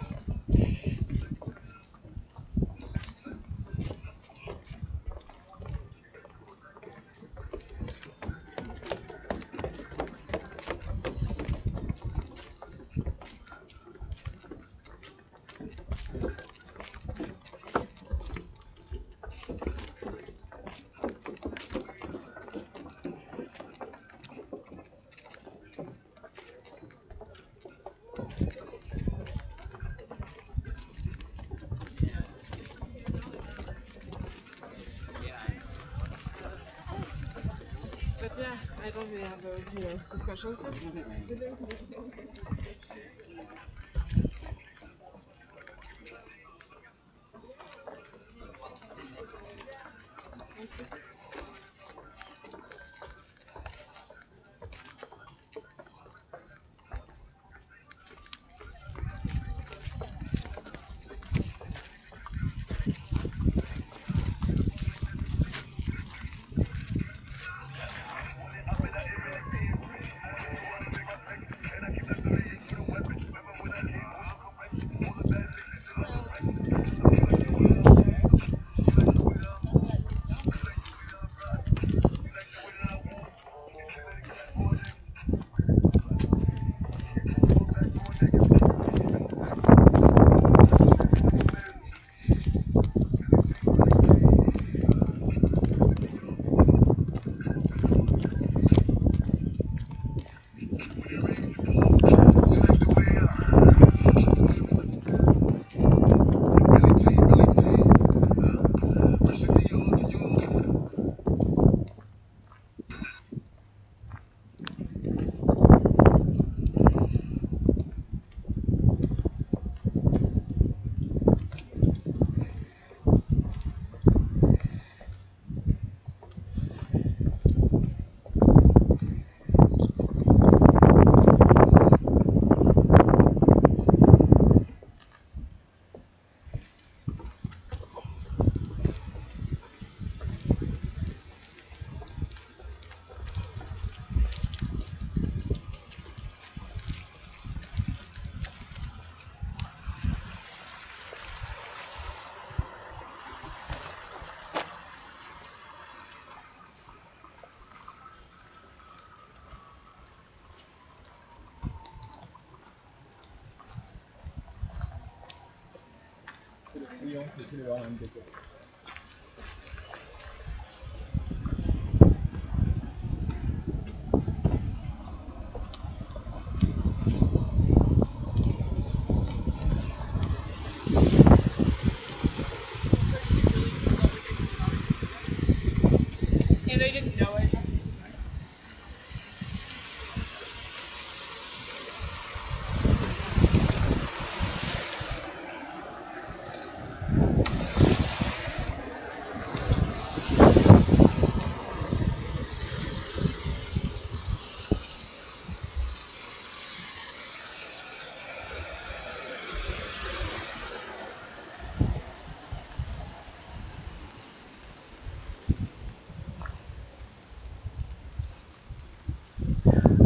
But yeah, I don't really have those, discussions with them. And I didn't know it.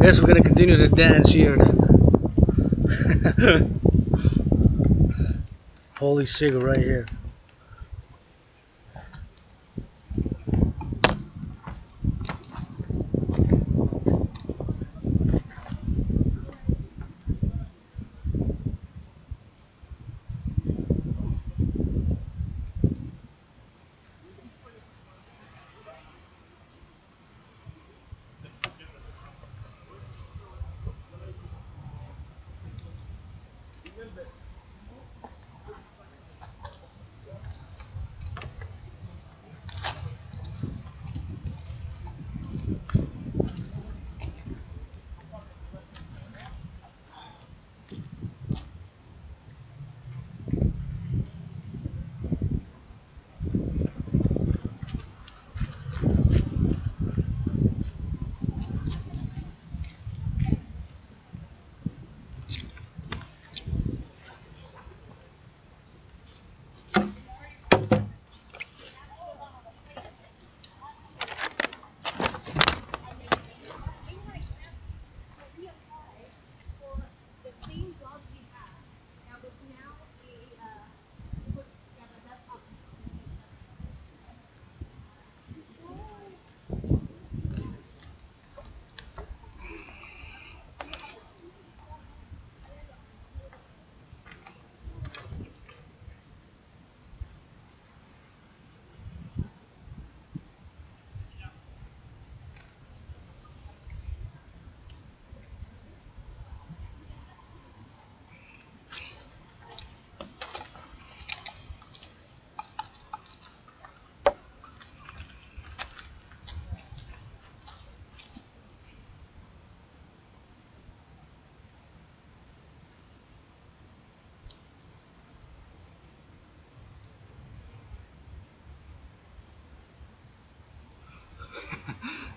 Guess we're gonna continue the dance here. Holy cigar right here.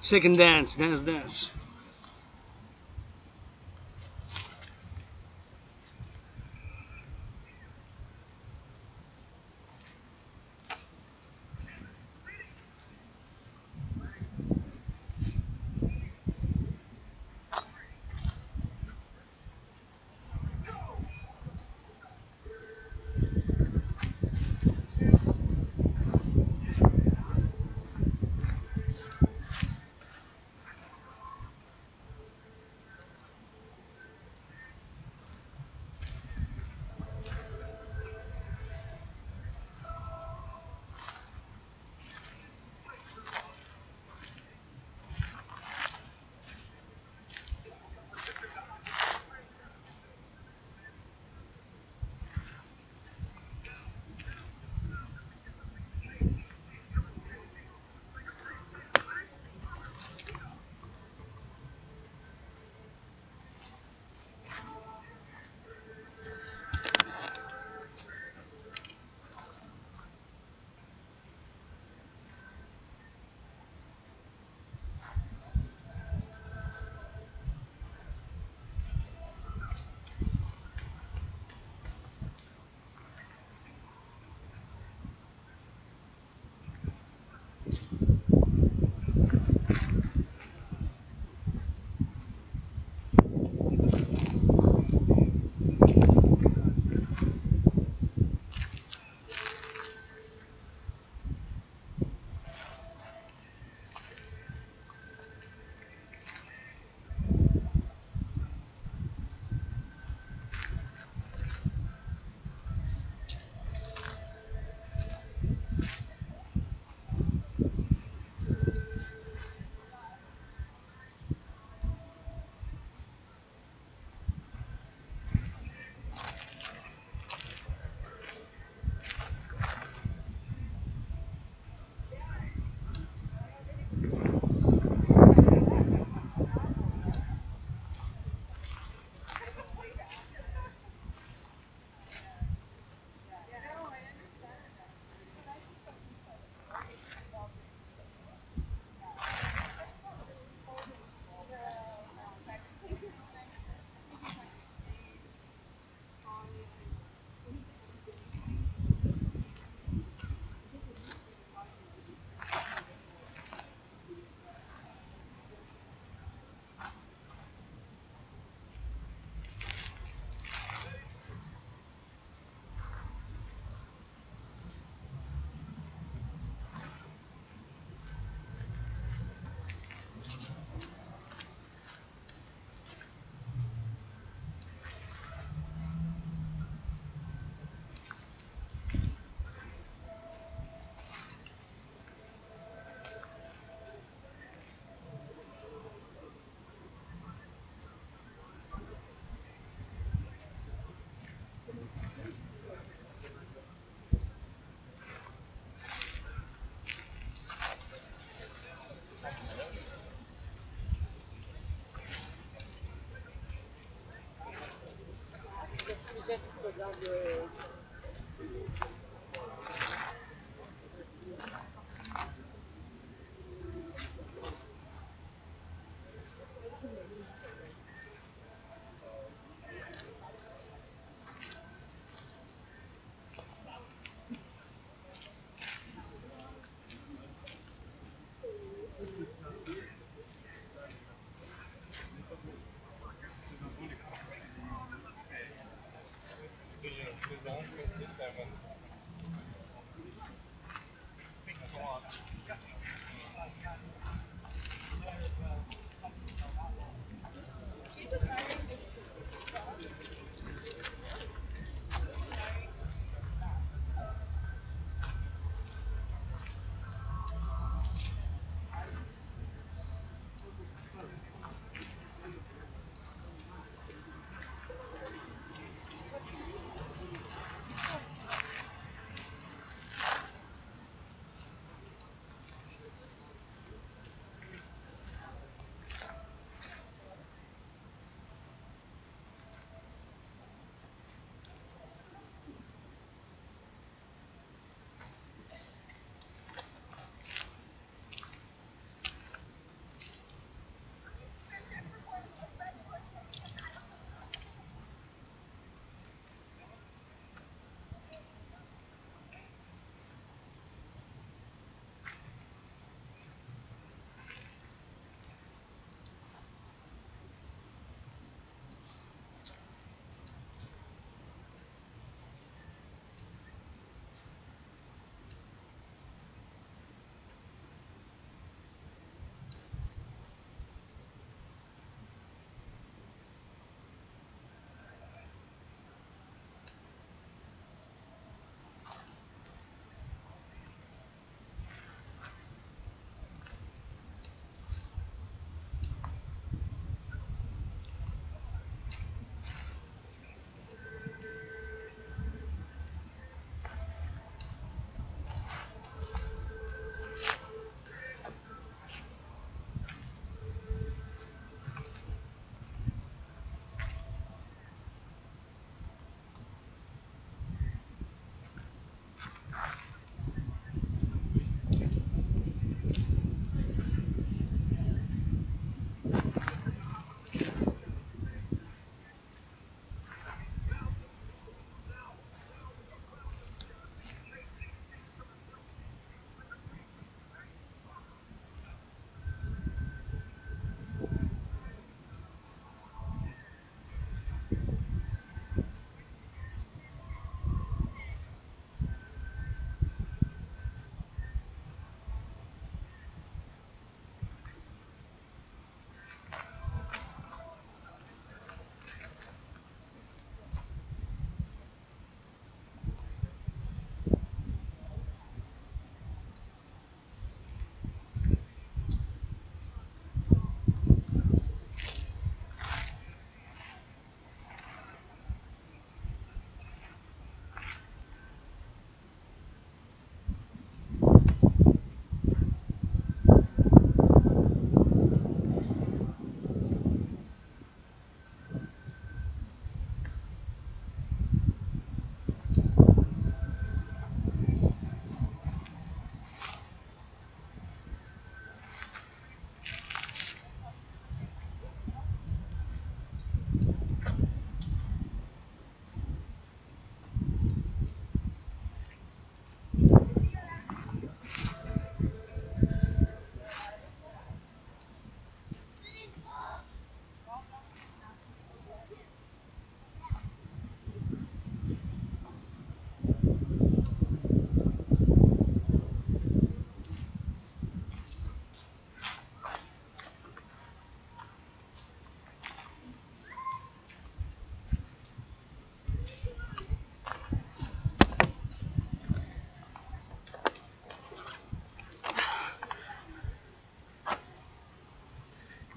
Second dance, dance, dance.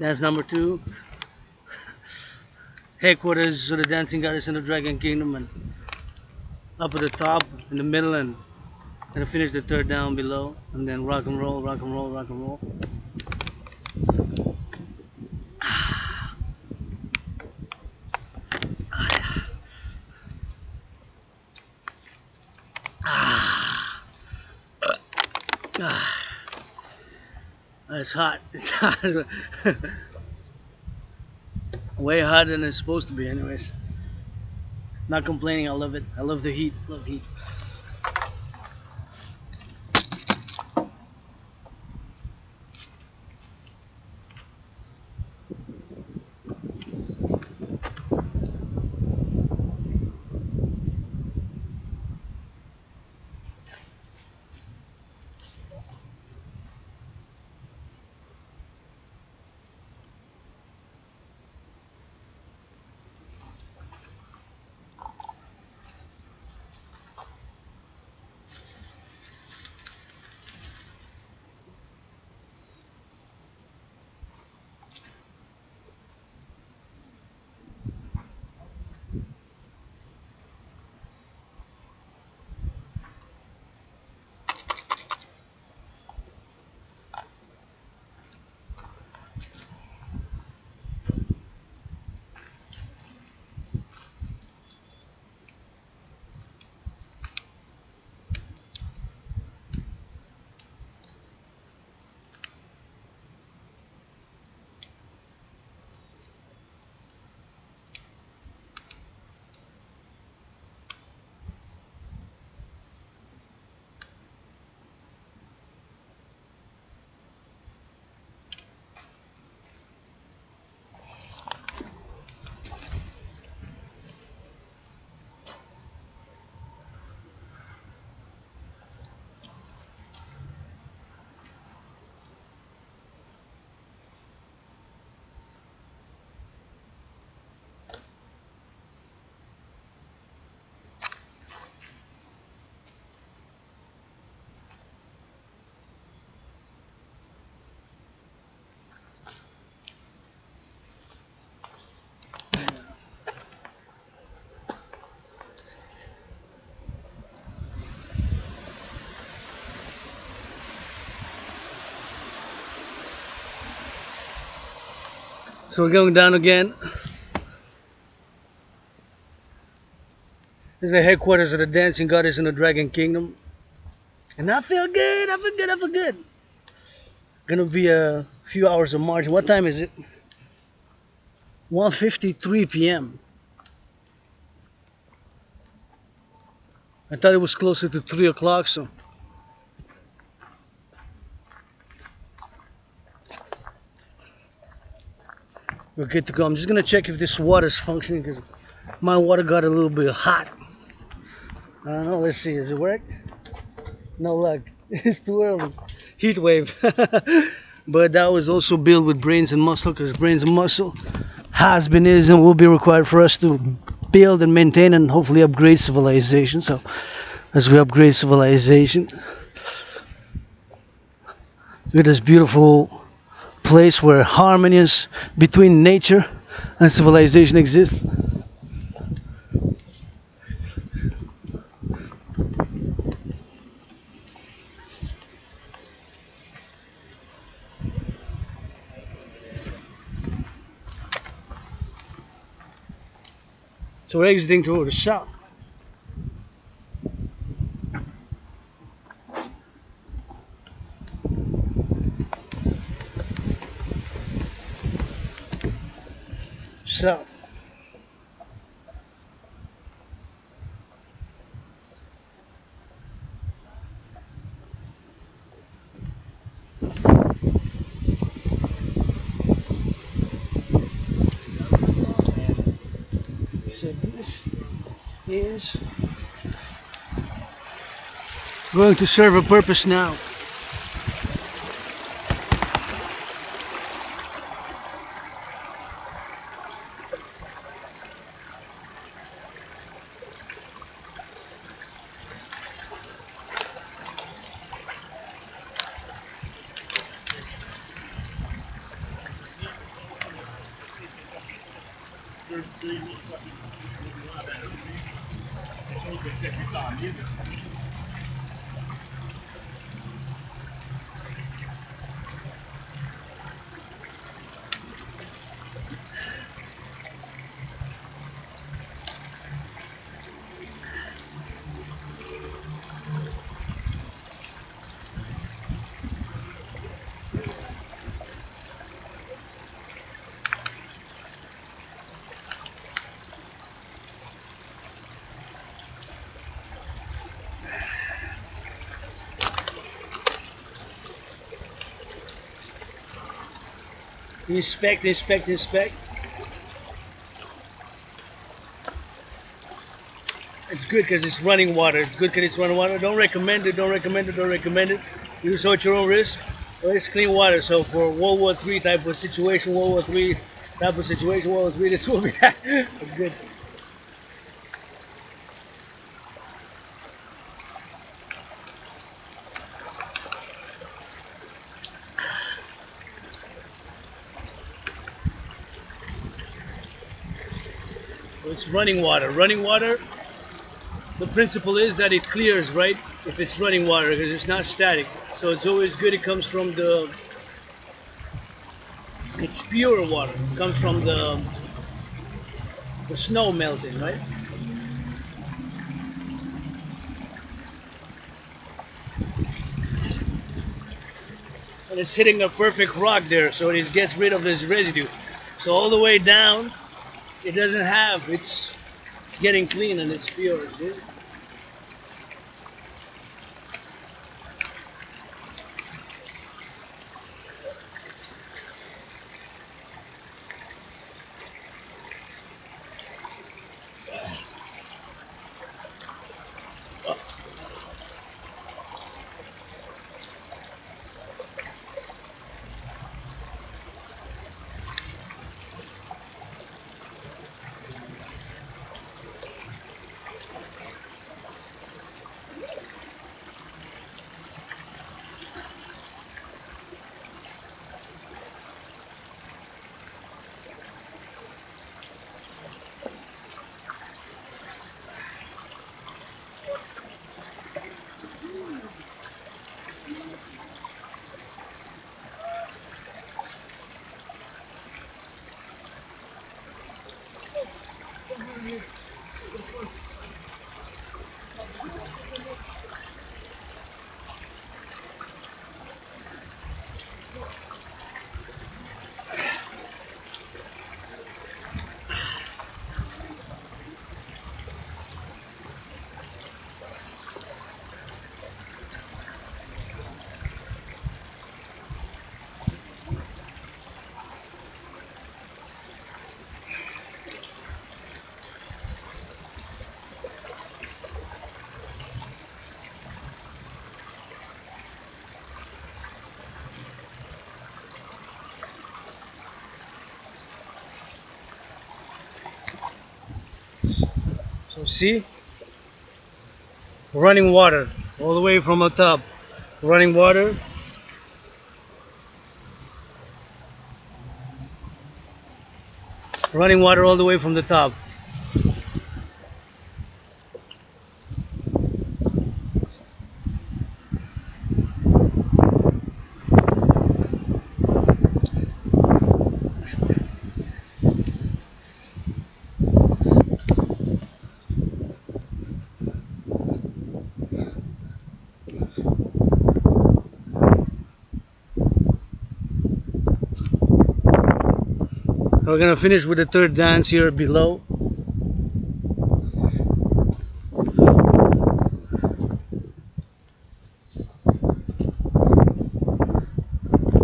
That's number two. Headquarters of the dancing goddess in the Dragon Kingdom, and up at the top, in the middle, and gonna finish the third down below, and then rock and roll, rock and roll, rock and roll. It's hot. It's hot. Way hotter than it's supposed to be, anyways. Not complaining. I love it. I love the heat. Love heat. So we're going down again. This is the headquarters of the dancing goddess in the Dragon Kingdom. And I feel good. I feel good. I feel good. Gonna be a few hours of march. What time is it? 1:53 p.m. I thought it was closer to 3 o'clock, so we're good to go. I'm just gonna check if this water's functioning because my water got a little bit hot. I don't know. Let's see. Does it work? No luck. It's too early. Heat wave. But that was also built with brains and muscle because brains and muscle has been, is, and will be required for us to build and maintain and hopefully upgrade civilization. So as we upgrade civilization, with this beautiful place where harmonies between nature and civilization exists. So we're exiting toward the south. South. So this is going to serve a purpose now. inspect, inspect, inspect. It's good because it's running water. It's good because it's running water. Don't recommend it. Don't recommend it. Don't recommend it. Use it at your own risk. Well, it's clean water. So for World War III type of situation, World War III type of situation, World War III, this will be good. It's running water. Running water. The principle is that it clears, right? If it's running water, because it's not static. So it's always good. It comes from the. It's pure water. It comes from the snow melting, right? And it's hitting a perfect rock there, so it gets rid of this residue. So all the way down, it doesn't have. It's getting clean and it's pure. See? So see, running water all the way from the top. Running water. Running water all the way from the top. We're gonna finish with the third dance here below.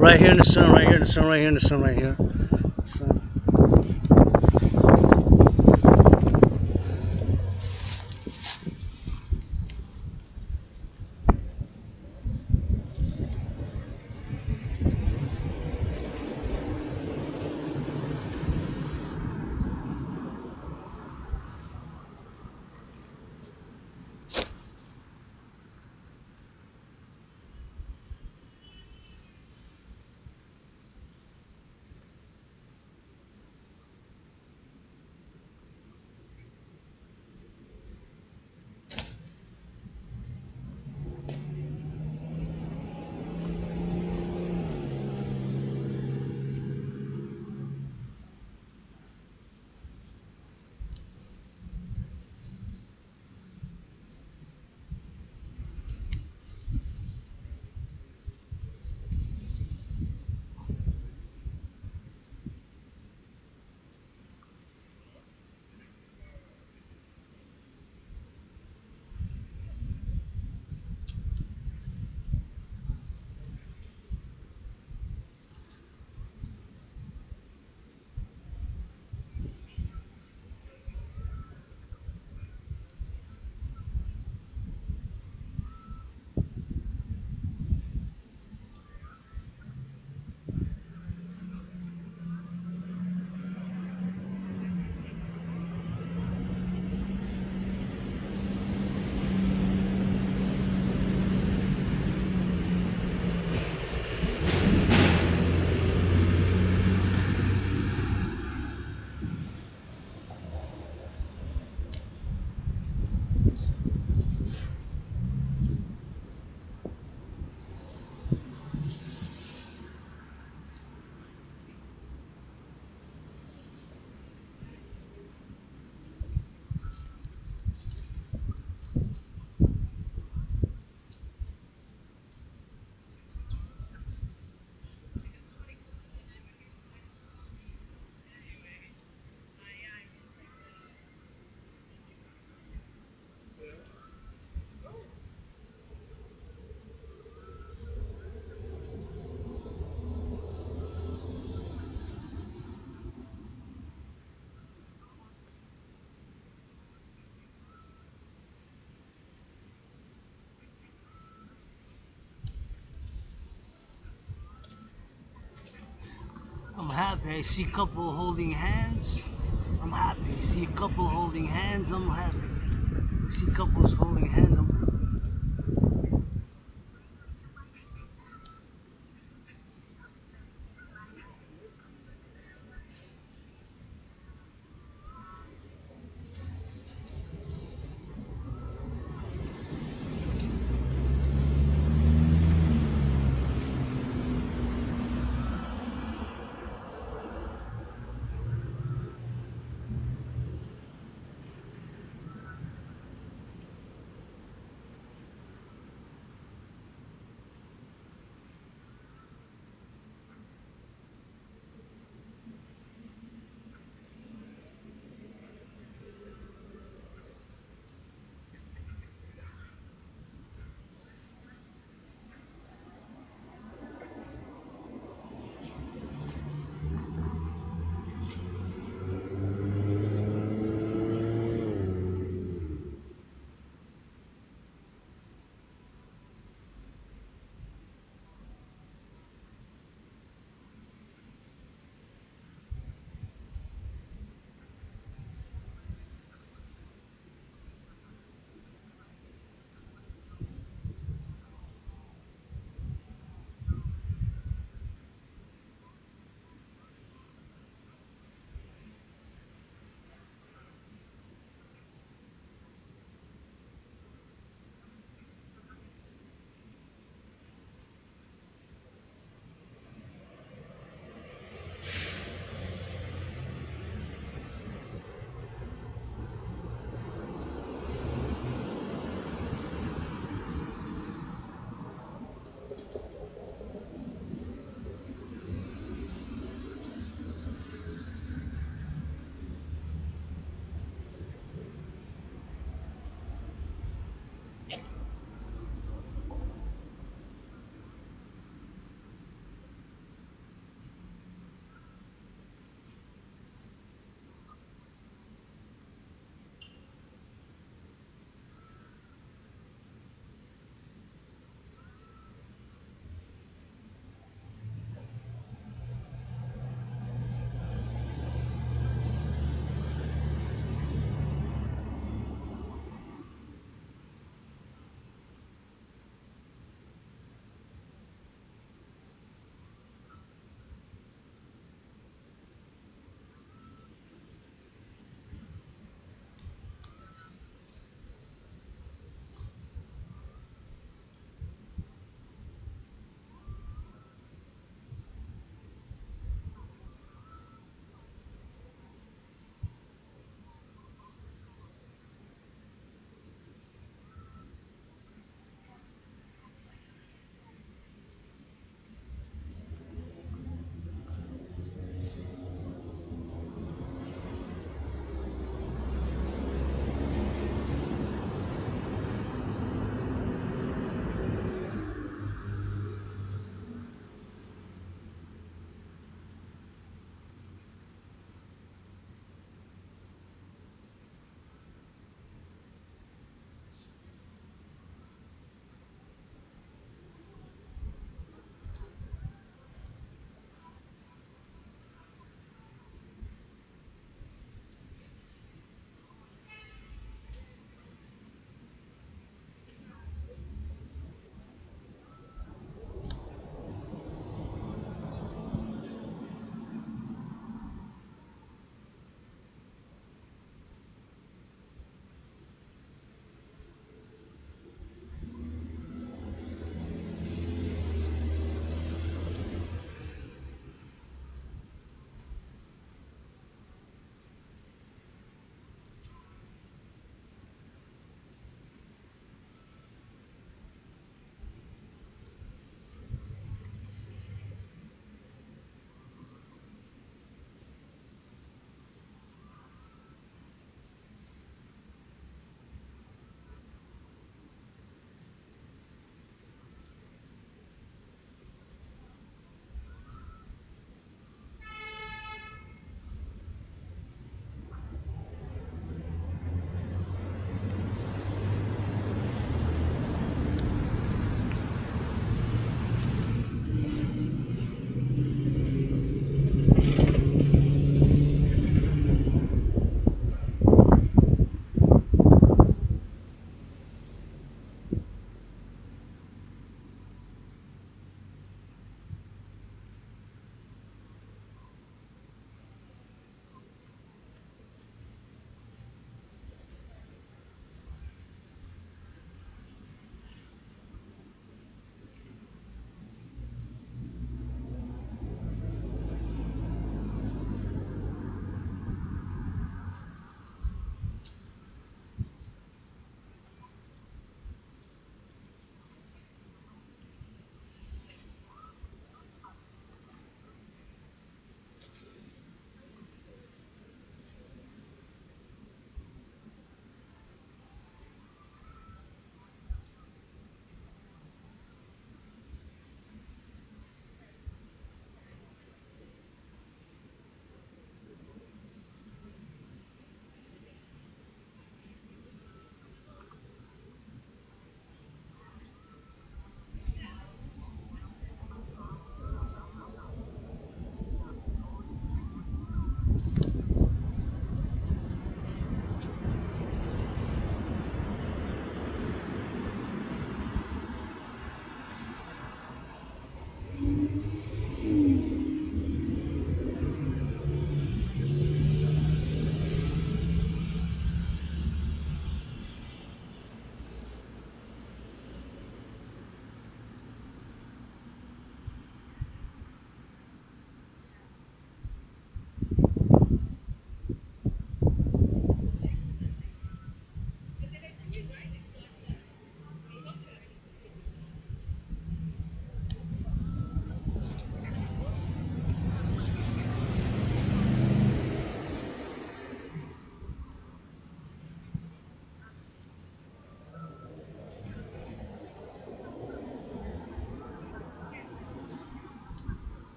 Right here in the sun, right here in the sun, right here in the sun, right here. Sun. happy. I see couple holding hands, I'm happy. I see a couple holding hands, I'm happy. I see couples holding hands, I'm